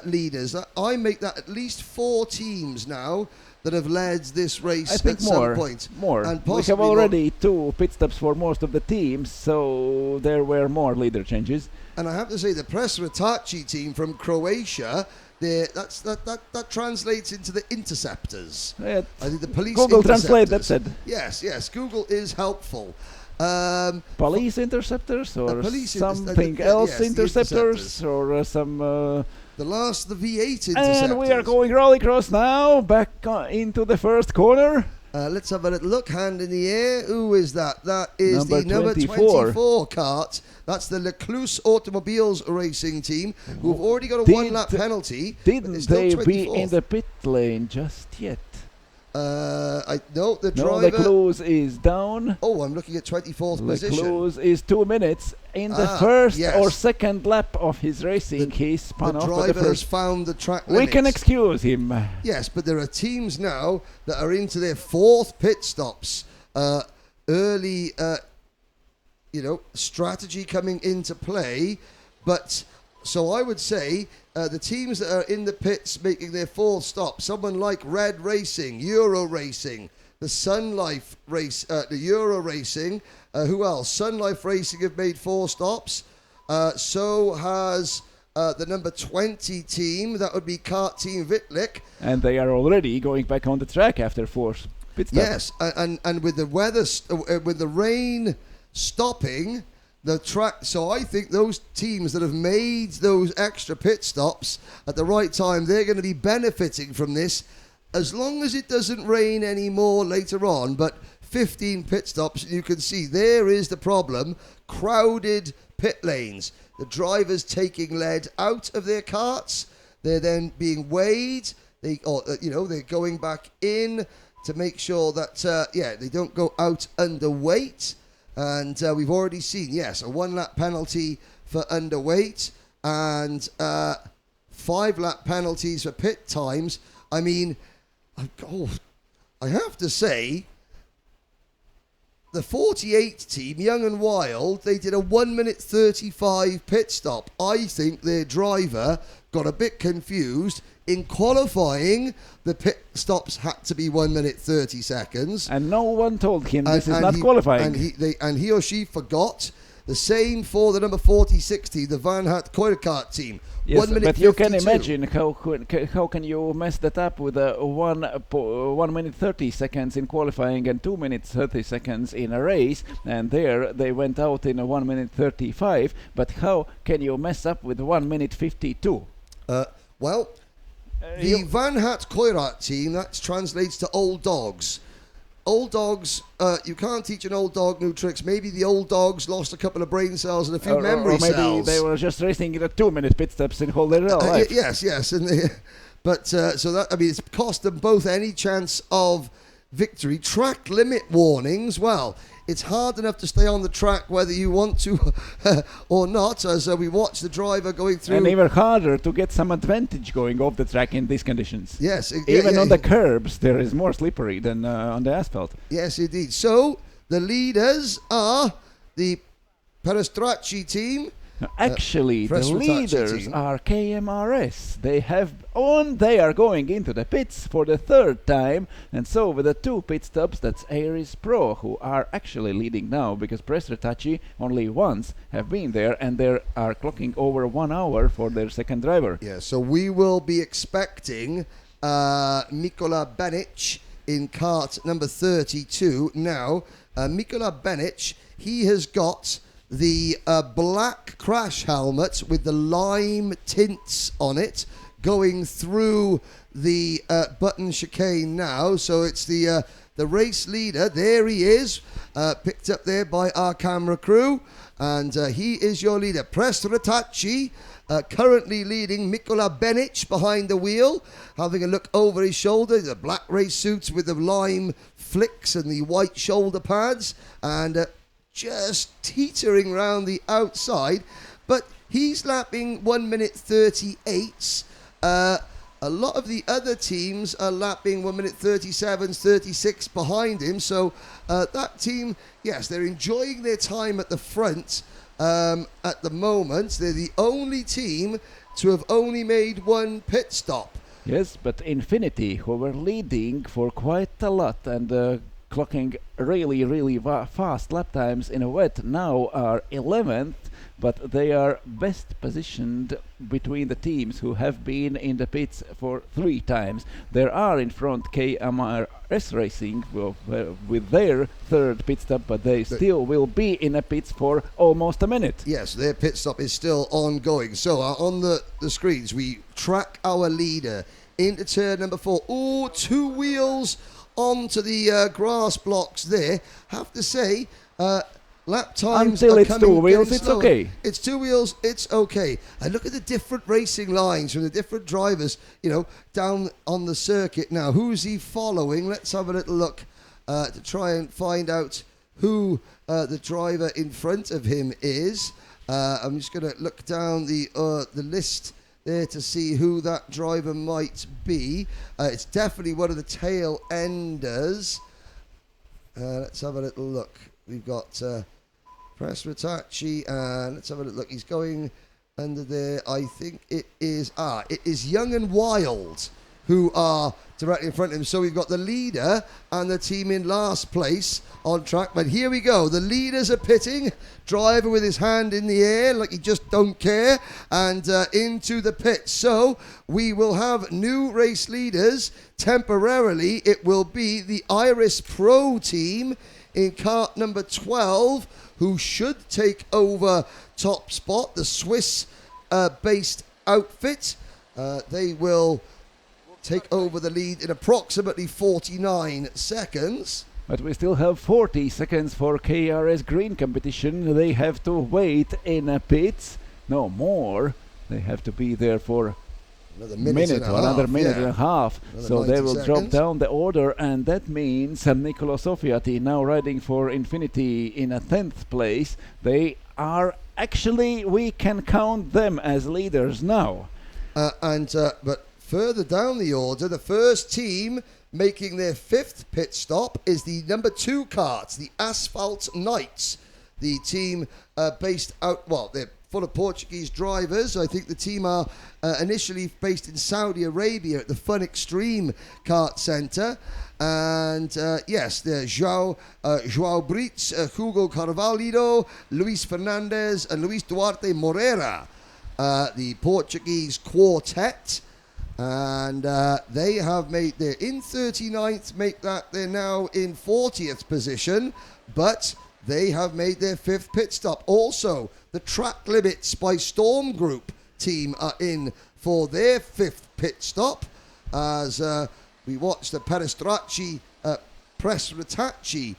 Speaker 2: leaders? I make that at least 4 teams now that have led this race at some point.
Speaker 4: More. And we have already 2 pit stops for most of the teams, so there were more leader changes.
Speaker 2: And I have to say, the Prestretacci team from Croatia, that translates into the interceptors.
Speaker 4: Yeah,
Speaker 2: I think the police
Speaker 4: Google
Speaker 2: interceptors.
Speaker 4: Translate, that said.
Speaker 2: Yes, Google is helpful.
Speaker 4: Police interceptors or
Speaker 2: police
Speaker 4: something else interceptors or some...
Speaker 2: the V8 interceptors.
Speaker 4: And we are going rallycross now, back into the first corner.
Speaker 2: Let's have a little look, hand in the air. Who is that? That is
Speaker 4: Number
Speaker 2: the number 24 cart. That's the Lecluse Automobiles racing team, who've already got a 1 lap penalty.
Speaker 4: Didn't they be in the pit lane just yet?
Speaker 2: The driver.
Speaker 4: No, Lecluse is down.
Speaker 2: Oh, I'm looking at 24th position.
Speaker 4: Lecluse is 2 minutes in the first or second lap of his racing. He spun off.
Speaker 2: The driver has found the track limits.
Speaker 4: We can excuse him.
Speaker 2: Yes, but there are teams now that are into their 4th pit stops. Early, strategy coming into play. But so I would say the teams that are in the pits making their 4th stop, someone like Red Racing, Euro Racing, the Sun Life race, the Euro Racing. Who else? Sun Life Racing have made 4 stops. So has the number 20 team. That would be Kart Team Vitlik.
Speaker 4: And they are already going back on the track after 4 pit stops.
Speaker 2: Yes, and with the weather, with the rain stopping the track, so I think those teams that have made those extra pit stops at the right time, they're going to be benefiting from this, as long as it doesn't rain anymore later on. But 15 pit stops. You can see there is the problem. Crowded pit lanes. The drivers taking lead out of their karts. They're then being weighed. They're going back in to make sure that, they don't go out underweight. And we've already seen, yes, a 1 lap penalty for underweight and 5 lap penalties for pit times. I mean, I have to say, the 48 team, Young and Wild, they did a 1 minute 35 pit stop. I think their driver got a bit confused. In qualifying, the pit stops had to be 1 minute 30 seconds.
Speaker 4: And no one told him this is not qualifying.
Speaker 2: And he or she forgot. The same for the number 4060, the Van Hat Koirkart team.
Speaker 4: Yes,
Speaker 2: 1 minute
Speaker 4: but you
Speaker 2: 52.
Speaker 4: can imagine how can you mess that up with a 1 minute 30 seconds in qualifying and 2 minutes 30 seconds in a race, and there they went out in a 1 minute 35. But how can you mess up with 1 minute 52?
Speaker 2: The Van Hat Koirkart team, that translates to old dogs. Old dogs, you can't teach an old dog new tricks. Maybe the old dogs lost a couple of brain cells and a few memory cells.
Speaker 4: Or maybe they were just racing in a 2 minute pit stops in whole their life.
Speaker 2: Yes. And it's cost them both any chance of victory. Track limit warnings, well, it's hard enough to stay on the track whether you want to or not, as we watch the driver going through.
Speaker 4: And even harder to get some advantage going off the track in these conditions.
Speaker 2: Yes.
Speaker 4: Even on the curbs, there is more slippery than on the asphalt.
Speaker 2: Yes, indeed. So, the leaders are the Perestracci team.
Speaker 4: Actually, the leaders are KMRS. They are going into the pits for the 3rd time, and so with the 2 pit stops, that's Aries Pro, who are actually leading now, because Perestracci only once have been there, and they are clocking over 1 hour for their second driver.
Speaker 2: Yeah, so we will be expecting Mikola Benic in kart number 32. Now, Mikola Benic, he has got the black crash helmet with the lime tints on it going through the button chicane now. So it's the race leader. There he is, picked up there by our camera crew. And he is your leader. Perestracci currently leading. Mikola Benic behind the wheel, having a look over his shoulder. The black race suits with the lime flicks and the white shoulder pads. And just teetering around the outside, but he's lapping 1 minute 38. A lot of the other teams are lapping 1 minute 37, 36 behind him. So that team, yes, they're enjoying their time at the front at the moment. They're the only team to have only made 1 pit stop.
Speaker 4: Yes, but Infinity, who were leading for quite a lot and clocking really fast lap times in a wet, now are 11th, but they are best positioned between the teams who have been in the pits for 3 times. There are in front KMRS Racing with their 3rd pit stop, but they still will be in the pits for almost a minute.
Speaker 2: Yes, their pit stop is still ongoing. So on the screens, we track our leader into turn number 4. Oh, 2 wheels onto the grass blocks there. Have to say, lap times
Speaker 4: until
Speaker 2: are
Speaker 4: it's 2 wheels, it's
Speaker 2: slower.
Speaker 4: okay.
Speaker 2: It's 2 wheels, it's okay. And look at the different racing lines from the different drivers, down on the circuit. Now, who's he following? Let's have a little look to try and find out who the driver in front of him is. I'm just going to look down the list there to see who that driver might be. It's definitely one of the tail enders. Let's have a little look. We've got Perestracci, and let's have a little look. He's going under there. I think it is Young and Wild who are directly in front of him. So we've got the leader and the team in last place on track. But here we go. The leaders are pitting. Driver with his hand in the air like he just don't care. And into the pit. So we will have new race leaders. Temporarily, it will be the Iris Pro team in kart number 12, who should take over top spot. The Swiss-based outfit. They will take over the lead in approximately 49 seconds.
Speaker 4: But we still have 40 seconds for KRS Green competition. They have to wait in a pits. No more. They have to be there for
Speaker 2: Another
Speaker 4: another minute and a half.
Speaker 2: Another
Speaker 4: So they
Speaker 2: 90
Speaker 4: will drop
Speaker 2: seconds.
Speaker 4: down the order, and that means Nicola Sofiati now riding for Infinity in a 10th place. They are actually, we can count them as leaders now.
Speaker 2: But further down the order, the first team making their 5th pit stop is the number 2 kart, the Asphalt Knights. The team based out, well, they're full of Portuguese drivers. I think the team are initially based in Saudi Arabia at the Fun Extreme Kart Centre. And yes, they're João Brits, Hugo Carvalho, Luis Fernandez, and Luis Duarte Moreira, the Portuguese quartet. And they have made, they're in 39th, they're now in 40th position, but they have made their 5th pit stop. Also, the Track Limits by Storm Group team are in for their 5th pit stop, as we watch the Perestracci Press Retacci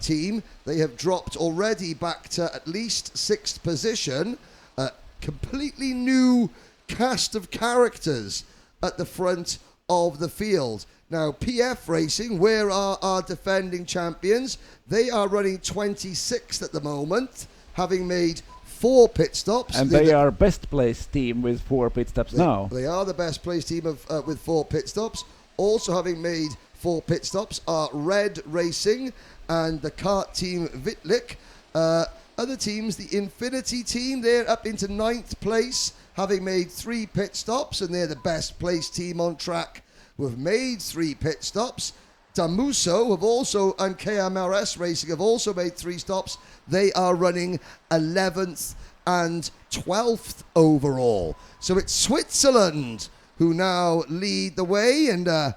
Speaker 2: team. They have dropped already back to at least 6th position. Completely new cast of characters at the front of the field. Now, PF Racing, where are our defending champions? They are running 26th at the moment, having made 4 pit stops.
Speaker 4: And they are best placed team with 4 pit stops now.
Speaker 2: They are the best placed team with 4 pit stops. Also having made 4 pit stops are Red Racing and the kart team Vitlik. Other teams, the Infinity team, they're up into 9th place, having made 3 pit stops, and they're the best placed team on track who have made 3 pit stops. Damuso have also, and KMRS Racing have also made 3 stops. They are running 11th and 12th overall. So it's Switzerland who now lead the way, and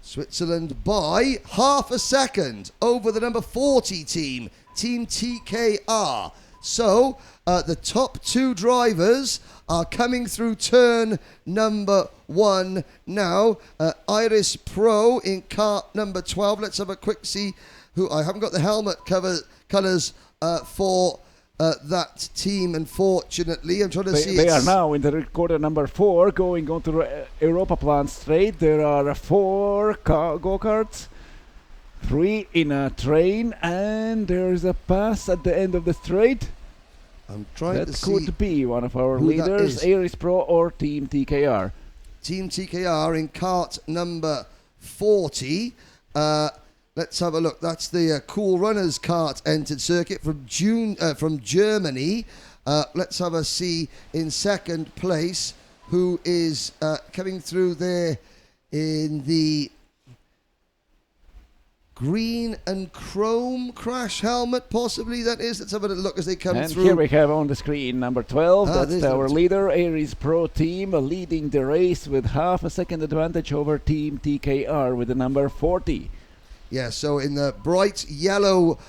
Speaker 2: Switzerland by half a second over the number 40 team, Team TKR. So the top 2 drivers are coming through turn number 1 now. Iris Pro in kart number 12. Let's have a quick see who, I haven't got the helmet colours for that team, unfortunately. I'm trying to see.
Speaker 4: They are now in the recorder number 4 going on to Europa Plan straight. There are 4 go-karts, 3 in a train, and there's a pass at the end of the straight.
Speaker 2: I'm trying to see.
Speaker 4: That could be one of our
Speaker 2: who
Speaker 4: leaders, Aris Pro or Team TKR.
Speaker 2: Team TKR in kart number 40. Let's have a look. That's the Cool Runners kart entered circuit from Germany. Let's have a see in second place who is coming through there in the green and chrome crash helmet, possibly that is. Let's have a look as they come
Speaker 4: and
Speaker 2: through.
Speaker 4: Here we have on the screen number 12. That's our
Speaker 2: number
Speaker 4: leader, Aris Pro team, leading the race with half a second advantage over Team TKR with the number 40.
Speaker 2: Yeah, so in the bright yellow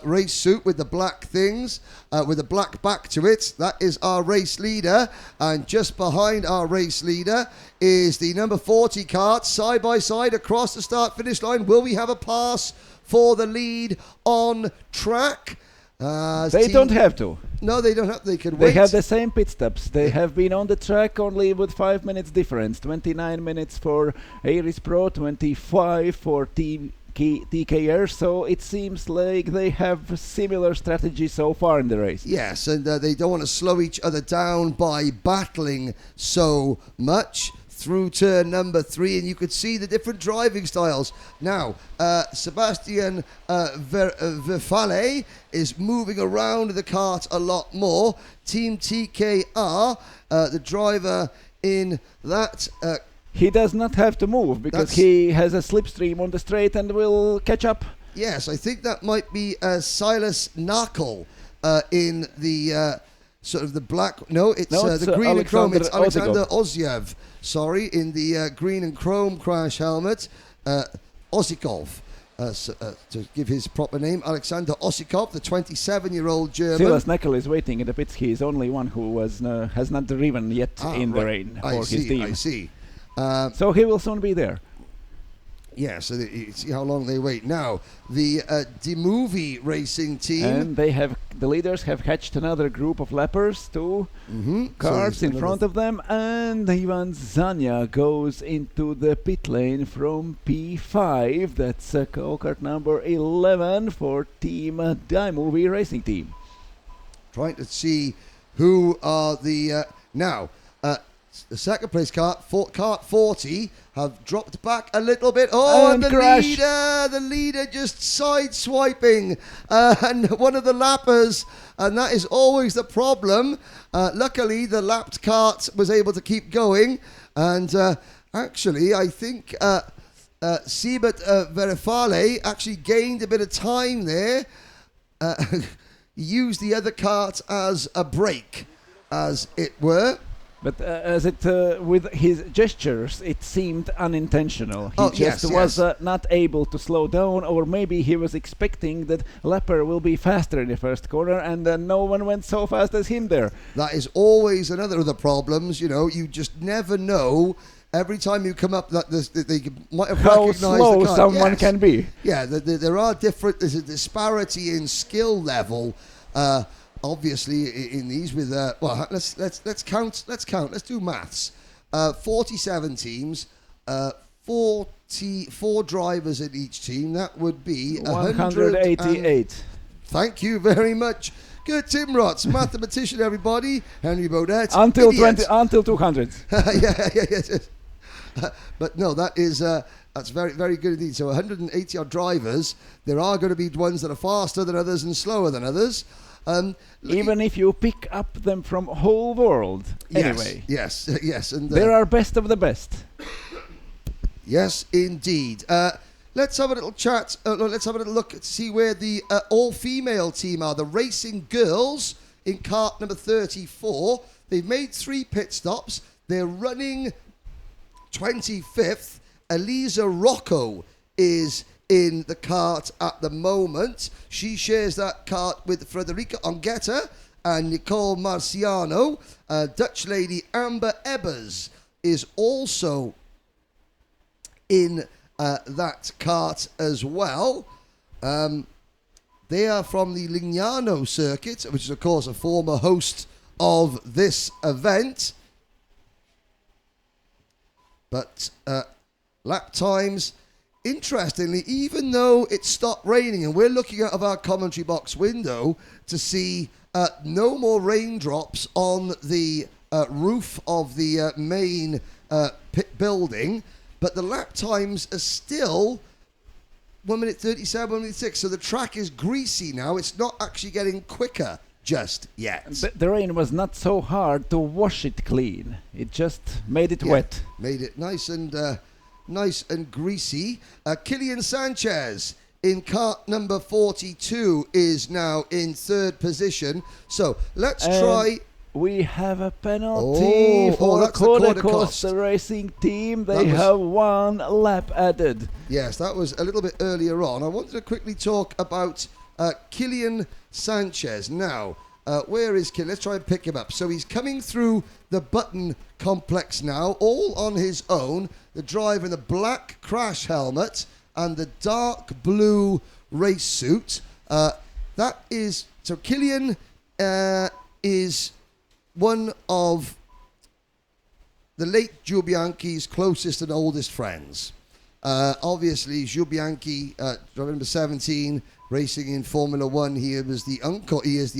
Speaker 2: race suit with the black things, with the black back to it, that is our race leader. And just behind our race leader is the number 40 kart, side by side across the start-finish line. Will we have a pass for the lead on track?
Speaker 4: They don't have to.
Speaker 2: No, they don't have. They can wait.
Speaker 4: They have the same pit stops. They have been on the track only with 5 minutes difference. 29 minutes for Aris Pro, 25 for Team TKR, so it seems like they have similar strategy so far in the race.
Speaker 2: Yes, and they don't want to slow each other down by battling so much through turn number 3, and you could see the different driving styles. Now, Sebastian Verfale is moving around the kart a lot more. Team TKR, the driver in that
Speaker 4: he does not have to move because he has a slipstream on the straight and will catch up.
Speaker 2: Yes, I think that might be Silas Narkle in the sort of the black. No, it's the green and chrome. It's Alexander Ozyev. Sorry, in the green and chrome crash helmet. Osikov, to give his proper name, Alexander Osikov, the 27-year-old German.
Speaker 4: Silas Narkle is waiting in the pits. He is only one who has not driven yet in the rain for his team.
Speaker 2: I see.
Speaker 4: So he will soon be there.
Speaker 2: Yeah, so see how long they wait. Now, the Movie racing team.
Speaker 4: And the leaders have hatched another group of lappers, two cars in front of them, and Ivan Zanya goes into the pit lane from P5. That's go-kart number 11 for Team Movie Racing Team.
Speaker 2: Trying to see who are the... the second place kart 40 have dropped back a little bit. Oh, and the leader just sideswiping and one of the lappers, and that is always the problem. Luckily, the lapped kart was able to keep going, and actually, I think Siebert Verifale actually gained a bit of time there. Used the other kart as a brake, as it were.
Speaker 4: But with his gestures, it seemed unintentional. He was not able to slow down, or maybe he was expecting that Lapper will be faster in the first corner, and no one went so fast as him there.
Speaker 2: That is always another of the problems. You just never know. Every time you come up, that they might have recognized
Speaker 4: how slow someone can be.
Speaker 2: Yeah, there are different. There's a disparity in skill level. Obviously, in these with let's count. Let's do maths. 47 teams, 44 drivers in each team. That would be
Speaker 4: 188.
Speaker 2: Thank you very much. Good, Tim Rotz, mathematician, everybody. Henry Baudet.
Speaker 4: Until 200.
Speaker 2: Yes. But no, that's very, very good indeed. So 180 odd drivers. There are going to be ones that are faster than others and slower than others.
Speaker 4: Even if you pick up them from whole world. Anyway.
Speaker 2: Yes. And
Speaker 4: there are best of the best.
Speaker 2: Yes, indeed. Let's have a little chat. Let's have a little look to see where the all-female team are. The Racing Girls in kart number 34. They've made 3 pit stops. They're running 25th. Elisa Rocco is in the kart at the moment. She shares that kart with Frederica Ongetta and Nicole Marciano. Dutch lady Amber Ebbers is also in that kart as well. They are from the Lignano circuit, which is of course a former host of this event. But lap times, interestingly, even though it stopped raining, and we're looking out of our commentary box window to see no more raindrops on the roof of the main pit building, but the lap times are still 1 minute 37, 1 minute 6. So the track is greasy now. It's not actually getting quicker just yet.
Speaker 4: The rain was not so hard to wash it clean. It just made it wet.
Speaker 2: Made it nice and greasy. Kilian Sanchez in kart number 42 is now in 3rd position. So let's try.
Speaker 4: We have a penalty for the Costa Racing team. They have 1 lap added.
Speaker 2: Yes, that was a little bit earlier on. I wanted to quickly talk about Kilian Sanchez. Now, where is Kilian? Let's try and pick him up. So he's coming through the Button complex now, all on his own. The driver in the black crash helmet and the dark blue race suit. Kilian is one of the late Gio Bianchi's closest and oldest friends. Obviously, Gio Bianchi, driver number 17, racing in Formula One. He is the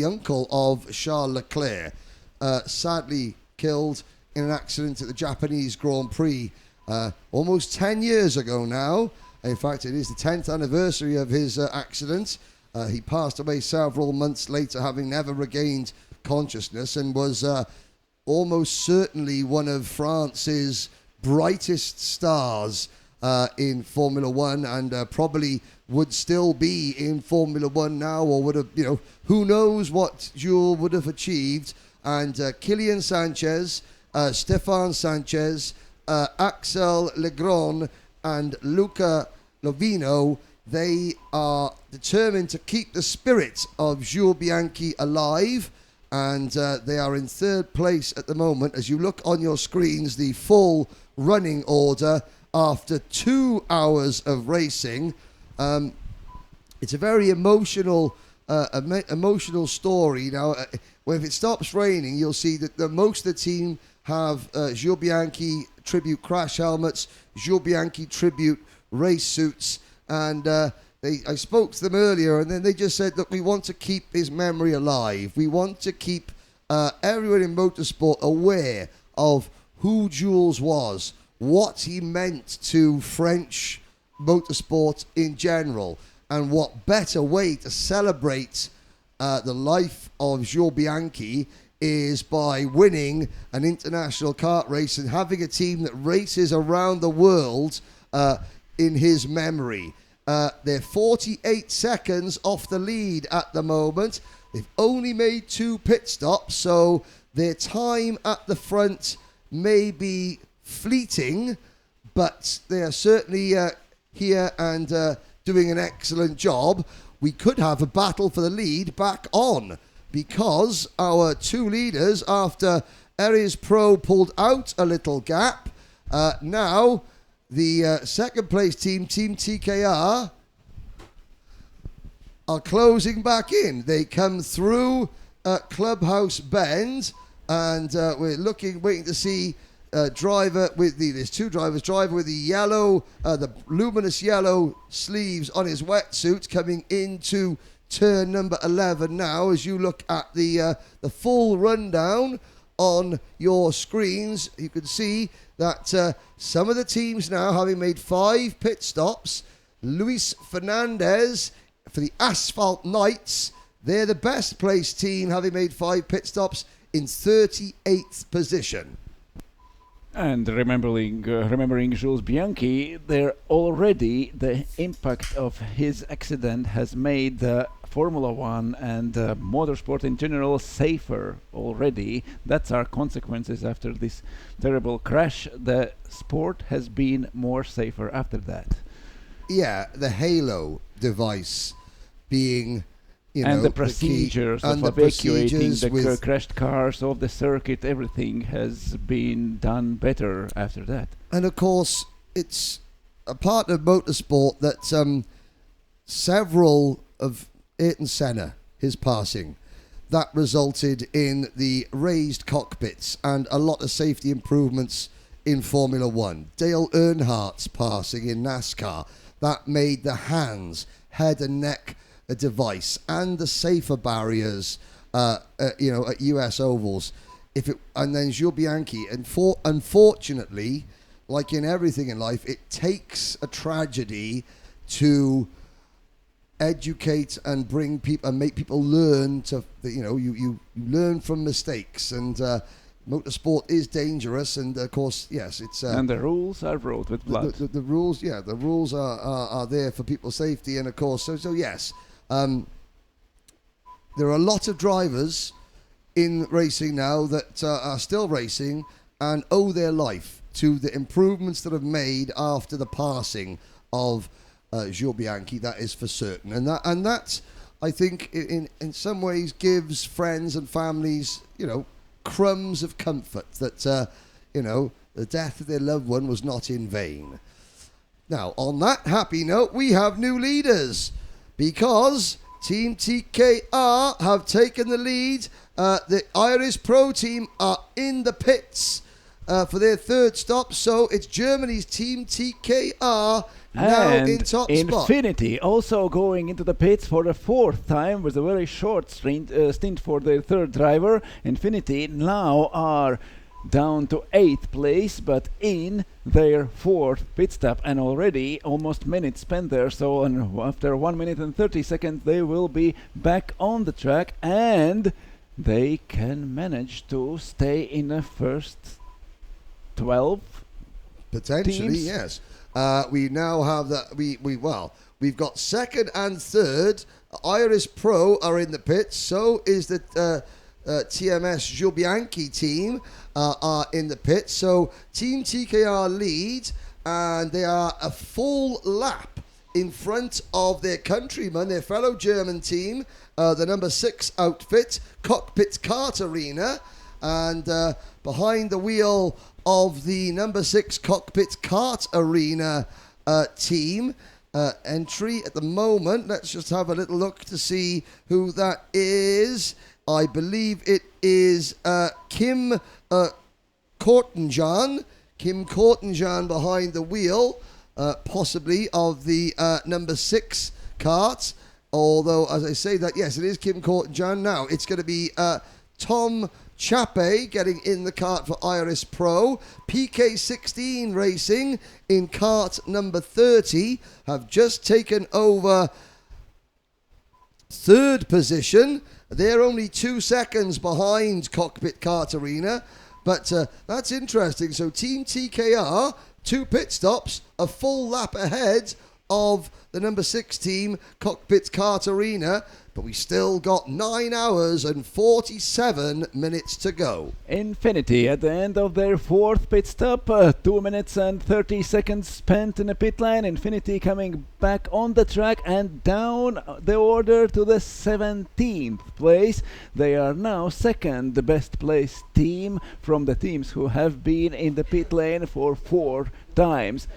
Speaker 2: uncle of Charles Leclerc. Sadly killed in an accident at the Japanese Grand Prix almost 10 years ago now. In fact, it is the 10th anniversary of his accident. He passed away several months later, having never regained consciousness, and was almost certainly one of France's brightest stars in Formula One, and probably would still be in Formula One now, or would have, who knows what Jules would have achieved. And Kilian Sanchez, Stefan Sanchez, Axel Legrand, and Luca Lovino, they are determined to keep the spirit of Jules Bianchi alive, and they are in 3rd place at the moment. As you look on your screens, the full running order after 2 hours of racing. It's a very emotional story. Now, if it stops raining, you'll see that most of the team have Gilles Bianchi tribute crash helmets, Gilles Bianchi tribute race suits, and I spoke to them earlier, and then they just said, look, we want to keep his memory alive. We want to keep everyone in motorsport aware of who Jules was, what he meant to French motorsport in general, and what better way to celebrate the life of Gilles Bianchi is by winning an international kart race and having a team that races around the world in his memory. They're 48 seconds off the lead at the moment. They've only made 2 pit stops, so their time at the front may be fleeting, but they are certainly here and doing an excellent job. We could have a battle for the lead back on, because our 2 leaders, after Aries Pro pulled out a little gap, now the second place team, Team TKR, are closing back in. They come through Clubhouse Bend, and we're waiting to see driver with there's 2 drivers. Driver with the yellow, the luminous yellow sleeves on his wetsuit, coming into turn number 11 now. As you look at the full rundown on your screens, you can see that some of the teams now, having made 5 pit stops, Luis Fernandez for the Asphalt Knights, they're the best placed team, having made 5 pit stops in 38th position.
Speaker 4: And remembering Jules Bianchi, there already the impact of his accident has made Formula One and motorsport in general safer already. That's our consequences after this terrible crash. The sport has been more safer after that.
Speaker 2: Yeah, the halo device being,
Speaker 4: and the procedures of evacuating the crashed cars off the circuit, everything has been done better after that.
Speaker 2: And of course, it's a part of motorsport that several of Ayrton Senna, his passing, that resulted in the raised cockpits and a lot of safety improvements in Formula One. Dale Earnhardt's passing in NASCAR, that made the hands, head and neck a device, and the safer barriers, at US ovals. And then Gilles Bianchi, and unfortunately, like in everything in life, it takes a tragedy to educate and bring people and make people learn to, you learn from mistakes, and motorsport is dangerous, and of course, yes, it's
Speaker 4: and the rules are wrote with blood.
Speaker 2: The rules, yeah, the rules are there for people's safety, and of course, so yes. There are a lot of drivers in racing now that are still racing and owe their life to the improvements that have made after the passing of Gilles Bianchi. That is for certain, and that I think in some ways gives friends and families, crumbs of comfort that the death of their loved one was not in vain. Now, on that happy note, we have new leaders, because Team TKR have taken the lead. The Irish Pro team are in the pits for their 3rd stop, so it's Germany's Team TKR now in top spot.
Speaker 4: Infinity also going into the pits for the 4th time with a very short stint for their 3rd driver. Infinity now are down to 8th place, but in their 4th pit stop, and already almost minutes spent there, so after 1 minute and 30 seconds they will be back on the track, and they can manage to stay in the first 12
Speaker 2: potentially
Speaker 4: teams.
Speaker 2: Yes. We now have that we've got 2nd and 3rd. Irish Pro are in the pits, so is the TMS Gilles Bianchi team are in the pit. So Team TKR lead, and they are a full lap in front of their countrymen, their fellow German team, the number 6 outfit, Cockpit Kart Arena, and behind the wheel of the number 6 Cockpit Kart Arena team. Entry at the moment. Let's just have a little look to see who that is. I believe it is Kim Kortenjan. Kim Kortenjan behind the wheel, possibly of the number 6 kart. Although, as I say that, yes, it is Kim Kortenjan. Now, it's going to be Tom Chape getting in the kart for Iris Pro. PK16 Racing in kart number 30 have just taken over 3rd position. They're only 2 seconds behind Cockpit Kart Arena, but that's interesting. So Team TKR, 2 pit stops, a full lap ahead of the number 6 team, Cockpit Kart Arena, but we still got 9 hours and 47 minutes to go.
Speaker 4: Infinity at the end of their 4th pit stop, 2 minutes and 30 seconds spent in the pit lane. Infinity coming back on the track and down the order to the 17th place. They are now 2nd, the best placed team from the teams who have been in the pit lane for 4 times.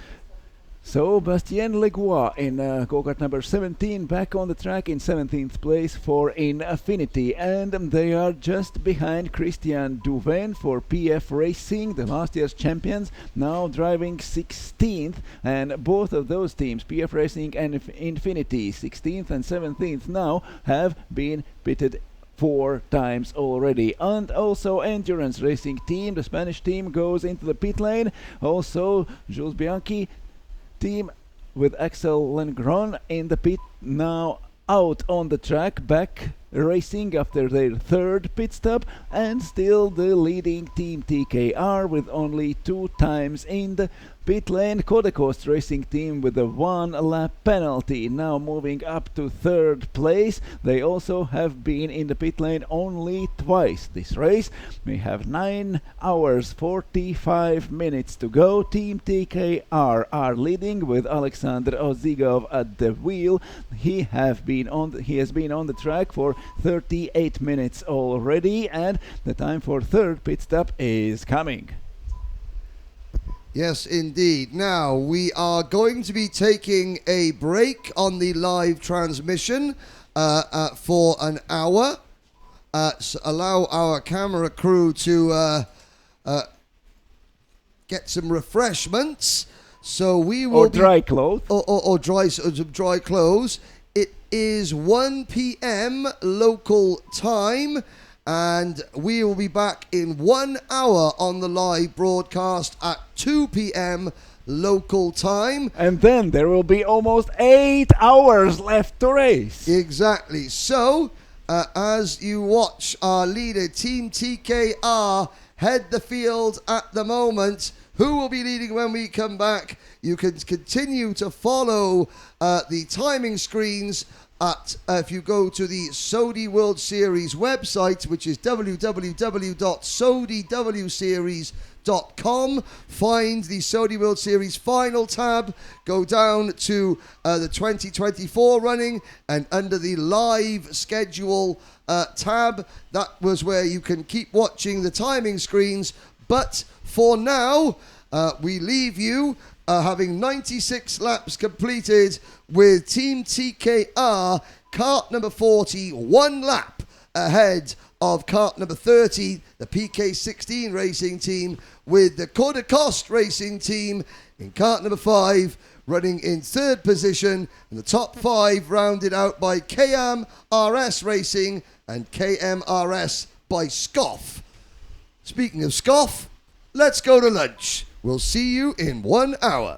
Speaker 4: So Bastien Legois in go-kart number 17 back on the track in 17th place for Infinity, and they are just behind Christian Duvain for PF Racing, the last year's champions, now driving 16th, and both of those teams, PF Racing and Infinity, 16th and 17th now, have been pitted 4 times already. And also Endurance Racing team, the Spanish team, goes into the pit lane. Also Jules Bianchi team with Axel Lengron in the pit, now out on the track, back racing after their 3rd pit stop, and still the leading Team TKR with only 2 times in the pit lane. Codecoast Racing team with a 1 lap penalty, now moving up to 3rd place. They also have been in the pit lane only twice this race. We have 9 hours 45 minutes to go. Team TKR are leading with Alexander Ozigov at the wheel. He has been on the track for 38 minutes already, and the time for 3rd pit stop is coming.
Speaker 2: Yes, indeed. Now, we are going to be taking a break on the live transmission for an hour. Allow our camera crew to get some refreshments. So we will
Speaker 4: dry clothes.
Speaker 2: Or dry clothes. It is 1 p.m. local time. And we will be back in 1 hour on the live broadcast at 2 p.m. local time.
Speaker 4: And then there will be almost 8 hours left to race.
Speaker 2: Exactly. So, as you watch our leader, Team TKR, head the field at the moment, who will be leading when we come back? You can continue to follow the timing screens at, if you go to the Sodi World Series website, which is www.sodwseries.com, find the Sodi World Series final tab, go down to the 2024 running, and under the live schedule tab, that was where you can keep watching the timing screens. But for now, we leave you having 96 laps completed with Team TKR, kart number 40, 1 lap ahead of kart number 30, the PK16 racing team, with the Codecoast racing team in kart number 5 running in 3rd position, and the top 5 rounded out by KM RS Racing and KMRS by Scoff. Speaking of Scoff, let's go to lunch. We'll see you in 1 hour.